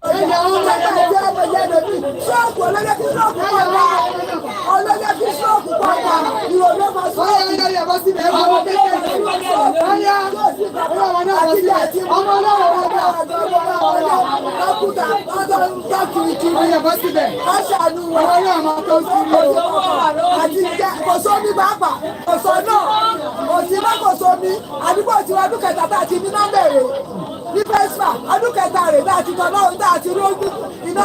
ẹ̀yà ọmọ ẹgbẹ́ tí a bẹ̀ yẹn lórí ṣọ́ọ̀kù ọlọ́dẹ tí ṣọ́ọ̀kù pàpà ọlọ́dẹ tí ṣọ́ọ̀kù pàpà ìrònú ọmọ sọ́ọ̀kù ọlọ́dẹ bọ́ síbẹ̀ ẹ̀wọ̀n ọmọ kékeré ọ̀yá ọmọ náà àti ọmọ náà ọ̀kúta ọjọ́ ń tọ́ kirikiri ọ̀yà bọ́ síbẹ̀ káṣáánú wọn ọ̀yà ọmọ tó ń kiri àti kò sómi pàápàá kò sọ náà kò sí má kò sómi àdúgbò tí wọn dúkẹ́ tàbí àti ní nọ́mbẹ̀rẹ̀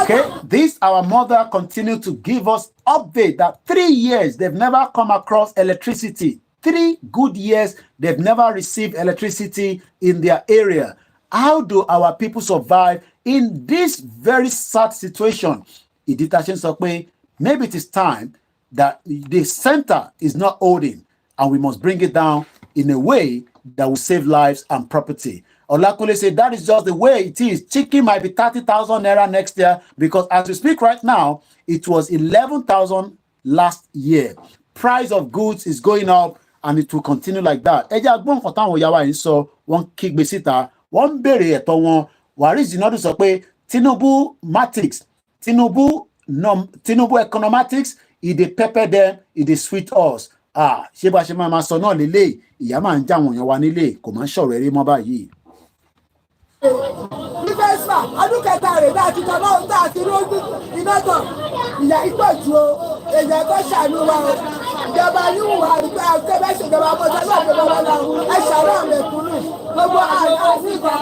Okay, this our mother continued to give us update that 3 years they've never come across electricity. 3 good years they've never received electricity in their area. How do our people survive in this very sad situation? Ìdítaṣe sọ pé maybe it is time that the center is not holding and we must bring it down in a way that will save lives and property. Olakunle said that is just the way it is. Chicken might be 30,000 naira next year because as we speak right now, it was 11,000 last year. Price of goods is going up and it will continue like that. Ẹ jẹ́ agbọ́n nǹkan táwọn ìyá wa yìí sọ, wọ́n kígbe síta, wọ́n ń béèrè ẹ̀tọ́ wọn. Waris Jinadu sọ pé Tinubu matics, Tinubu economatics, e dey pepper them, e dey sweet us. Ṣé bá ṣe máa sọ náà lélẹ̀ ìyá máa ń já àwọn èèyàn wa nílé kò máa ń ṣọ̀rọ̀ eré mọ́ báyìí. Nífẹ̀ẹ́sà ọdún kẹta rẹ̀ náà ti tọ́ náà tá a ti rójú iná tán ìyá ìpọ̀jù o èèyàn tó ṣàánú wa o ìjọba yóò wà nípa àgbẹ̀bẹ̀ ṣèjọba mọ́tò náà tó lọ́wọ́ náà ẹ ṣàánú àmì ẹ̀kúnnù gbogbo àti ìgbà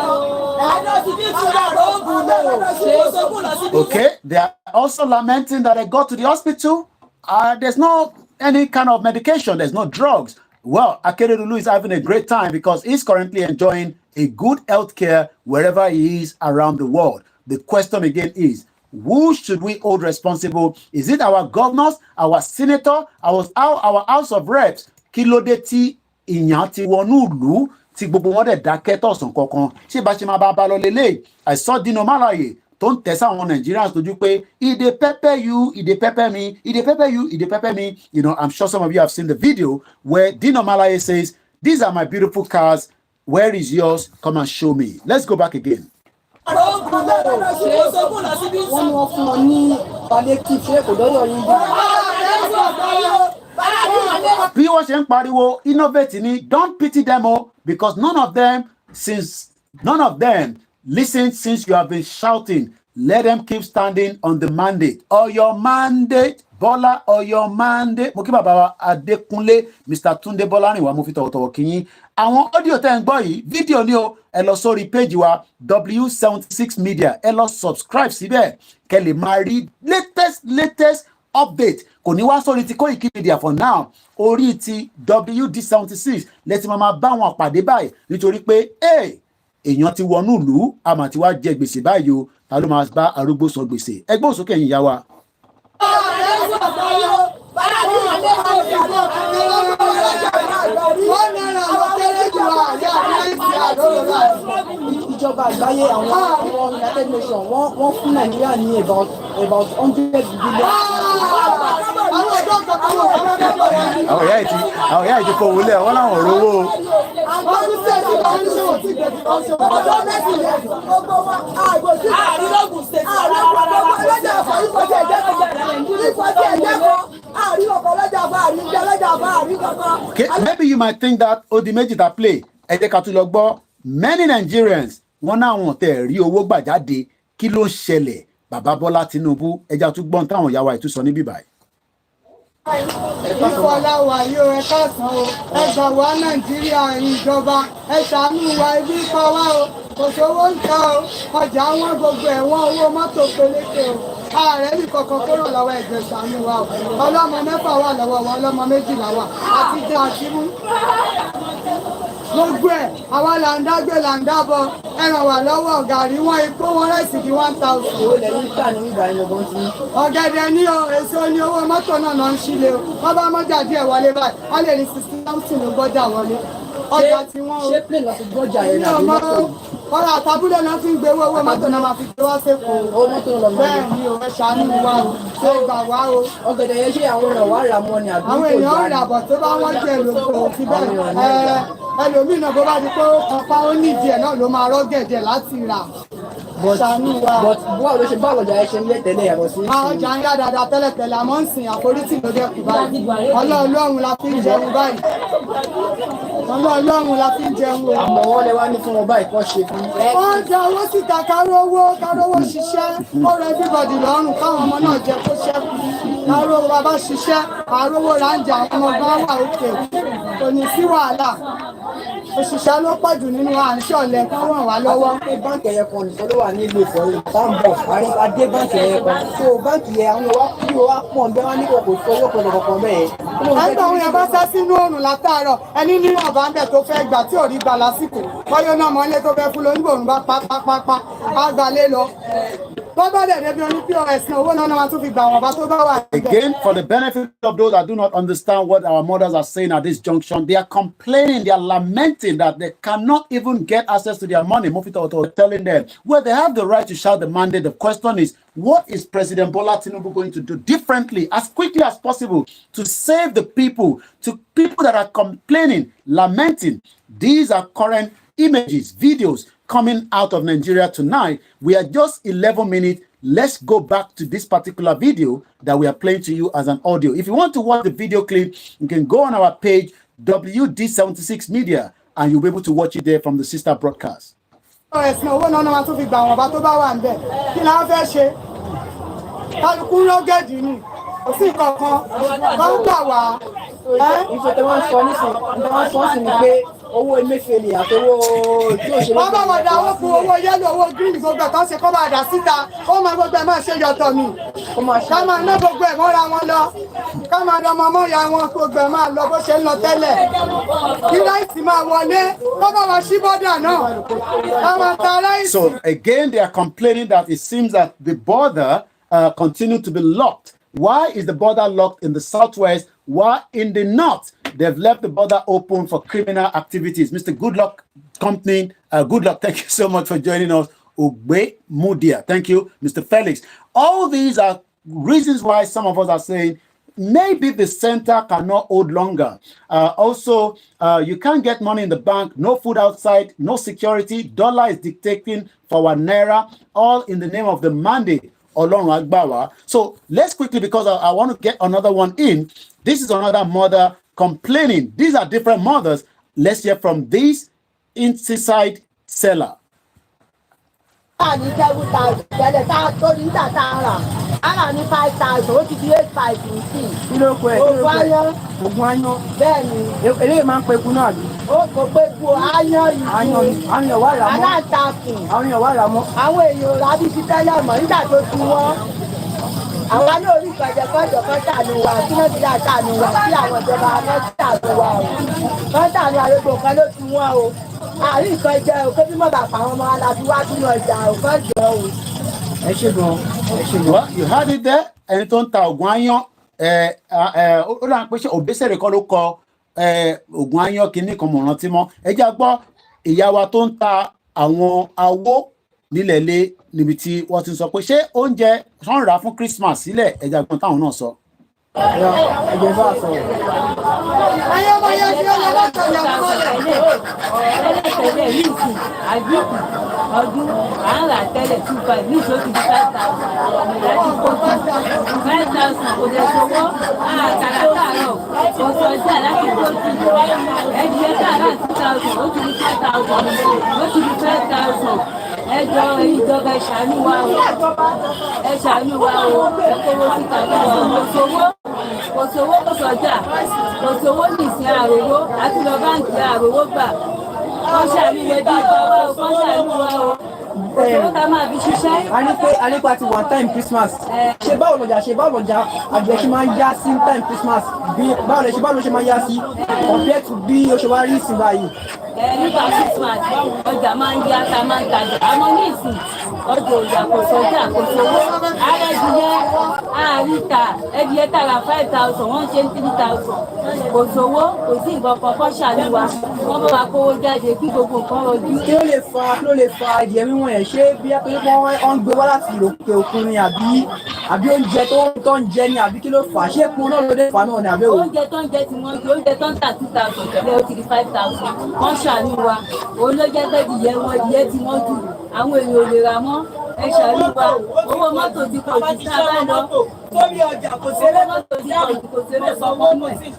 Okay, they are also lamenting that I got to the hospital. There's no any kind of medication, there's no drugs. Well, Akeredolu is having a great time because he's currently enjoying a good health care wherever he is around the world. The question again is, who should we hold responsible? Is it our governors, our senator, our House of Reps? Kí ló dé tí ìyàn ti wọnú ìlú tí gbogbo wọn dẹ̀ dákẹ́ tọ̀sán kankan? Ṣé bá ṣe máa bá lọ lélẹ̀? I saw Dino Malaye tó ń tẹ̀sán àwọn Nigerians lójú pé e dey pepper you, e dey pepper me, e dey pepper you, e dey pepper me. You know, I'm sure some of you have seen the video where Dino Malaye says, these are my beautiful cars. Where is yours? Come and show me. Let's go back again. Bí wọ́n ṣe ń pariwo innovate ni don't pity them all because none of them listen since you have been shouting. Let them keep standing on the mandate or your mandate. Bola or your mandate. Mo kí bàbá wa Adékúnlé Mr. Túndé Bọ́lárìnwá mo fi tọ̀wọ̀tọ̀wọ̀ kí yín. Àwọn audio tẹ́ ń gbọ́ yìí fídíò ni o ẹ lọ sórí page wa W76 Media ẹ lọ subscribe síbẹ̀ kẹ́ lè máa rí latest update kò ní wá sórí ti Koikimedia for now orí ti WD76 lẹ́tí máa bá wọn pàdé báyìí nítorí pé èèyàn ti wọnú ìlú àmọ́ tí wàá jẹ gbèsè báyìí o ta ló máa bá arúgbó san gbèsè ẹgbẹ́ òsókè yìí yá wa. Ìjọba àgbáyé àwọn United Nations wọ́n fún Nàìjíríà ní about 100 billion. àwọn ìyá ìdí fowó lẹ̀ wọ́n láwọn rówó o. Okay, maybe you might think that odi méjì ta play ẹ jẹ́ ká tún lọ gbọ́ many Nigerians wọ́n náwọn tẹ̀ rí owó gbà jáde kí ló ṣẹlẹ̀ bàbá Bọ́lá Tinubu ẹja tún gbọ́n táwọn ìyá wa ìtúsọ níbí báyìí. Ìfọláwà yóò ẹ káàsán o, ẹ gbà wá Nàìjíríà ìjọba, ẹ ṣàánú wa ibi pa wá o, kò sówó ń ta o, ọjà wọn gbogbo ẹ̀wọ̀n owó mọ́tò peléke o, ààrẹ ní kankan kúrò lọ́wọ́ ẹ̀jẹ̀ ṣàánú wa o, ọlọ́mọ mẹ́fà wà lọ́wọ́ wa, ọlọ́mọ méjìlá wà, àti jẹ́ àtìmú. Gbogbo ẹ̀ àwa là ń dágbé là ń dábọ̀ ẹ ràn wá lọ́wọ́ gàrí wọn epo wọn rẹ̀sì di 1000. Owó lẹ́yìn ká ní ìgbà ìlọ́gbọ́n sí. Ọ̀gẹ̀dẹ̀ ní o èso ní owó mọ́tò náà lọ ń ṣílé o wọ́n bá mọ́jà díẹ̀ wọlé báyìí wọ́n lè ní 60,000 ló gbọ́jà wọlé. Ọjà tí wọ́n o. Ṣé plane lọ fi gbọ́jà yẹn ní àbí mọ́tò? Ọ̀rọ̀ àtàbúlẹ̀ náà fi ń gbé owó mọ́tò náà máa fi gbé wá sẹ́kọ̀ọ́. Owó mọ́tò lọ mọ́. Bẹ́ẹ̀ ni o ẹ ṣàánú wa o ṣé gbà wá o. Ọ̀gẹ̀dẹ̀ yẹn ṣé àwọn èèyàn wá rà mọ́ ni àbí kò gbà? Àwọn èèyàn rà bọ̀ tó bá wọ́n jẹ́ lóko òfin bẹ́ẹ̀ ẹlòmíì náà bó bá di pé ó kan pa ó nídìí ẹ̀ náà ló máa rọ́gẹ̀dẹ̀ láti rà. Ṣàánú wa. Báwo ló ṣe báwo ọjà ẹ ṣe ń lé tẹ́lẹ̀ yàtọ̀ sí? Ọjà ń yá dáadáa tẹ́lẹ̀tẹ́lẹ̀ àmọ́ ń sìn àforítì ló dẹ́kun báyìí. Ọlọ́run la fi ń jẹun báyìí. Ọlọ́run la fi ń jẹun o. Àmọ́ wọ́n lè wá ní fún wọn báyìí kọ́ ṣe fún. Wọ́n da owó síta kárówó ṣiṣẹ́ ó rẹ everybody lọ́rùn káwọn ọmọ náà jẹ kó ṣẹ́kù. Kárówó bàbá ṣiṣẹ́ àrówó ráńjà àwọn ọmọ bá wà òkè kò ní sí wàhálà. Òṣìṣẹ́ ló pọ̀ jù nínú àǹṣọ̀lẹ̀ kán ràn wá lọ́wọ́. Báńkì ẹ̀yẹ kan nìkan ló wà ní ìlú Ìfọ̀rẹ́ báńbọ̀ adé báńkì ẹ̀yẹ kan. So báńkì yẹn àwọn ìwà kí o wá pọ̀ bẹ́ẹ̀ wá ní kò sówó kan kankan bẹ́ẹ̀. Ẹgbẹ́ àwọn yẹn bá sá sínú òrùn látàárọ̀ ẹni nínú ọ̀bá ń bẹ̀ tó fẹ́ gbà tí ò rí gbà lásìkò. Bọ́yọ̀ náà mọ́ ilé tó fẹ́ fún lóníbò òrùn bá pápápá á gbalé lọ. Again, for the benefit of those that do not understand what our mothers are saying at this junction, they are complaining, they are lamenting that they cannot even get access to their money. Mufita was telling them, well, they have the right to shout the mandate. The question is, what is President Bola Tinubu going to do differently, as quickly as possible, to save the people, to people that are complaining, lamenting? These are current images, videos coming out of Nigeria tonight. We are just 11 minutes. Let's go back to this particular video that we are playing to you as an audio. If you want to watch the video clip, you can go on our page, WD76 Media, and you'll be able to watch it there from the sister broadcast. Owó Emefiele àtọwọ́ tí ó ṣe lọ́wọ́. Bàbá wọn da owó fún owó yẹ́lò owó green gbogbo ẹ̀ kan ṣe kọ́ máa dà síta ó máa gbogbo ẹ̀ máa ṣe yọ̀tọ̀ mi. Ká máa ná gbogbo ẹ̀ mọ́ra wọn lọ ká máa dán ọmọ mọ́ya wọn gbogbo ẹ̀ máa lọ bó ṣe ń lọ tẹ́lẹ̀. Kí ráìsì máa wọlé kó bá wọn ṣí bọ́dà náà ká máa ta ráìsì. So again they are complaining that it seems that the border continue to be locked. Why is the border locked in the southwest? Why in the north they've left the border open for criminal activities? Mr. Goodluck Company, Goodluck, thank you so much for joining us. Ogbe Mudia, thank you. Mr. Felix. All these are reasons why some of us are saying maybe the center cannot hold longer. Also, you can't get money in the bank, no food outside, no security. Dollar is dictating for our naira, all in the name of the mandate. So let's quickly, because I want to get another one in. This is another mother complaining. These are different mothers. Let's hear from this inside seller. Ara ní 5,000 ó ti di 8,500 nìsín. Kí ló pẹ́? Ògùn ayán. Ògùn ayán. Bẹ́ẹ̀ni. Eléyìí máa ń pe eku náà bí. Ó kò pé eku ayán yìí. Àwọn èèyàn wà rà mọ́. Aláǹtakùn. Àwọn èèyàn wà rà mọ́. Àwọn èèyàn rà bí ti tẹ́lẹ̀ mọ̀ nígbà tó ti wọ́n. Àwa náà orí ìkànjẹ kọ́jọ kan ṣàánú wa kí ló ti dá ṣàánú wa sí àwọn ìjọba kan ṣàánú wa o. Kan ṣàánú àlejò kan ló ti wọ́n o. Àrí ìkànjẹ o, kébí mọ̀ bàbá àwọn ọmọ aláfi wá sínú ọjà o, kan jọ o. ẹ ṣe gan ẹ ṣe gan. Well, you had it there. Ẹni tó ń ta oògùn aáyán ó dà pé ṣé Òbésèré kọ́ ló kọ oògùn aáyán kìíní kan mọ̀ rántí mọ́. Ẹ jẹ́ gbọ́ ìyá wa tó ń ta àwọn awó nílẹ̀ lé níbi tí wọ́n ti sọ pé ṣé oúnjẹ wọ́n rà fún Christmas sílẹ̀ ẹ jẹ́ gbọ́n táwọn náà sọ. ẹgbẹ́ bá a sọ̀rọ̀. ayé ọmọ yẹn tí ó lọ lọ́kàn yẹn kọ́ lẹ̀. ẹlẹ́tẹ̀lẹ̀ ní ìsìn àgbẹ̀kù ọdún à ń rà tẹ́lẹ̀ 2,500 ní ìṣó ti di 5,000 láti kó 5,000 kò lè sowó àkàrà káàárọ̀ kò sọ ọjà láti kó ẹ̀dìyẹ káàárọ̀ 2,000 ó ti di 5,000 ó ti di 5,000 ẹjọ́ ìjọba ẹ ṣàánú wa o ẹ ṣàánú wa o ẹ kówó síta fún wa kò sówó kò sọjà kò sówó nìsín àròwó àti lọ báǹkì àròwó gbà wọ́n ṣàánú rẹ bí ìgbà wa o wọ́n ṣàánú wa o owó ká máa fi ṣiṣẹ́. a nípa ti one time Christmas ṣe báwo lọjà àgbẹ̀ ṣe máa ń yá sí time Christmas bí báwo ló ṣe máa ń yá sí compared to bí ó ṣe wá rí ìsìn báyìí. Nígbà Christmas ọjà máa ń yá ká máa ń tajà àmọ́ ní ìsìn ọjọ́ òjà kò sọjà kò sówó ara ẹdìyẹ àríta ẹdìyẹ tààrà 5,000 wọ́n ṣe ń 3,000 kò sówó kò sí nǹkan kan kọ́ ṣàlùwà wọ́n bá wa kówó jáde kí gbogbo nǹkan rọjú. kí ló lè fa ìdíyẹ wíwọ̀n yẹn ṣé bí wọ́n ń gbé wá láti òkè òkun ni àbí oúnjẹ tó ń jẹ ni àbí kí ló fà á ṣé epo náà ló dé fà náà ni àbí òun. oúnjẹ tó ń jẹ tí wọ́n ju oúnjẹ tó ń tà 2,000 tẹ́lẹ̀ ó ti di 5,000 wọ́n ṣàánú wa òun ló jẹ́ pé ìyẹ́ tí wọ́n jù àwọn èèyàn ò lè rà mọ́ ẹ ṣàánú wa owó mọ́tò ti pọ̀ jù tá a bá lọ Lórí ọjà kò ṣeré mọ́tò ti pọ̀ jù kò ṣeré fọwọ́ mọ́ ẹ̀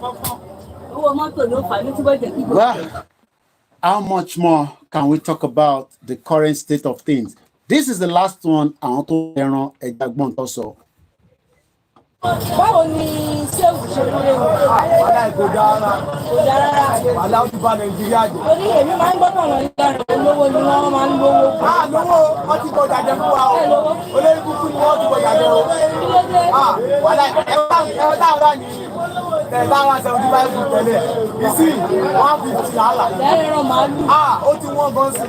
owó mọ́tò ló fà á ló túbọ̀ jẹ́ kí gbogbo ẹ̀. How much more can we talk about the current state of things? This is the last one. Àwọn tó ẹran ẹja gbọ́n tó sọ. Báwo ni sẹ́ẹ̀fù ṣe kúrẹ́ wọn? wàhálà kò dára Kò dáa rárá. wàhálà ó ti bá Nàìjíríà jẹ. Torí èmi máa ń gbọ́dọ̀ wọn nígbà rẹ̀ olówó ni wọ́n máa ń lówó. lówó wọn ti gbọdọ̀ jẹ fún wa o lówó. olórí kúkú ni wọn ti gbọdọ̀ jẹ o. Kí ló dé? wàhálà ẹ táwọn rà ní táwọn 75 tẹ́lẹ̀ ìsìn 150 àlà. Ẹran màálù. ó ti wọ́n gan sí.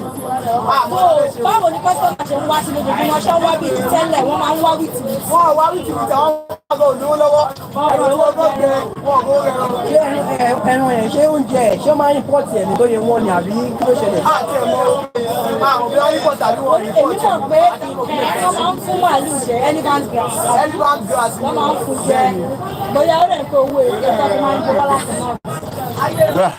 Báwo ni kọ́sọ́mà ṣe ń wá sí lójoojúmọ́ ṣé wọ́n wá bíi ti tẹ́lẹ̀ wọ́n máa ń wá wìtìwìtì. wọ́n wá wìtìwìtì àwọn ọmọ olówó lọ́wọ́ ẹ̀rọ owó tó gbẹ wọn kò rẹ̀ ẹran ẹ̀ ṣé oúnjẹ ẹ̀ ṣé ó máa ń pọ̀tì ẹ̀mí tó yẹ wọ́n ni àbí kí ló ṣẹlẹ̀. àti ẹ̀mọ́ àwọn bí wọ́n ní pọ̀tì àbí wọ́n ní Èmi pọ̀tì. mọ̀ pé wọ́n máa ń fún màálù jẹ elephant grass. elephant grass Wọ́n máa ń fún jẹ bóyá ó rẹ̀ pé owó èdè tó fi máa ń gbé wá láti náà.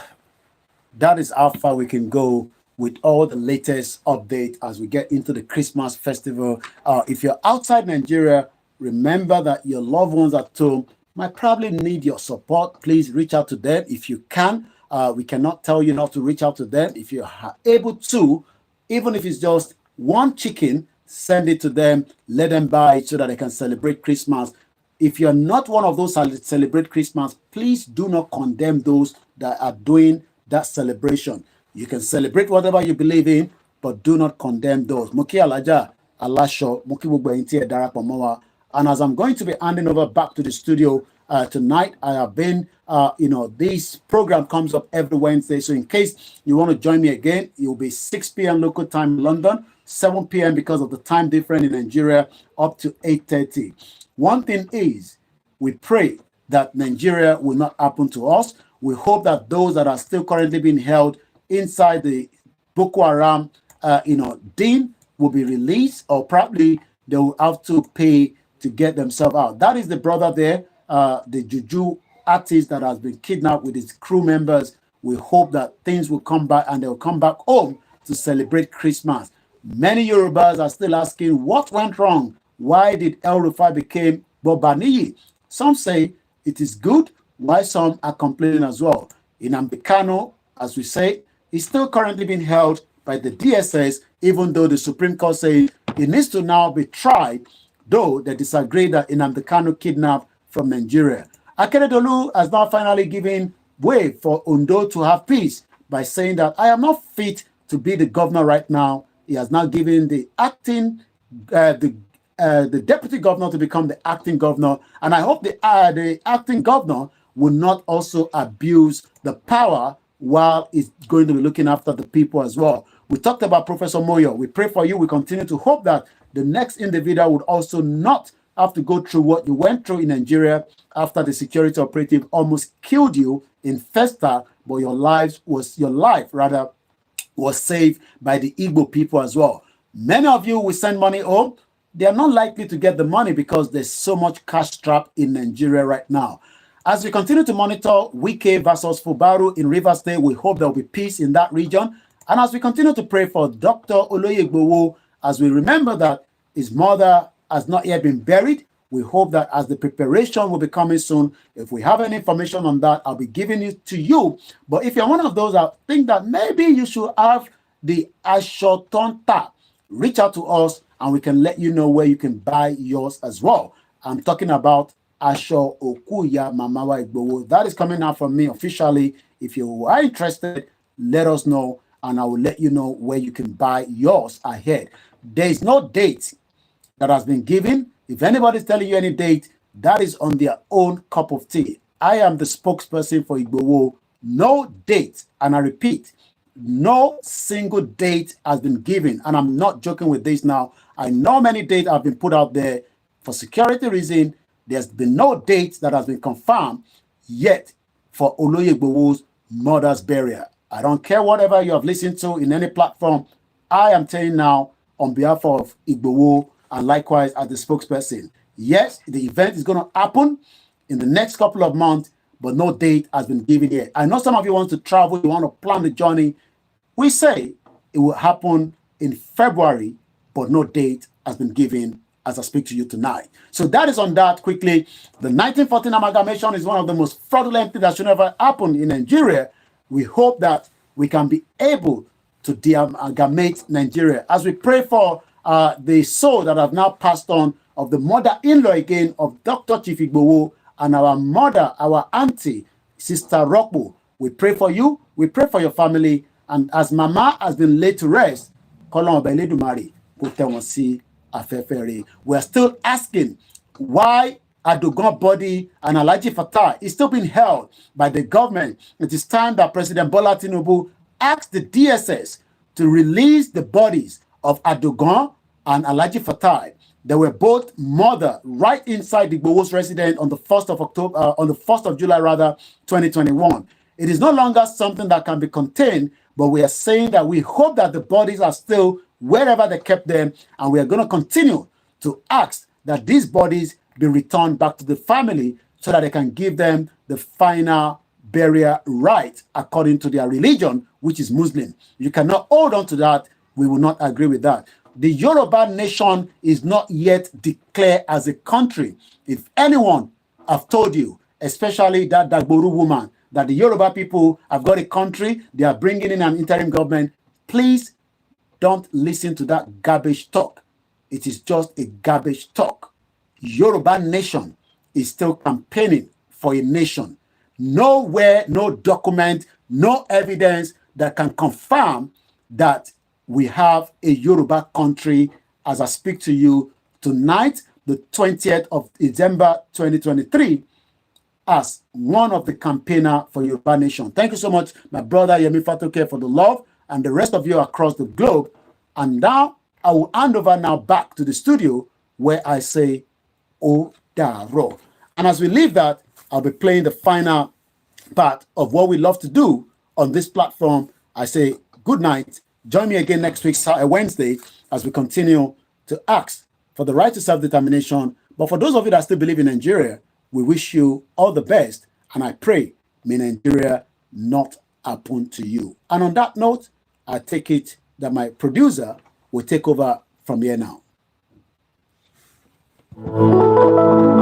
That is how far we can go with all the latest updates as we get into the Christmas festival. If you're outside Nigeria, remember that your loved ones at home might probably need your support. Please reach out to them if you can. We cannot tell you not to reach out to them. If you're able to, even if it's just one chicken, send it to them, let them buy it so that they can celebrate Christmas. If you're not one of those that celebrate Christmas, please do not condemn those that are doing that celebration. You can celebrate whatever you believe in, but do not condemn those. Muki Alaja, Alasho, Muki Bugbainti Darapamoa. And as I'm going to be handing over back to the studio tonight, I have been, this program comes up every Wednesday. So in case you want to join me again, it will be 6 p.m. local time in London, 7 p.m. because of the time difference in Nigeria, up to 8:30. One thing is, we pray that Nigeria will not happen to us. We hope that those that are still currently being held inside the Boko Haram, den will be released, or probably they will have to pay to get themselves out. That is the brother there, the Juju artist that has been kidnapped with his crew members. We hope that things will come back and they will come back home to celebrate Christmas. Many Yorubas are still asking what went wrong. Why did El Rufai become Bobaniyi? Some say it is good, while some are complaining as well. In Ambikano, as we say, is still currently being held by the DSS, even though the Supreme Court says it needs to now be tried, though they disagree that Nnamdi Kanu kidnapped from Nigeria. Akeredolu has now finally given way for Ondo to have peace by saying that I am not fit to be the governor right now. He has now given the acting, the the deputy governor to become the acting governor. And I hope the acting governor will not also abuse the power while it's going to be looking after the people as well. We talked about Professor Moyo. We pray for you. We continue to hope that the next individual would also not have to go through what you went through in Nigeria after the security operative almost killed you in Festa, but your life was saved by the Igbo people as well. Many of you will send money home. They are not likely to get the money because there's so much cash trap in Nigeria right now. As we continue to monitor Wike versus Fubaru in Rivers State, we hope there will be peace in that region. And as we continue to pray for Dr. Olayomi, as we remember that his mother has not yet been buried, we hope that as the preparation will be coming soon, if we have any information on that, I'll be giving it to you. But if you're one of those that think that maybe you should have the Ashotonta, reach out to us and we can let you know where you can buy yours as well. I'm talking about Asho Okuya Mamawa Igbowo. That is coming out from me officially. If you are interested, let us know and I will let you know where you can buy yours ahead. There is no date that has been given. If anybody's telling you any date, that is on their own cup of tea. I am the spokesperson for Igbowo. No date, and I repeat, no single date has been given. And I'm not joking with this now. I know many dates have been put out there for security reason. There's been no date that has been confirmed yet for Olayomi's mother's burial. I don't care whatever you have listened to in any platform. I am telling now on behalf of Igbowo and likewise as the spokesperson. Yes, the event is going to happen in the next couple of months, but no date has been given yet. I know some of you want to travel, you want to plan the journey. We say it will happen in February, but no date has been given as I speak to you tonight. So that is on that quickly. The 1914 amalgamation is one of the most fraudulent things that should never happen in Nigeria. We hope that we can be able to de-amalgamate Nigeria. As we pray for the soul that have now passed on of the mother-in-law again of Dr. Chief Igbowo and our mother, our auntie, Sister Rokbo. We pray for you. We pray for your family. And as Mama has been laid to rest, we are still asking why Adogon body and Alhaji Fattah is still being held by the government. It is time that President Bola Tinubu asked the DSS to release the bodies of Adogon and Alhaji Fattah. They were both murdered right inside the Igbowo's residence on the 1st of October, on the 1st of July, 2021. It is no longer something that can be contained, but we are saying that we hope that the bodies are still wherever they kept them, and we are going to continue to ask that these bodies be returned back to the family so that they can give them the final burial right according to their religion, which is Muslim. You cannot hold on to that. We will not agree with that. The Yoruba nation is not yet declared as a country. If anyone have told you, especially that Dagboru woman, that the Yoruba people have got a country, they are bringing in an interim government, please don't listen to that garbage talk. It is just a garbage talk. Yoruba nation is still campaigning for a nation. Nowhere, no document, no evidence that can confirm that we have a Yoruba country as I speak to you tonight, the 20th of December 2023, as one of the campaigner for Yoruba nation. Thank you so much, my brother Yemi Fatoke, for the love and the rest of you across the globe. And now I will hand over now back to the studio where I say, O Daro. And as we leave that, I'll be playing the final part of what we love to do on this platform. I say good night. Join me again next week, Wednesday, as we continue to ask for the right to self-determination. But for those of you that still believe in Nigeria, we wish you all the best. And I pray, may Nigeria not happen to you. And on that note, I take it that my producer will take over from here now.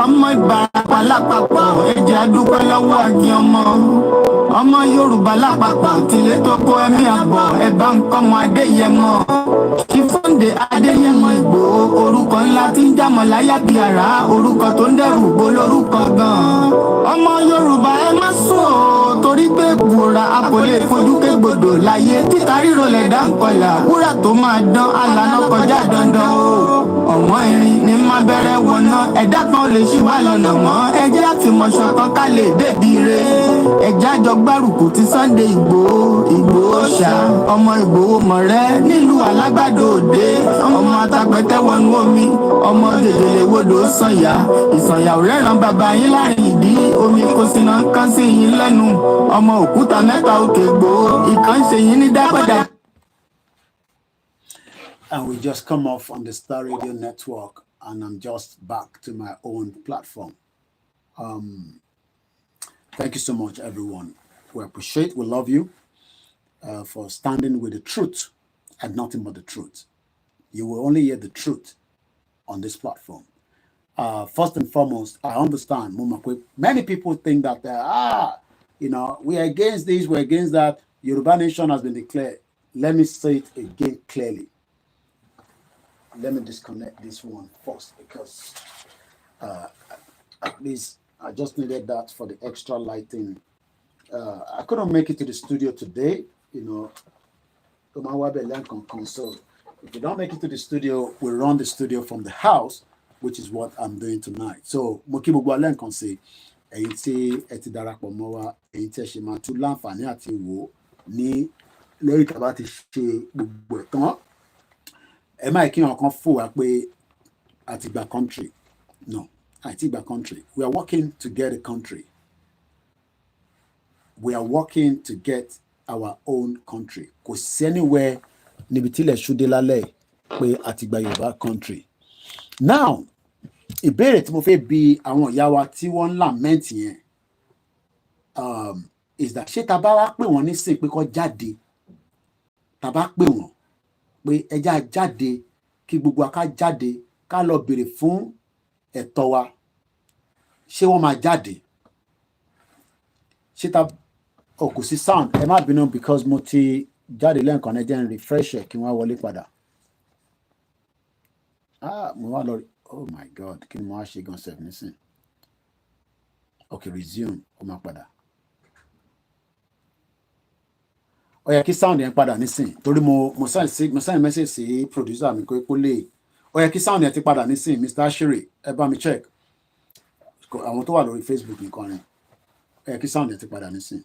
ọmọ Ìbàràpá lápapọ̀ ẹ̀jẹ̀ àdúpẹ́ lọ́wọ́ àti ọmọ Yorùbá lápapọ̀ tilẹ̀ tó kó ẹ̀mí àbọ̀ ẹ̀bá nǹkan ọmọ Adéyẹmọ Sunday Adéyẹmọ Ìgbòho orúkọ ńlá. láti ń jámọ̀ láyà bí ara orúkọ tó ń dẹrù gbó lórúkọ gan-an. ọmọ Yorùbá ẹ má sùn o torí pé gbòòrà a kò lè fojú kégbodò láyé títa ríro lẹ̀dá ń kọlà wúrà tó máa dán alànà kọjá dandan o. ọ̀wọ́n irin ní má bẹ̀rẹ̀ wọ̀nà ẹ̀dá kan lè ṣì wá lọ́nà mọ́ ẹjẹ́ àfìmọ̀ṣọ̀ kan ká lè débi re ẹ̀já jọ gbárùkù ti Sunday Ìgbòho ṣá ọmọ Ìgbòho mọ̀rẹ́ nílùú Alágbàdo Òde ọmọ atapẹ̀tẹ̀ wọnú omi ọmọ jẹjẹrẹ wodò sànyà ìsànyà ò rẹ́ràn bàbá yín láàrin ìdí omi kò sí náà kán sí yín lẹ́nu ọmọ òkúta mẹ́ta òkè Ìgbòho ìkan ṣe yín ní dápẹ́dà. And we just come off on the Star Radio Network, and I'm just back to my own platform. Thank you so much, everyone. We appreciate, we love you for standing with the truth and nothing but the truth. You will only hear the truth on this platform. First and foremost, I understand, many people think that, we're against this, we're against that. Yoruba Nation has been declared. Let me say it again clearly. Let me disconnect this one first because at least I just needed that for the extra lighting. I couldn't make it to the studio today, so if you don't make it to the studio, we run the studio from the house, which is what I'm doing tonight. So Mokibu Gwalen can say, Eiti eti darapọ̀ mọ́ wa, Eiti ṣe máa tún láǹfààní àti wò ní lórí tàbá ti ṣe gbogbo ẹ̀tàn. Ẹ máa kí ọ̀kan fò wá pé àtìgbà country. No, àtìgbà country. We are working to get a country. We are working to get our own country. Kò sí anywhere níbi tí ilẹ̀ ṣúdé lálẹ́ pé àtìgbà Yorùbá country. Now, ìbéèrè tí mo fẹ́ bi àwọn ìyá wa tí wọ́n ń lament yẹn is that ṣé tá bá wá pè wọ́n nísìn pé kó jáde, tá bá pè wọ́n pé ẹjá jáde kí gbogbo wa ká jáde ká lọ béèrè fún ẹ̀tọ́ wa, ṣé wọ́n máa jáde? Ṣé tá kò sí sound, ẹ má bínú because mo ti jáde lẹ́ǹkan ẹ jẹ́ n refresh ẹ̀ kí wọ́n wọlé padà. Mo wá lọ, oh my God, kí ni mo wá ṣe gan sef nísìn? Okay, resume, ó máa padà. Ó yẹ kí sound yẹn padà nísìn torí mo send message sí producer mi kó lè. Ó yẹ kí sound yẹn ti padà nísìn, Mr. Ashiri, ẹ bá mi check. Àwọn tó wà lórí Facebook nìkan ni. Ó yẹ kí sound yẹn ti padà nísìn.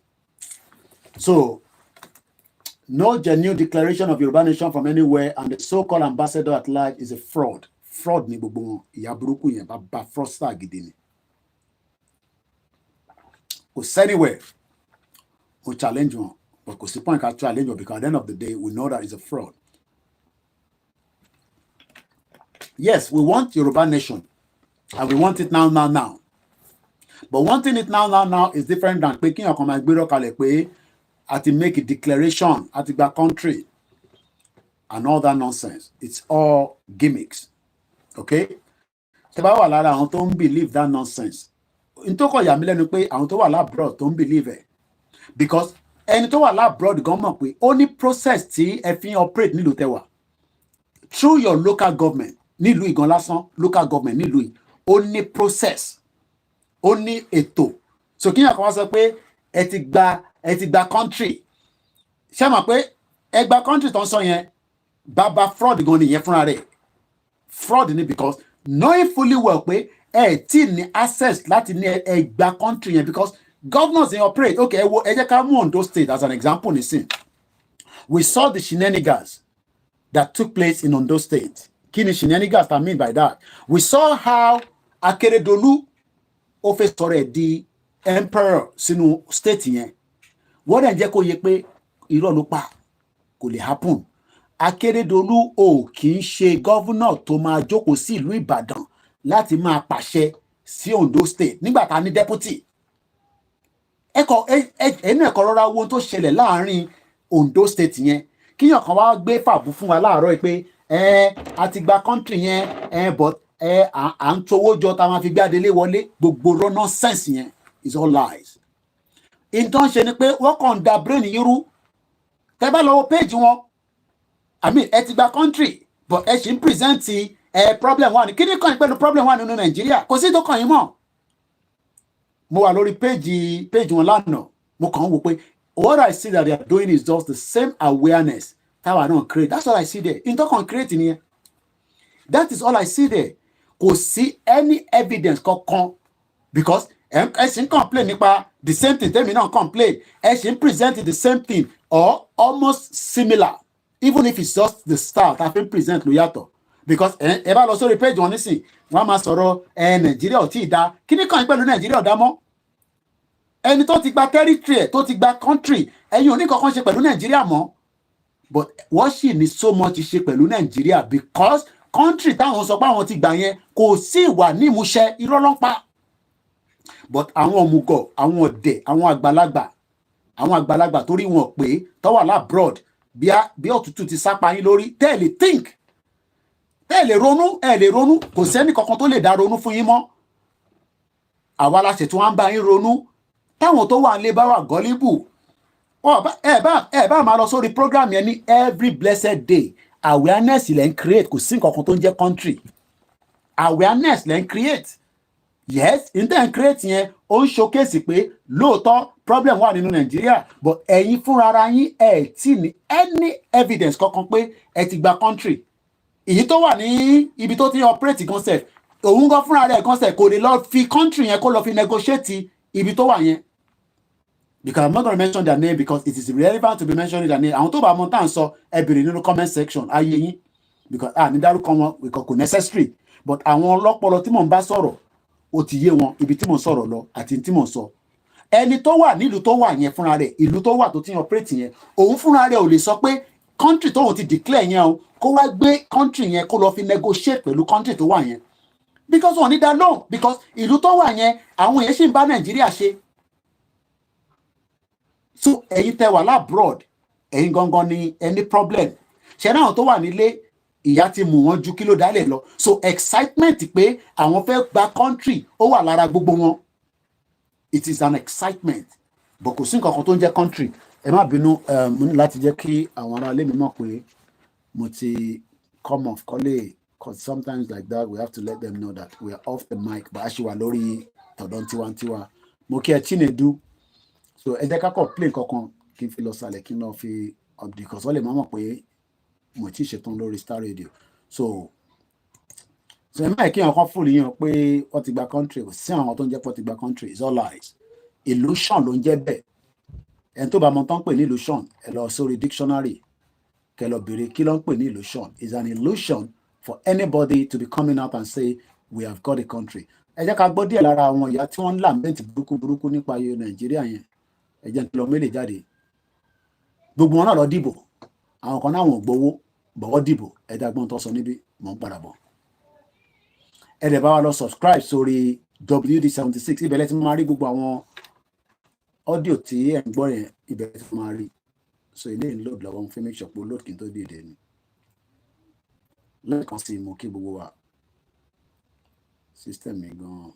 So, no genuine declaration of Yoruba nation from anywhere, and the so-called ambassador at large is a fraud. Fraud ni gbogbo wọn. Ìyá burúkú yẹn bá fraudster gidi ni. Kò sẹ́niwẹ̀, kò challenge wọn, but kò sí point ká challenge wọn because at the end of the day, we know that it's a fraud. Yes, we want Yoruba nation, and we want it now. But wanting it now is different than pé kí ọkàn máa gbérò kalẹ̀ pé àti make a declaration àti gba country and all that nonsense. It's all gimmicks. Okay? Tẹ́ bá wà lára àwọn tó ń believe that nonsense. N tó kọ̀ yà mí lẹ́nu pé àwọn tó wà labroad tó ń believe ẹ̀. Because ẹni tó wà labroad gan mọ̀ pé ó ní process tí ẹ fi operate nílùú tẹwà. Through your local government, nílùú ìgan lásán, local government nílùú yìí, ó ní process, ó ní ètò. So kí yàn kan wá sọ pé ẹ ti gba country. Ṣé mọ̀ pé ẹ gba country tó ń sọ yẹn, bàbá fraud gan nìyẹn fúnra rẹ̀. Fraud ni because knowing fully well pé ẹ tí ní access láti ní ẹ gba country yẹn because governors in operate. Okay, ẹ jẹ́ ká mú Ondo State as an example nísìn. We saw the shenanigans that took place in Ondo State. Kí ni shenanigans I mean by that? We saw how Akeredolu ó fẹ́ sọ̀rọ̀ ẹ̀ di emperor sínú state yẹn. Wọ́n dẹ̀ jẹ́ kó yẹ pé irọ́ ló pa, kò lè happen. Akeredolu ò kì í ṣe governor tó máa jókòó sí ìlú Ìbàdàn láti máa pàṣẹ sí Ondo State nígbà tá a ní deputy. Ẹnu ẹ̀kọ́ rọra wo tó ṣẹlẹ̀ láàrin Ondo State yẹn. Kíyàn kan wá gbé fàbú fún wa láàárọ̀ pé a ti gba country yẹn but à ń towó jọ tá a máa fi gbé Adélé wọlé. Gbogbo nonsense yẹn is all lies. Ìtàn ṣe ni pé wọ́n kàn ń da brain irú. Tẹ́ bá lọ wo page wọn, I mean ẹ ti gba country but ẹ ṣì ń present problem wà ní kí ni kàn yín pẹ̀lú problem wà nínú Nàìjíríà kò sí tó kàn yín mọ́. Mo wà lórí page wọn lánàá mo kàn ń wò pé what I see that they are doing is just the same awareness táwa náà create, that's all I see there. In tó kàn create nìyẹn, that is all I see there. Kò sí any evidence kankan because ẹ ṣì ń complain nípa the same thing tèmi náà complain, ẹ ṣì ń present the same thing or almost similar, even if it's just the style tá a fi ń present ló yàtọ̀. Because ẹ bá lọ sórí page wọn nísìn wọn á máa sọ̀rọ̀ Nàìjíríà ò tí ì dá, kí ni kàn yín pẹ̀lú Nàìjíríà ò dá mọ́? Ẹni tó ti gba territory tó ti gba country ẹ̀yin ò ní kankan ṣe pẹ̀lú Nàìjíríà mọ́, but wọ́n sì ní so much ṣe pẹ̀lú Nàìjíríà because country táwọn sọ pé àwọn ti gbà yẹn kò sí ìwà ní ìmúṣẹ, irọ́ ló ń pa. But àwọn òmùgọ̀, àwọn ọ̀dẹ̀, àwọn àgbàlagbà torí wọn pé tó wà labroad bí òtútù ti sápa yín lórí tẹ́ ẹ lè think, tẹ́ ẹ lè ronú, kò sẹ́ni kankan tó lè dá ronú fún yín mọ́. Àwa la ṣètò wọn bá yín ronú, táwọn tó wà nílé bá wà gọ́líbù ẹ bá máa lọ sórí program yẹn ní every blessed day. Awareness lẹ́ ń create, kò sí nǹkan kan tó ń jẹ́ country. Awareness lẹ́ ń create. Yes, intent ń create yẹn ó ń showcase pé lóòótọ́ problem wà nínú Nàìjíríà, but ẹ̀yin fúnra ara yín ẹ̀ tí ní any evidence kankan pé ẹ ti gba country. Èyí tó wà ní ibi tó ti ń operate concept, òun gan fúnra rẹ̀ concept kò lè lọ fi country yẹn kó lọ fi negotiate ibi tó wà yẹn. Because I'm not going to mention their name because it is irrelevant to be mentioning their name. Àwọn tó bá mọ̀ tá à ń sọ ẹ bèrè nínú comment section ayé yín because ní dárúkọ wọn because kò necessary, but àwọn ọlọ́pọlọ tí mò ń bá sọ̀rọ̀ ó ti yé wọn ibi tí mò ń sọ̀rọ̀ lọ àti tí mò ń sọ. Ẹni tó wà nílùú tó wà yẹn fúnra rẹ̀, ìlú tó wà tó ti ń operate yẹn, òun fúnra rẹ̀ ò lè sọ pé country tóun ti declare yẹn o kó wá gbé country yẹn kó lọ fi negotiate pẹ̀lú country tó wà yẹn because wọn ní dá lóhùn because ìlú tó wà yẹn àwọn yẹn ṣì ń bá Nàìjíríà ṣe. So ẹ̀yin tẹ́ wà labroad ẹ̀yin gangan ni any problem. Ṣé náà tó wà nílé ìyá ti mú wọn ju kílò dálẹ̀ lọ, so excitement pé àwọn fẹ́ gba country ó wà lára gbogbo wọn. It is an excitement but kò sí nǹkan kan tó ń jẹ́ country. Ẹ má bínú mo ní láti jẹ́ kí àwọn ará ilé mi mọ̀ pé mo ti come off kọ́lé because sometimes like that we have to let them know that we are off the mic but a ṣì wà lórí tọ̀dọ̀ tiwantiwa. Mo kí ẹ Chinedu, so ẹ jẹ́ ká kọ́ play kankan kí n fi lọ sàlẹ̀ kí n lọ fi update because wọ́n lè má mọ̀ pé mo ti ṣetán lórí Star Radio. So ẹ má kí àwọn kan fún yín pé wọ́n ti gba country, kò sí àwọn tó ń jẹ́ pé wọ́n ti gba country, it's all lies. Illusion ló ń jẹ́ bẹ́ẹ̀. Ẹni tó bá mọ̀ tán pè ní illusion ẹ lọ sórí dictionary kẹ lọ béèrè kí ló ń pè ní illusion. It's an illusion for anybody to be coming out and say we have got a country. Ẹ jẹ́ ká gbọ́ díẹ̀ lára àwọn ìyá tí wọ́n ń lament burúkú nípa ayé Nàìjíríà yẹn. Ẹ jẹ́ kí lọ mélè jáde. Gbogbo wọn náà lọ dìbò, àwọn kan náà wọn ò gbowó bọ̀wọ́ dìbò. Ẹ dàgbọ́n tó sọ níbí mò ń padà bọ̀. Ẹ dẹ̀ bá wa lọ subscribe sórí WD76 ibẹ̀ lẹ́tí máa rí gbogbo àwọn audio tí ẹ̀ ń gbọ́ yẹn, ibẹ̀ lẹ́tí máa rí. So ilé ń load lọ́wọ́ fún make sure pé load kí n tó dìde ni. Lẹ́ẹ̀kan sí mo kí gbogbo wa system mi gan-an.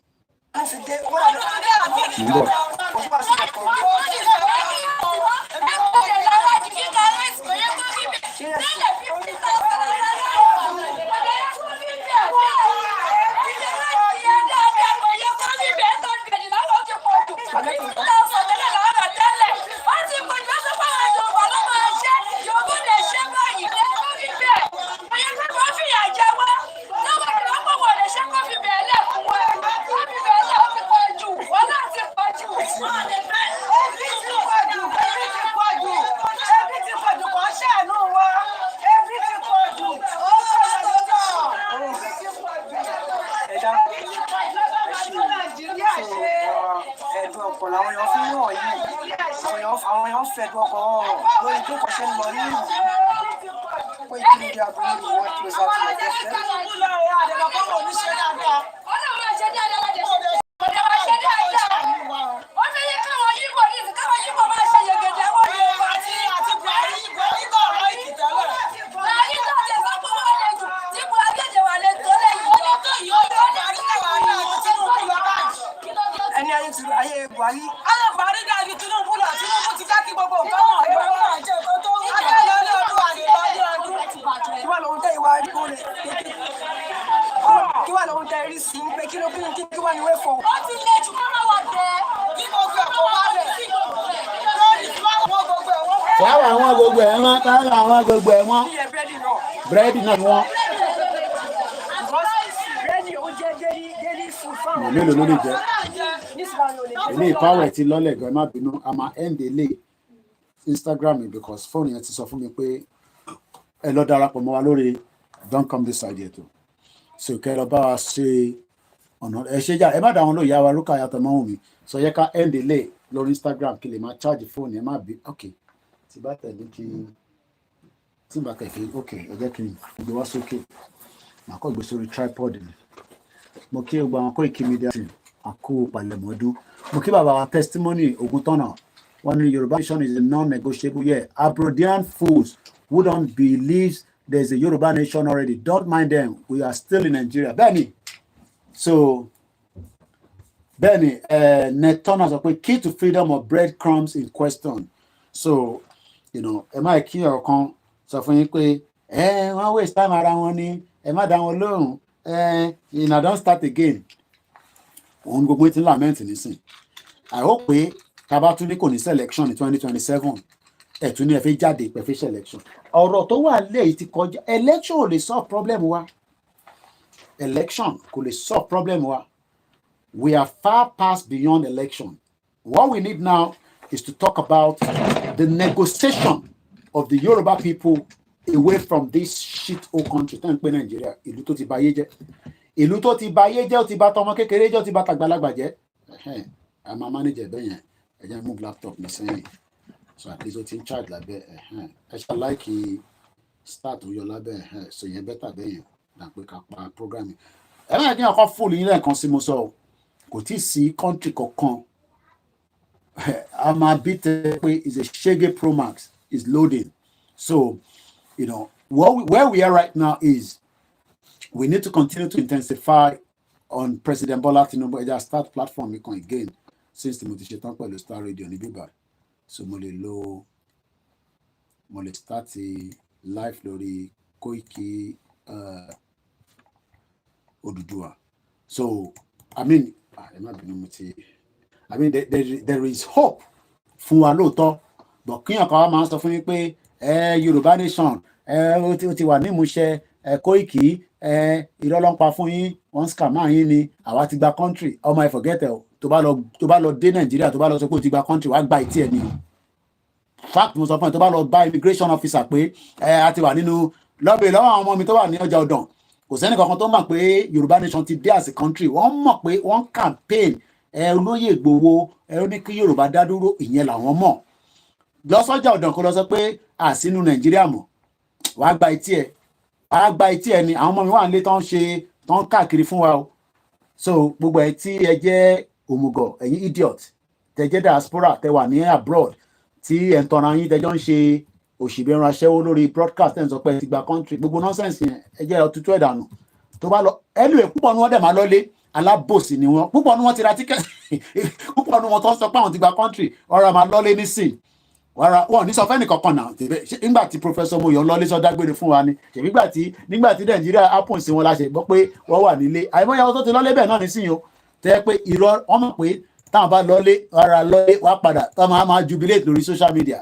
Àwọn èèyàn fẹ̀dùn ọkàn lórí tó kọ́ ṣe ń lọ nínú Koikimedia bring the world closer to your doorstep. Ẹni ayé Buhari. Ayé Buhari dàbí Tinubu lọ, Tinubu ti já kí gbogbo nǹkan náà ẹgbẹ́ wọn máa jẹ nǹkan tó ń jẹ lọ́dún àdìlọ́dún ọdún. Kí wọ́n lòun tẹ́ ìwà ẹ̀dínkù rẹ̀. kí wà lóhun tẹ rí sí pé kí ló kí wà ní wéfọ. ó ti lé jù ká má wà jẹ kí gbogbo ẹ̀kọ́ wá rẹ̀ sí lórí àwọn gbogbo ẹ̀wọ̀n. Sáwà àwọn gbogbo ẹ̀ wọ́n, sáwà àwọn gbogbo ẹ̀ wọ́n. Búrẹ́dì náà wọ́n. Mélòó ló lè jẹ́? Ilé ìpáwẹ̀ ti lọ́lẹ̀ gan, má bínú, a máa end ilé Instagram mi because fóònù yẹn ti sọ fún mi pé ẹ lọ darapọ̀ mọ́ wa lórí Don't Come This Side yẹn tó. So kẹ́ lọ bá wa ṣe ọ̀nà ẹ ṣe jà ẹ má dá wọn lóye àwa Rúkà yàtọ̀ mọ́ mi. So yẹ ká end ilé lórí Instagram kí lè máa charge fóònù yẹn má bí ok tí bá tẹ̀lé kí tí bá tẹ̀lé ok ẹ jẹ́ kí n gbé wá sókè màá kọ́ gbé sórí tripod mi. Mo kí gbogbo àwọn Koikimedia team àkó palẹ̀mọ́dún. Mo kí bàbá wa Testimony Ògúntọ́nà wọ́n ní Yorùbá nation is a non-negotiable yeah. Abrodian fools who don't believe there's a Yoruba nation already don't mind them, we are still in Nigeria. Bẹ́ẹ̀ni so bẹ́ẹ̀ni Netona sọ pé key to freedom of breadcrumbs in question. So you know ẹ má kí ọ̀rọ̀ kan sọ fún yín pé wọ́n waste time ara wọn ni ẹ má dá wọn lóhùn you know don't start again. Òun gbogbo ti lament nísìn. I hope pé Tabatuni kò ní selection ní 2027 ẹ̀ tún ní ẹ fẹ́ jáde pẹ̀ fẹ́ selection. Ọ̀rọ̀ tó wà lẹ́yìn ti kọjá election ò lè solve problem wa. Election kò lè solve problem wa. We are far past beyond election. What we need now is to talk about the negotiation of the Yoruba people away from this shit hole country tán pé Nigeria ìlú tó ti bayé jẹ́. Ìlú tó ti bayé jẹ́ ó ti bà tọmọ kékeré jẹ́ ó ti bà tàgbàlagbà jẹ́. I'm a manager bẹ́ẹ̀ yẹn ẹ jẹ́ move laptop mi sẹ́yìn so at least ó ti ń charge lábẹ́ ẹ ṣe like start ó yọ lábẹ́ so yẹn better bẹ́ẹ̀ yẹn dà pé ká pa program yẹn. Ẹ máa kí n kọ́ fúlù yín lẹ́ẹ̀kan sí mo sọ kò tí ì sí country kankan a máa bí tẹ pé is a shege pro max is loading. So you know where we are right now is we need to continue to intensify on President Bola Tinubu. Ẹja start platform mi kan again since mo ti ṣetán pẹ̀lú Star Radio ní bíbá so mo lè start live lórí Koiki Odùduwà. So I mean there is hope fún wa lóòótọ́ but kíyàn kan wá máa ń sọ fún yín pé Yorùbá nation ó ti wà ní ìmúṣẹ Koiki irọ́ ló ń pa fún yín wọ́n scam máa yín ni àwa ti gba country ọmọ ẹ forget ẹ o tó bá lọ dé Nàìjíríà tó bá lọ sọ pé o ti gba country wàá gba ìtì ẹ ni fact mo sọ fún ẹ tó bá lọ bá immigration officer pé a ti wà nínú lọ́bẹ̀ lọ́wọ́ àwọn ọmọ mi tó wà ní ọjà ọ̀dàn kò sẹ́ni kankan tó mọ̀ pé Yorùbá nation ti dé as a country wọ́n mọ̀ pé wọ́n campaign olóyè Ìgbòho ó ní kí Yorùbá dá dúró ìyẹn làwọn mọ̀ lọ́sọ́jà ọ̀dàn kó lọ sọ pé àsínú Nàìjíríà mọ̀ wàá gba ìtì ẹ ni àwọn ọmọ mi wà nílé tán káàkiri fún wa o. So gbogbo ẹ tí ẹ jẹ́ òmùgọ̀ ẹ̀yin idiot tẹ jẹ́ diaspora tẹ wà ní abroad tí ẹ ń tọra yín tẹjọ́ ń ṣe òṣìbẹ̀rún aṣẹ́wó lórí broadcast ẹ̀ ń sọ pé ẹ ti gba country gbogbo nonsense yẹn ẹ jẹ́ ọtútù ẹ̀dànù tó bá lọ anyway púpọ̀ ni wọ́n dẹ̀ máa lọ́lé alábòsí ni wọ́n púpọ̀ ni wọ́n ti ra tíkẹ́ẹ̀tì púpọ̀ ni wọ́n tó ń sọ pé àwọn ti gba country ọ̀rọ̀ máa lọ́lé nísìn wọn ní sọ fẹ́ni kankan náà nígbà tí professor Moyo lọ́lé sọ dágbére fún wa ni nígbà tí Nàìjíríà happen sí wọn la ṣe gbọ́ pé wọ́n wà nílé àìmọye àwọn tó ti lọ́lé bẹ́ẹ̀ náà nísìnyí o tẹ́ pé irọ́ wọ́n mọ̀ pé táwọn bá lọ́lé wá padà táwọn máa jubilate lórí social media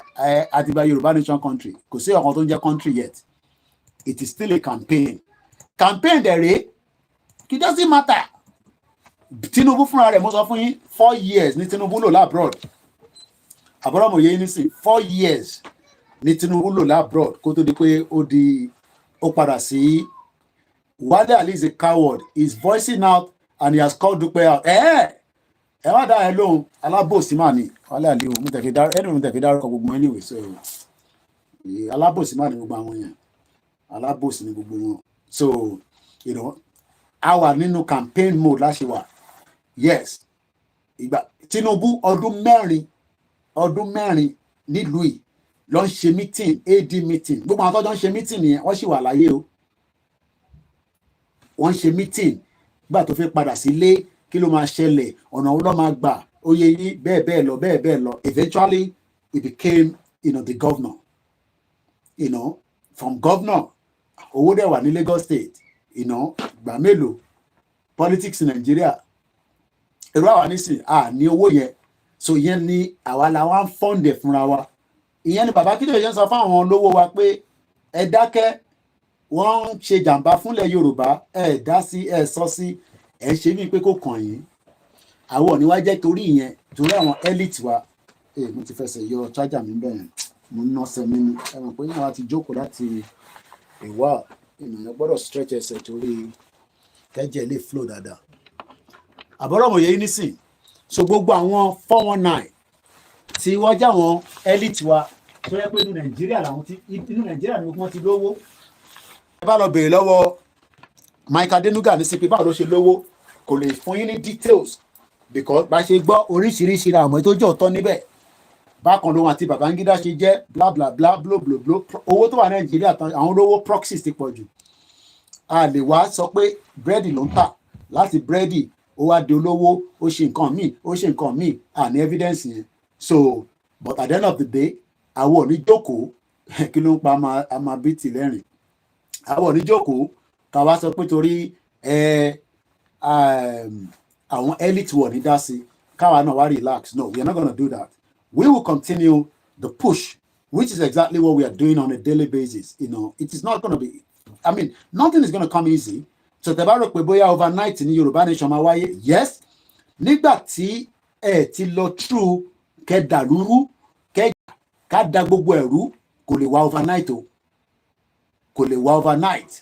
àti gba Yorùbá nation country kò sí ọ̀kan tó ń jẹ́ country yet it is still a campaign dẹ̀ rèé it doesn't matter Tinubu fúnra rẹ̀ mo sọ fún yín 4 years ní Tinubu lò labroad àbúrọ̀mọ̀ yẹn nísìn 4 years ní Tinubu lò labroad kó tó di pé ó padà sí Wale Ali is a coward he is voicing out and he has called Dupe out ẹ wá dá ẹ lóhùn alábòsí mà ní Wale Ali o mo tẹ̀ fi dárúkọ gbogbo anyway so alábòsí mà ní gbogbo àwọn yẹn alábòsí ní gbogbo wọn so you know a wà nínú campaign mode láṣẹ wà yes ìgbà Tinubu ọdún mẹ́rin nílùú yìí ló ń ṣe meeting AD meeting gbogbo àwọn tó ń ṣe meeting nìyẹn wọ́n sì wà láyé o wọ́n ń ṣe meeting gbà tó fẹ́ padà sílé kí ló máa ṣẹlẹ̀ ọ̀nà wo ló máa gbà oyè yìí bẹ́ẹ̀ lọ eventually he became the governor from governor owó dẹ̀ wà ní Lagos State gbà mélòó politics in Nigeria irú àwa nísìn ní owó yẹn so ìyẹn ni àwa la wá ń fọ́ǹdẹ̀ fúnra wa ìyẹn ni bàbá Kídé yẹn sọ fáwọn olówó wa pé ẹ dákẹ́ wọ́n ń ṣe jàǹbá fúnlẹ̀ Yorùbá ẹ dá sí ẹ sọ sí ẹ ṣe bíi pé kò kàn yín àwọn ò ní wá jẹ́ torí ìyẹn torí àwọn elite wa mo ti fẹsẹ̀ yọ chájà mi bẹ́ẹ̀ mo ń nọ́ọ̀sẹ̀ mi ni ẹ mọ̀ pé yín àwa ti jókòó láti ìwà ènìyàn gbọ́dọ̀ stretch ẹsẹ̀ torí kẹ́jẹ́ lè flow dáadáa àbọ̀rọ̀mọ̀ yẹn nísìn so gbogbo àwọn 419 tí wọ́n já àwọn elite wa tó yẹ pé inú Nàìjíríà ni wọ́n ti lówó ẹ bá lọ bèèrè lọ́wọ́ Mike Adenuga ní sí pé báwo ló ṣe lówó kò lè fún yín ní details because bá ṣe gbọ́ oríṣiríṣi ra àmọ́ tó jẹ́ ọ̀tọ̀ níbẹ̀ bákan lóhun àti Babangida ṣe jẹ́ bla bla bla blo blo blo owó tó wà Nàìjíríà tán àwọn olówó proxies ti pọ̀ jù a lè wá sọ pé búrẹ́dì ló ń tà láti búrẹ́dì ó wá di olówó ó ṣe nǹkan míì ní evidence yẹn so but at the end of the day àwọn ò ní jókòó kí ló ń pa àmà bí tì lẹ́rìn àwọn ò ní jókòó ká wá sọ pé torí àwọn elite wọ̀ ní dá sí káwa náà wá relax no we are not gonna do that we will continue the push which is exactly what we are doing on a daily basis it is not gonna be nothing is gonna come easy so tẹ́ bá rò pé bóyá overnight ní Yorùbá nation máa wáyé yes nígbà tí ẹ ti lọ through kẹdàlúrú ká da gbogbo ẹ̀rú kò lè wá overnight o kò lè wá overnight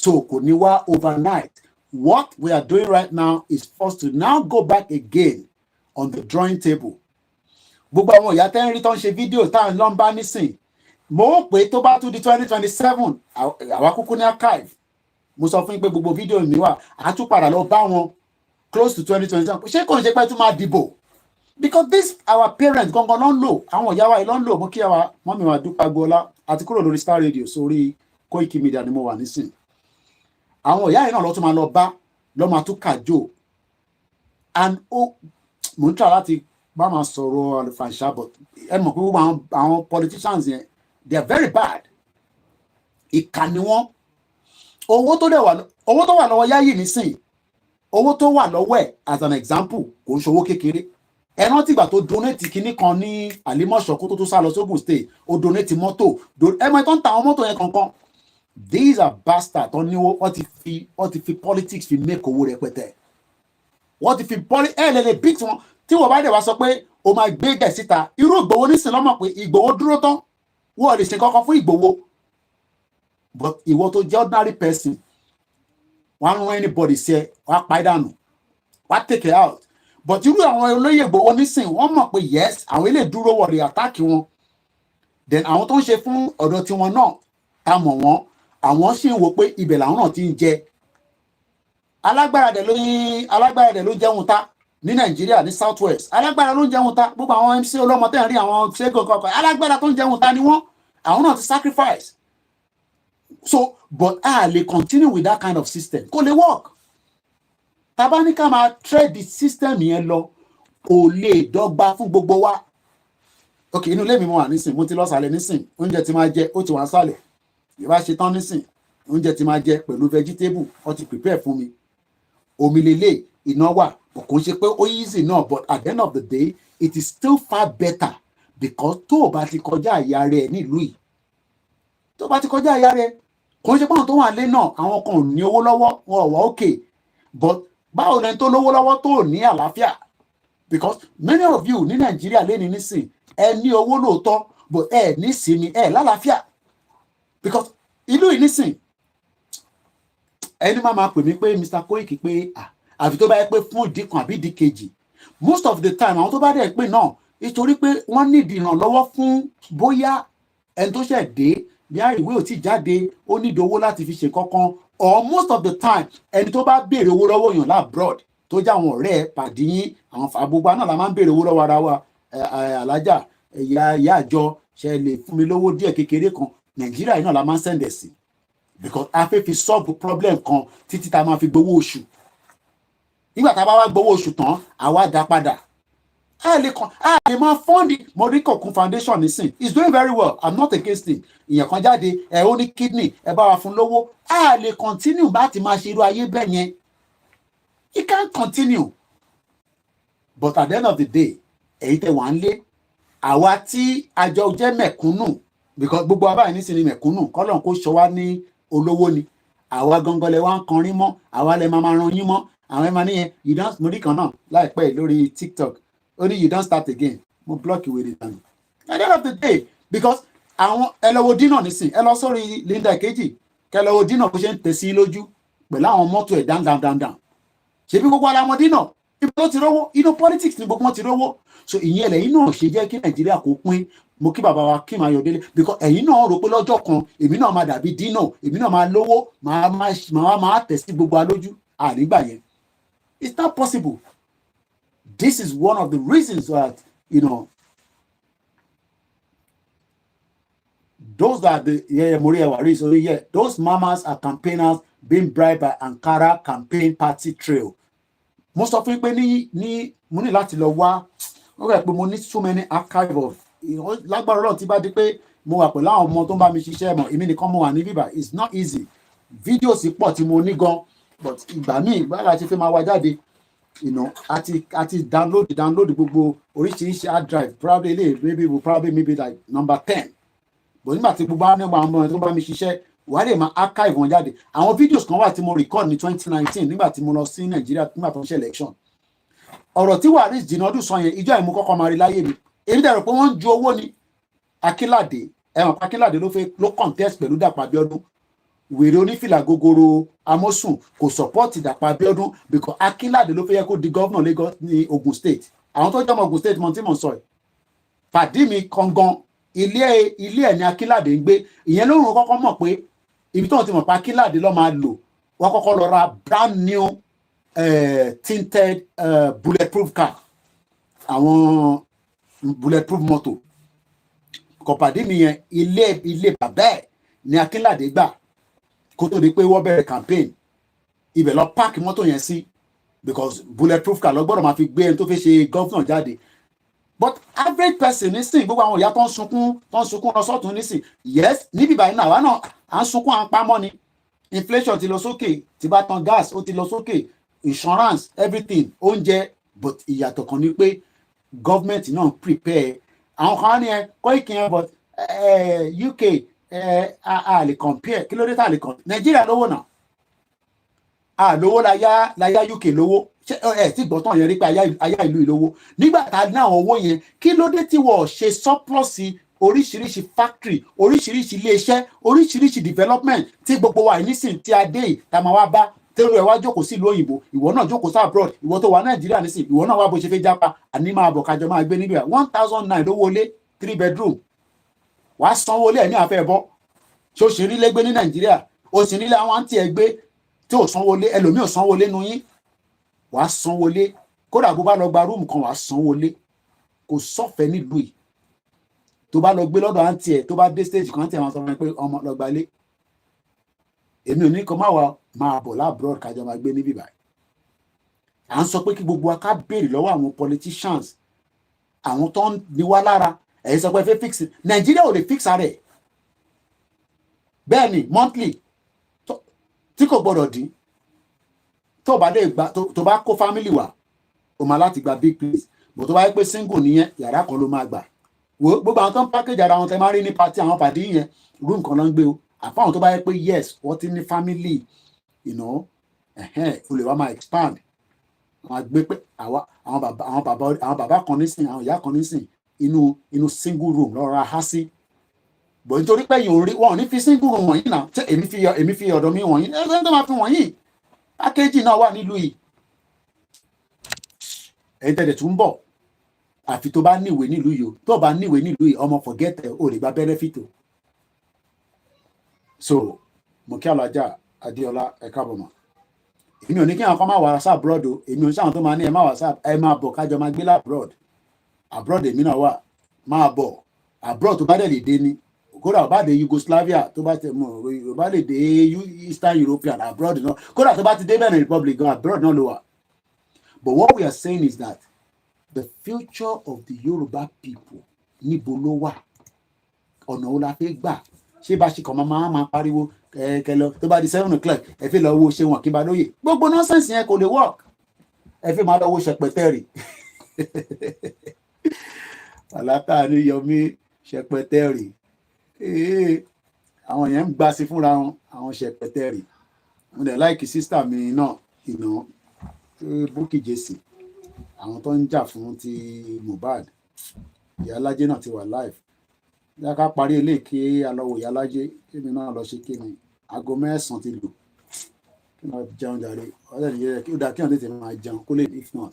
so kò ní wá overnight what we are doing right now is for us to now go back again on the drawing table gbogbo àwọn ìyá tẹ́ ń rí tó ń ṣe fídíò táwọn ló ń bá nísìn mo ó pé tó bá tún di 2027 àwa kúkú ní archive mo sọ fún yín pé gbogbo fídíò mi wà á tún padà lọ bá wọn close to 2027 ṣé kò ń ṣe pé tún máa dìbò because this our parents gangan ló ń lò àwọn ìyá wa yìí ló ń lò mo kí àwa mọ́mí wa Dúpẹ́ Agboola àti kúrò lórí Star Radio sórí Koikimedia ni mo wà nísìn àwọn ìyá yìí náà lọ tún máa lọ bá lọ máa tún kàjò and mo ń try láti bá máa sọ̀rọ̀ àlùfàǹṣà but ẹ mọ̀ pé gbogbo àwọn politicians yẹn they are very bad ìkà ni wọ́n owó tó wà lọ́wọ́ Yáyì nísìn owó tó wà lọ́wọ́ ẹ̀ as an example kò ń ṣòwò kékeré ẹ rántí ìgbà tó donate kinní kan ní Àlímọ̀ṣọ́ kó tó sá lọ sógun state ó donate mọ́tò ẹ mọ̀ tó ń ta àwọn mọ́tò yẹn kankan these are bastards tó ní wọ́n ti fi politics fi make owó rẹpẹtẹ wọ́n ti fi lẹ́lẹ̀ big wọn tí wọ́n bá dẹ̀ wá sọ pé o máa gbé gẹ̀ síta irú Ìgbòho nísìn lọ́mọ̀ pé Ìgbòho dúró tán wọ́n lè ṣe kankan fún Ìgbòho but ìwọ tó jẹ́ ordinary person wọ́n á rán anybody sí ẹ wọ́n á pa ìdànù wọ́n á take it out but irú àwọn olóyè Ìgbòho nísìn wọ́n mọ̀ pé yes àwọn ilé dúró wọ̀lé àtàkì wọn then àwọn tó ń ṣe fún ọ̀dọ̀ tiwọn náà ta mọ̀ wọ́n àwọn sì ń wo pé ibẹ̀ làwọn náà ti ń jẹ alágbára dẹ̀ ló jẹun ta ní Nàìjíríà ní South West alágbára ló ń jẹun ta gbogbo àwọn MC Olómọ tẹ́ ń rí àwọn ṣẹ́gun kankan alágbára tó ń jẹun ta ni wọ́n àwọn náà ti sacrifice so but a lè continue with that kind of system kò lè work tàbá ní ká máa trade the system yẹn lọ kò lè dọ́gba fún gbogbo wa ok inú ilé mi mo wà nísìn mo ti lọ sàlẹ̀ nísìn oúnjẹ tí máa jẹ ó ti wà sàlẹ̀ ìbá ṣe tán nísìn oúnjẹ tí máa jẹ pẹ̀lú vegetable ó ti prepare fún mi omi lélẹ̀ iná wà kò ń ṣe pé ó easy náà but at the end of the day it is still far better because tó o bá ti kọjá àyà rẹ nílùú yìí tó o bá ti kọjá àyà rẹ kò ń ṣe pé àwọn tó wà lé náà àwọn kan ò ní owó lọ́wọ́ wọn ò wá okay but báwo ni tó lówó lọ́wọ́ tó ní àlàáfíà because many of you ní Nàìjíríà lé ní nísìn ẹ ní owó lóòótọ́ but ẹ ní sinmi ẹ lálàáfíà because ìlú yìí nísìn ẹni máa pè mí pé Mr. Koiki pé àfi tó bá yẹ pé fún ìdí kan àbí ìdí kejì most of the time àwọn tó bá dẹ̀ pé náà nítorí pé wọ́n nídìí ìrànlọ́wọ́ fún bóyá ẹni tó ṣẹ̀ dé bí àìwé ò tí jáde ó nídìí owó láti fi ṣe kankan or most of the time ẹni tó bá béèrè owó lọ́wọ́ èèyàn labroad tó jẹ́ àwọn ọ̀rẹ́ ẹ̀ pàdé yín àwọn àgbogbo náà la máa ń béèrè owó lọ́wọ́ ara wa alájà ìyá àjọ ṣe lè fún mi lówó díẹ̀ kékeré kan Nàìjíríà yìí náà la máa ń sẹ́ndẹ̀ sí because a fẹ́ fi solve problem kan títí tá a máa fi gbowó oṣù nígbà tá a bá wá gbowó oṣù tán àwa dá padà a lè máa fund Morikokun Foundation nísìn, is doing very well, I'm not against it. Ìyẹn kan jáde ó ní kidney ẹ bá wa fún lówó, a lè continue láti máa ṣe irú ayé bẹ́ẹ̀ yẹn. You can't continue. But at the end of the day, èyí tẹ́ wà ń lé àwa tí àjọ jẹ́ mẹ̀kúnnù, because gbogbo wa báyìí nísìnyí mẹ̀kúnnù, kọ́lọ́n kó ṣọ wá ní olówó ni. Àwa gangan lẹ wá ń kọrin mọ́, àwa lẹ máa ran yín mọ́. Àwọn ẹ̀ máa níyẹn you don mo rí kan náà láìpẹ́ lórí TikTok ó ní you don start again, mo block you with it. At the end of the day, because àwọn ẹ lọ wo dínà nísìn, ẹ lọ sórí Linda Kejì kẹ lọ wo dínà bó ṣe ń tẹ̀ sí lójú pẹ̀lú àwọn mọ́tò ẹ̀ dáńdáńdáńdáń. Ṣebí gbogbo alamọ dínà ibi tó ti rówó, inú politics ni gbogbo wọn ti rówó. So ìyẹn lẹ́yìn náà ṣe jẹ́ kí Nàìjíríà kó pín. Mo kí bàbá wa kí máa Ayọ̀délé, because ẹ̀yin náà rò pé lọ́jọ́ kan èmi náà máa dàbí dínà, èmi náà máa lówó, máa tẹ̀ sí gbogbo alójú. Ànígbà yẹn, it's not possible. This is one of the reasons that, you know, those that those mamas are campaigners being bribed by Ankara campaign party trail. Most of it ní mo ní láti lọ wá, ó rẹ̀ pé mo ní so many archive of, lágbára Ọlọ́run tí bá di pé mo wà pẹ̀lú àwọn ọmọ tó ń bá mi ṣiṣẹ́ mọ̀, èmi nìkan mo wà ní bíbá, it's not easy. Videos pọ̀ tí mo ní gan, but ìgbà míì bára ti fẹ́ máa wá jáde, you know, àti download gbogbo oríṣiríṣi hard drive, probably maybe like number 10. But nígbà tí gbogbo àwọn ọmọ tó bá mi ṣiṣẹ́ wàá lè máa archive wọn jáde. Àwọn videos kan wà tí mo record ní 2019 nígbà tí mo lọ sí Nàìjíríà nígbà tó ń ṣe election. Ọ̀rọ̀ tí Waris Jinadu sọ yẹn, ìjọ ìmú kọ́kọ́ máa rí láyé mi. Èmi dẹ̀ rò pé wọ́n ń ju owó ní Akínládé, ẹ̀wọ̀n Akínládé ló contest pẹ̀lú Dàpọ̀ Abíọ́dún. Wèrè onífìlà gogoro Amosun kò support Dàpọ̀ Abíọ́dún because Akínládé ló fẹ́ yẹ kó di governor Lagos ní Ogun State. Àwọn tó jẹ́ ọmọ Ogun State mọ̀ tí mò ń sọ yìí. Pàdí mi kangan ilé ẹ̀ ní Akínládé ń gbé. Ìyẹn ló rùn kọ́kọ́ mọ̀ pé ibi tó ti mọ̀ pé Akínládé ló máa lò, wọ́n kọ́kọ́ lọ ra brand new tinted bulletproof car, àwọn bulletproof motor. Kọ̀pàdé mi yẹn ilé bàbá ẹ̀ ní Akínládé gbà kó tó di pé wọ́n bẹ̀rẹ̀ campaign. Ibẹ̀ lọ park mọ́tò yẹn sí because bulletproof car lọ gbọ́dọ̀ máa fi gbé ẹni tó fẹ́ ṣe governor jáde. But average person nísìn, gbogbo àwọn ìyá tó ń sunkún lọ sọ́tún nísìn, yes níbi ìbàyìí náà àwa náà à ń sunkún à ń pamọ́ ni. Inflation ti lọ sókè, tí bá tan gas ó ti lọ sókè, insurance everything, oúnjẹ, but ìyàtọ̀ kan ni pé government náà prepare. Àwọn kan ní Koiki yẹn, but UK a lè compare, kí ló dé tá a lè compare? Nàìjíríà lówó náà, a lówó láyá UK lówó. Tí gbọ́tàn yẹn rí pé ayá ìlú ìlówó nígbà tá a ní àwọn owó yẹn, kí ló dé tí wọ́n ṣe surplus oríṣiríṣi factory, oríṣiríṣi iléeṣẹ́, oríṣiríṣi development tí gbogbo wa nísìn tí a dé yìí tá a máa wá bá tẹ́rù ẹ̀ wá jókòó sí ìlú òyìnbó, ìwọ náà jókòó sí abroad, ìwọ tó wà Nàìjíríà nísìn, ìwọ náà wá bó ṣe fẹ́ jápa, àní máa bọ̀ kájọ máa gbé níbí 1,009 lówó lé 3 bedroom, wàá sanwó lé ẹ̀ ní àfẹ́ bọ́. Ṣé o ṣì rí lẹ́gbẹ́ ní Nàìjíríà? O sì nílé àwọn àǹtí ẹ̀ gbé tí ò sanwó lé, ẹlòmíì ò sanwó lé nu yín, wàá sanwó lé. Kódà bó bá lọ gba rúùmù kan wàá sanwó lé, kò sọ́fẹ̀ẹ́ nílùú yìí. Tó bá lọ gbé lọ́dọ̀ àǹtí ẹ̀, tó bá dé stage kan àǹtí ẹ̀ máa sọ fún ẹ pé ọmọ lọ gba lé. Èmi ò ní kó máa bọ̀ lábroad kájọ máa gbé níbí báyìí. À ń sọ pé kí gbogbo wa ká béèrè lọ́wọ́ àwọn politicians, àwọn tó ń ní wá lára. Ẹ̀yin sọ pé fẹ́ fix Nàìjíríà ò lè fix ara ẹ̀. Bẹ́ẹ̀ ni monthly tí kò gbọdọ̀ dín, tó bá lè gba tó bá kó family wá o máa láti gba big place, bó tó bá yẹ pé single nìyẹn yàrá kan ló máa gbà. Gbogbo àwọn tó ń package ara wọn tẹ máa rí ní party, àwọn pàdé yẹn room kan ló ń gbé o. Àfáwọn tó bá yẹ pé yes wọ́n ti ní family, you know, o lè wá máa expand. Wọ́n á gbé pé àwọn bàbá kan nísìn, àwọn ìyá kan nísìn inú single room lọ́ra há sí. Bọ̀ nítorí pé wọn ò ní fi single room wọ̀nyí náà, tí èmi fi ọ̀dọ̀ mi wọ̀nyí, ẹgbẹ́ tó máa fi wọ̀nyí. Package náà wà nílùú yìí. Ẹ̀yin tẹ̀lé tún bọ̀, àfi tó bá níwèé nílùú yìí o. Tó bá níwèé nílùú yìí, ọmọ forget ẹ̀, o lè gba benefit o. So mo kí Alájà Adéọlá ẹ káàbọ̀ mọ́. Èmi ò ní kí àwọn kan máa wà sá abroad o. Èmi ò sáwọn tó máa ní ẹ máa wà sá, ẹ máa bọ̀ kájọ máa gbé abroad. Abroad èmi náà wà, máa bọ̀. Abroad tó bá dẹ̀ lè dé ní, kódà bá dé Yugoslavia, tó bá tẹ̀ mọ́, bá lè dé Eastern European abroad náà, kódà tó bá ti dé Benin Republic gan abroad náà ló wà. But what we are saying is that the future of the Yoruba people níbo ló wà, ọ̀nà wo la fẹ́ gbà, ṣé bá ṣe kàn máa pariwo kẹ̀kẹ́ lọ tó bá di 7 o'clock ẹ fi lọ wo ṣe wọn kí n bá lóye, gbogbo nọ́sẹ̀nsì yẹn kò lè work, ẹ fi máa lọ wo ṣẹpẹtẹ́rì àlátà ní Yọmí ṣẹpẹtẹ́rì, àwọn yẹn ń gbà sí fúnra wọn, àwọn ṣẹpẹtẹ́rì. Mo dẹ̀ láìkì sísítà mi náà ìná Bukky Jesse, àwọn tó ń jà fún ti Mohbad, Ìyálájé náà ti wà live. Yá ká parí ilé kí alọ́wọ̀ Ìyálájé, kémi náà lọ ṣe kíni, aago 9 ti lù, kí wọ́n jẹun jàre, ọ̀rẹ́ nìyẹn kí ó dáa kí wọ́n tètè máa jẹun kó lè if not.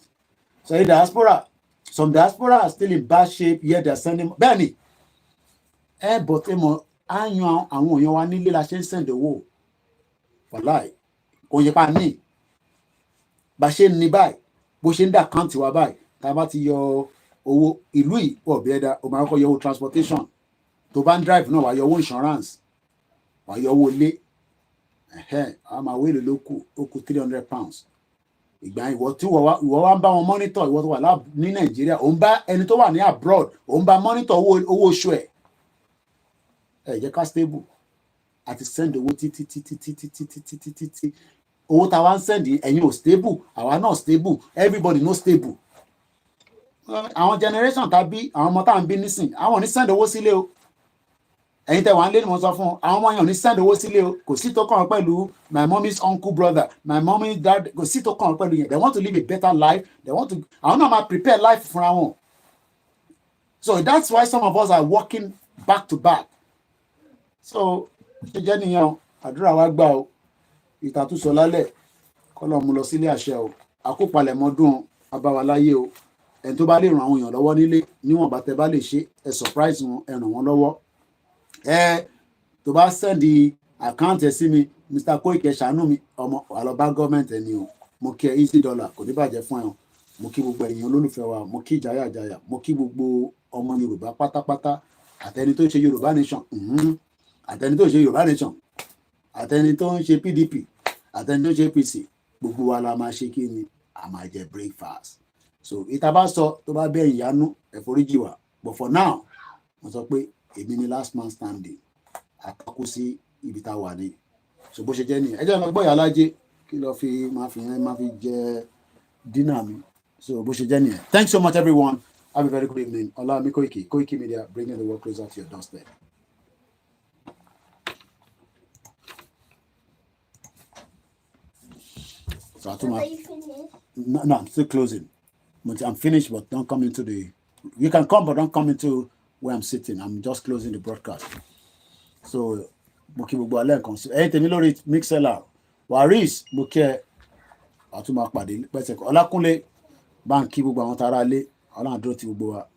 So the diaspora, some diaspora are still in bad shape, yet they are sending, bẹ́ẹ̀ ni, but ẹ mọ̀, á yan àwọn èèyàn wa nílé la ṣe ń send owó, wàláì, kò yẹ pa ní, bá ṣe ń ní báyìí, bó ṣe ń dà káǹtì wa báyìí, tá a bá ti yọ owó ìlú yìí pọ̀ bí ẹ̀dá, o máa kọ́ yọ owó transportation, tó bá ń drive náà wà yọ owó insurance, wà yọ owó ilé, àwọn máa wéèlè ló kù, ó kù £300. Ìgbà ìwọ tí ìwọ wá ń bá wọn monitor, ìwọ tó wà ní Nàìjíríà, òun bá ẹni tó wà ní abroad, òun bá monitor owó oṣù ẹ̀, ẹ jẹ́ ká stable, àti send owó títí owó tá a wá ń send ẹ̀yin ò stable, àwa náà stable, everybody no stable. Àwọn generation tá bí, àwọn ọmọ tá à ń bí nísìn, àwọn ò ní send owó sílé o, ẹ̀yin tẹ́ wà ń lé ni mo sọ fún àwọn ọmọ yẹn ò ní send owó sílé o, kò sí tó kàn pẹ̀lú my mommy's uncle brother, my mommy's dad, kò sí tó kàn pẹ̀lú yẹn. They want to live a better life, they want to, àwọn náà máa prepare life fúnra wọn. So that's why some of us are working back to back. So ṣe jẹ́ nìyẹn, àdúrà wa gbà o, ìtàtúsọ lálẹ́ kọ́lọ́ mú lọ sílé àṣẹ o, àkópalẹ̀mọ́dún abáwaláyé o, ẹni tó bá lè ràn àwọn èèyàn lọ́wọ́ nílé níwọ̀n bá tẹ bá lè ṣe, ẹ surprise wọn, ẹ ràn wọ́n lọ́wọ́. Tó bá sẹ́ndì àkáǹtì ẹ sí mi, Mr. Koiki ṣàánú mi, ọmọ àlọ́bá gọ́ọ̀mẹ̀ntì ẹni o, mo kí ẹ easy dollar, kò ní bàjẹ́ fún ẹ o, mo kí gbogbo èèyàn olólùfẹ́ wa, mo kí ìjáyàjáyà, mo kí gbogbo ọmọ Yorùbá pátápátá, àtẹni tó ṣe Yorùbá nation, àtẹni tó ṣe Yorùbá nation, àtẹni tó ń ṣe PDP, àtẹni tó ń ṣe APC, gbogbo wa la máa ṣe kí ni, a máa jẹ breakfast. So ìta bá sọ tó bá bẹ́ẹ̀ ìyanu ẹ̀foríjì wa, but for now mo sọ pé èmi ni last man standing, àtàkù sí ibi tá a wà ní. So bó ṣe jẹ́ nìyẹn, ẹ jẹ́ lọ gbọ́ Ìyálájé kí lọ fi máa fi jẹ dínà mi. So bó ṣe jẹ́ nìyẹn. Thanks so much everyone, have a very good evening. Olayomi Koiki, Koikimedia, bringing the world closer to your doorstep. So are you finished? No, I'm still closing. I'm finished, but don't come into the. You can come, but don't come into where I'm sitting. I'm just closing the broadcast. So, Buki gbogbo alẹ́ nǹkan sí. Ẹ̀yin tèmi lórí Mixlr, Waris Buki àtúmọ̀ àpàdé pẹ̀sẹ̀ Ọlákúnlé báńkì gbogbo àwọn tara lé Ọlọ́run dúró ti gbogbo wa.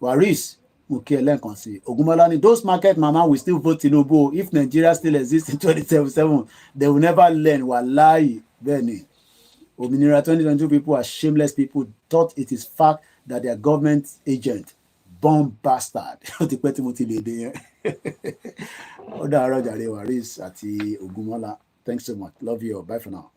Waris Buki ẹlẹ́ǹkan sí. Ògúnmọ́lá ni those market mama will still vote Tinubu if Nigeria still exists in 2077. They will never learn. Wallahi bẹ́ẹ̀ ni. Òmìnira 2022 people are shameless people, thought it is fact that they are government agent, bomb bastard. Ó ti pẹ́ tí mo ti lè dé yẹn. Ó dàárọ̀ jàre Waris àti Ògúnmọ́lá. Thanks so much. Love you all. Bye for now.